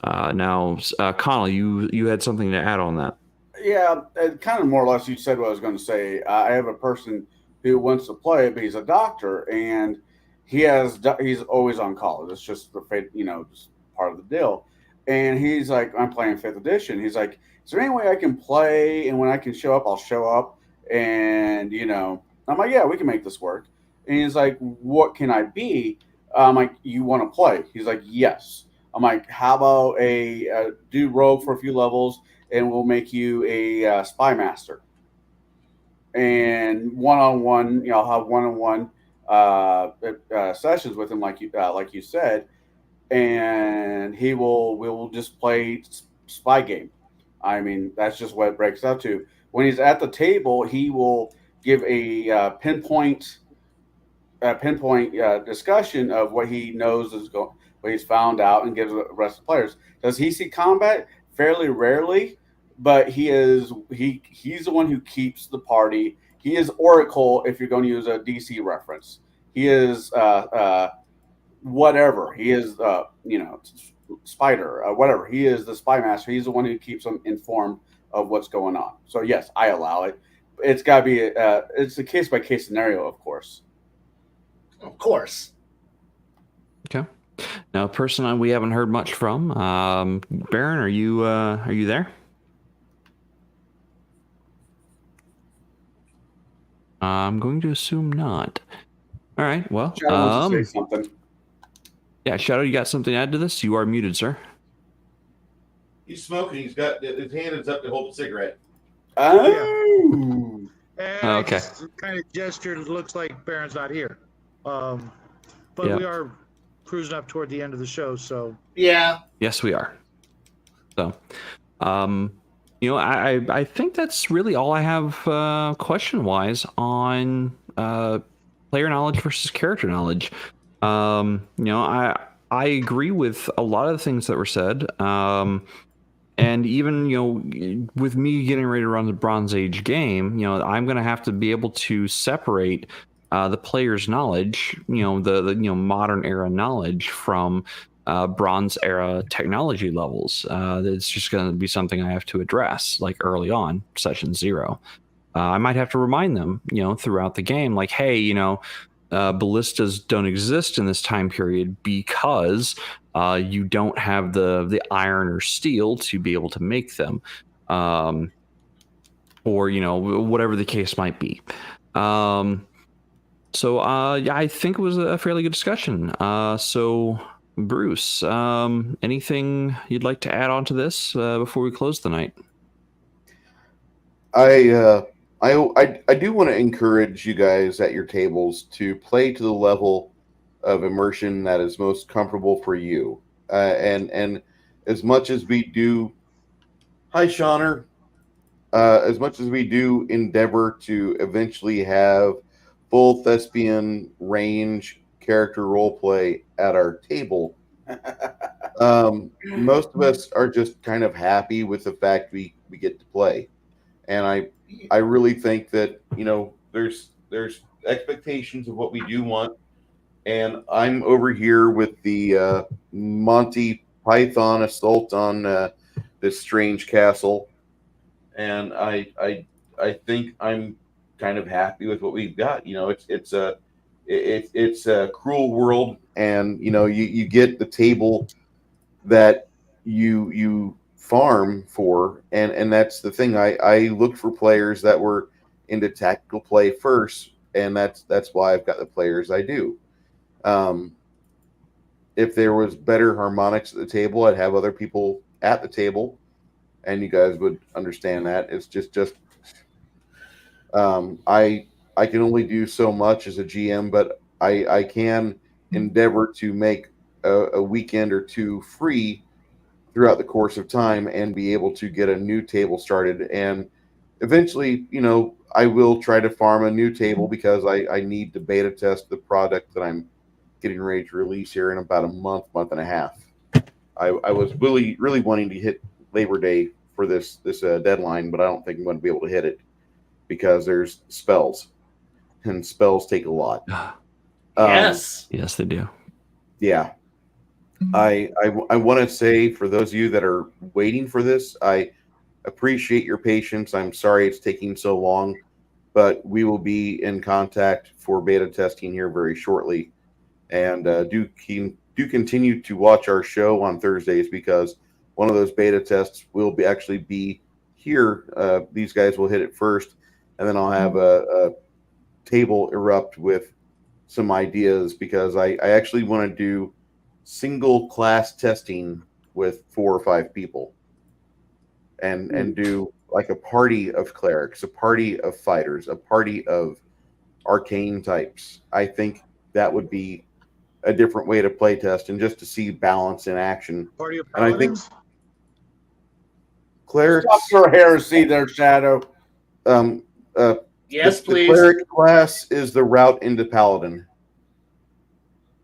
Now, Connell, you had something to add on that. Yeah, kind of more or less you said what I was going to say. I have a person who wants to play, but he's a doctor, and he's always on call. It's just just part of the deal. And he's like, I'm playing 5th edition. He's like, is there any way I can play, and when I can show up, I'll show up? And I'm like, yeah, we can make this work. And he's like, what can I be? I'm like, you want to play? He's like, yes. I'm like, how about do rogue for a few levels, and we'll make you a spy master. And one-on-one, I'll have one-on-one sessions with him, like you said, and we will just play spy game. I mean, that's just what it breaks up to. When he's at the table, he will give a pinpoint discussion of what he knows what he's found out, and gives the rest of the players. Does he see combat? Fairly rarely, but he's the one who keeps the party. He is Oracle, if you're going to use a DC reference. He is whatever. He is Spider, whatever. He is the spy master. He's the one who keeps them informed of what's going on. So yes, I allow it. It's got to be it's a case by case scenario, of course. Of course. Okay. Now, a person we haven't heard much from, Baron, are you there? I'm going to assume not. All right. Well, Shadow wants to say something. Yeah, Shadow, you got something to add to this? You are muted, sir. He's smoking. He's got his hand is up to hold a cigarette. Oh. And Okay. I just kind of gestured. It looks like Baron's not here. But Yep. we are cruising up toward the end of the show, so. Yeah. Yes, we are. So, I think that's really all I have question-wise on player knowledge versus character knowledge. I agree with a lot of the things that were said. And even, with me getting ready to run the Bronze Age game, I'm going to have to be able to separate the player's knowledge, the modern era knowledge from Bronze era technology levels. It's just going to be something I have to address like early on, session 0. I might have to remind them, throughout the game, like, hey, ballistas don't exist in this time period because you don't have the iron or steel to be able to make them, or whatever the case might be. So I think it was a fairly good discussion. So Bruce, anything you'd like to add on to this before we close the night? I do want to encourage you guys at your tables to play to the level of immersion that is most comfortable for you. And as much as we do, hi Shauner, as much as we do endeavor to eventually have full thespian range character role play at our table, most of us are just kind of happy with the fact we get to play. And I really think that there's expectations of what we do want, and I'm over here with the Monty Python assault on this strange castle, and I think I'm kind of happy with what we've got. It's a cruel world, and you get the table that you farm for, and that's the thing. I looked for players that were into tactical play first, and that's why I've got the players I do. If there was better harmonics at the table, I'd have other people at the table, and you guys would understand that. It's just I can only do so much as a GM, but I can endeavor to make a weekend or two free throughout the course of time and be able to get a new table started. And eventually, I will try to farm a new table because I need to beta test the product that I'm getting ready to release here in about a month and a half. I was really wanting to hit Labor Day for this deadline, but I don't think I'm going to be able to hit it because there's spells, and spells take a lot. Yes. Yes, they do. Yeah. I want to say, for those of you that are waiting for this, I appreciate your patience. I'm sorry it's taking so long, but we will be in contact for beta testing here very shortly. And do continue to watch our show on Thursdays, because one of those beta tests will actually be here. These guys will hit it first, and then I'll have a table erupt with some ideas, because I actually want to do single class testing with 4 or 5 people, and do like a party of clerics, a party of fighters, a party of arcane types. I think that would be a different way to play test, and just to see balance in action. Party of And I think Paladins? clerics. Stop your heresy there, Shadow. Yes, the please. cleric class is the route into paladin.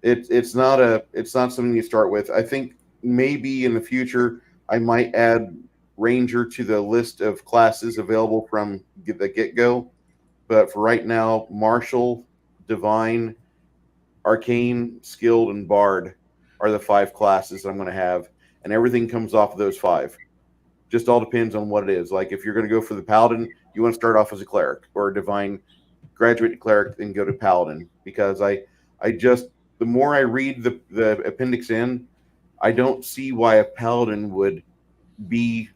It's not something you start with. I think maybe in the future I might add ranger to the list of classes available from the get-go, but for right now, martial, divine, arcane, skilled, and bard are the 5 classes I'm going to have, and everything comes off of those 5. Just all depends on what it is. Like, if you're going to go for the paladin, you want to start off as a cleric or a divine, graduate to cleric, then go to paladin, because I just, the more I read the appendix in, I don't see why a paladin would be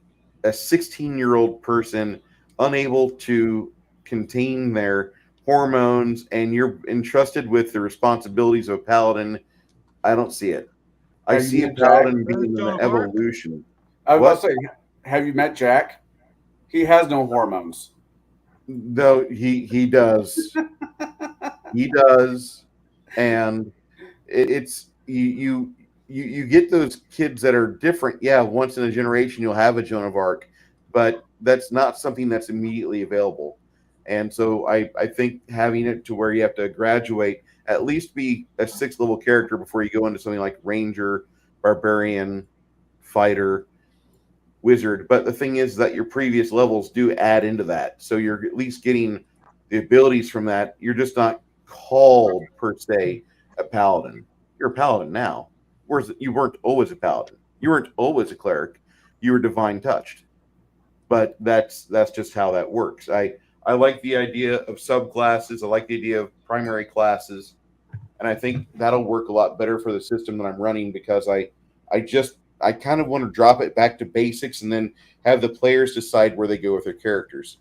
a 16-year-old person unable to contain their hormones, and you're entrusted with the responsibilities of a paladin, I don't see it. I see a paladin being an evolution. I was about to say, have you met Jack? He has no hormones. Though he does. He does. And it's you get those kids that are different. Yeah, once in a generation you'll have a Joan of Arc, but that's not something that's immediately available. And so I think having it to where you have to graduate, at least be a 6th level character before you go into something like Ranger, Barbarian, Fighter, Wizard. But the thing is that your previous levels do add into that. So you're at least getting the abilities from that. You're just not called per se a paladin. You're a paladin now. Whereas you weren't always a paladin. You weren't always a cleric. You were divine touched. But that's just how that works. I like the idea of subclasses. I like the idea of primary classes. And I think that'll work a lot better for the system that I'm running, because I kind of want to drop it back to basics and then have the players decide where they go with their characters.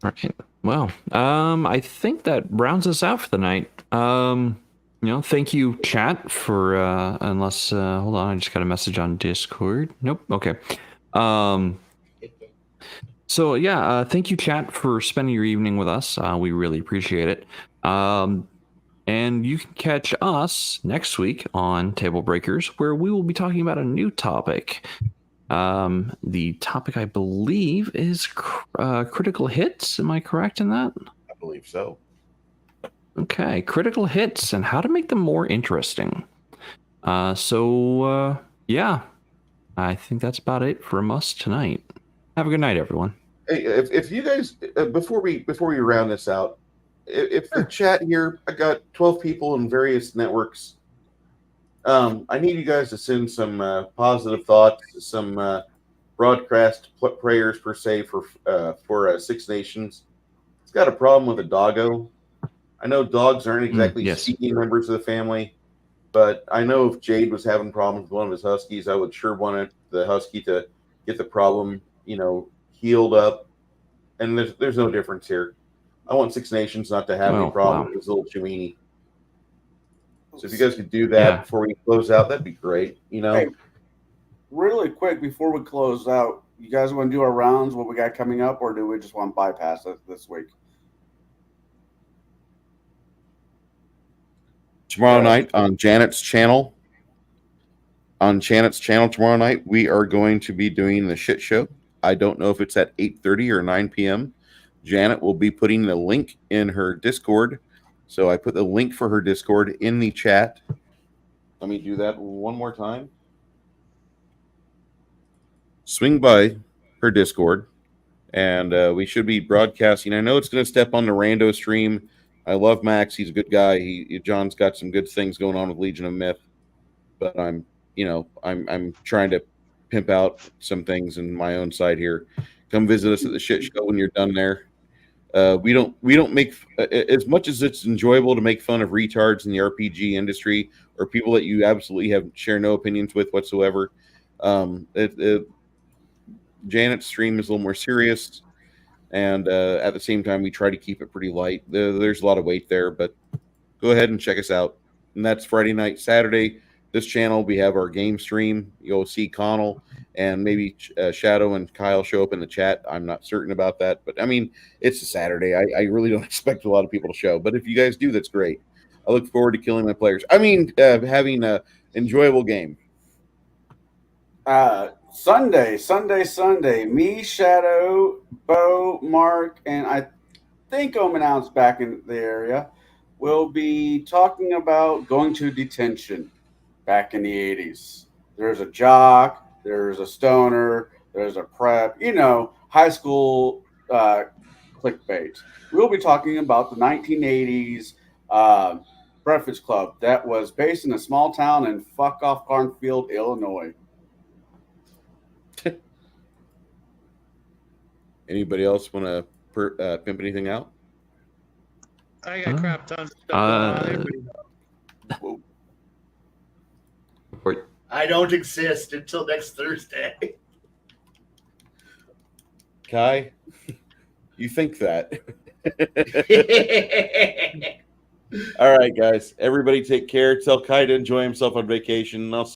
All right. Well, I think that rounds us out for the night. Thank you, chat, for unless hold on, I just got a message on Discord. Nope. Okay. So yeah, thank you, chat, for spending your evening with us. We really appreciate it. And you can catch us next week on TableBreakers, where we will be talking about a new topic. The topic, I believe, is critical hits. Am I correct in that? I believe so. Okay, critical hits and how to make them more interesting. Yeah, I think that's about it from us tonight. Have a good night, everyone. Hey, if you guys, before we round this out, if the chat here, I got 12 people in various networks. I need you guys to send some positive thoughts, some broadcast prayers per se for Six Nations. It's got a problem with a doggo. I know dogs aren't exactly speaking members of the family, but I know if Jaide was having problems with one of his huskies, I would sure want the husky to get the problem, healed up. And there's no difference here. I want Six Nations not to have any problem with this little Chimini. So if you guys could do that before we close out, that'd be great. Hey, really quick before we close out, you guys want to do our rounds, what we got coming up, or do we just want to bypass it this week? Tomorrow night on Janet's channel. Tomorrow night, we are going to be doing the shit show. I don't know if it's at 8:30 or 9 p.m. Janet will be putting the link in her Discord. So I put the link for her Discord in the chat. Let me do that one more time. Swing by her Discord, and we should be broadcasting. I know it's going to step on the rando stream. I love Max. He's a good guy. John's got some good things going on with Legion of Myth, but I'm trying to pimp out some things in my own side here. Come visit us at the shit show when you're done there. We don't make, as much as it's enjoyable to make fun of retards in the RPG industry or people that you absolutely share no opinions with whatsoever. Janet's stream is a little more serious, and at the same time we try to keep it pretty light. There's a lot of weight there, but go ahead and check us out. And that's Friday night. Saturday, this channel, we have our game stream. You'll see Connell and maybe Shadow and Kyle show up in the chat. I'm not certain about that, but I mean, it's a Saturday. I really don't expect a lot of people to show, but if you guys do, that's great. I look forward to killing my players. I mean, having an enjoyable game. Sunday. Me, Shadow, Bo, Mark, and I think Omenouts back in the area. We'll be talking about going to detention back in the 80s. There's a jock, there's a stoner, there's a prep, high school clickbait. We'll be talking about the 1980s Breakfast Club that was based in a small town in fuck off Cornfield, Illinois. Anybody else want to pimp anything out? I got crap tons of stuff Whoa. I don't exist until next Thursday. Kai, you think that? All right, guys. Everybody take care. Tell Kai to enjoy himself on vacation. And I'll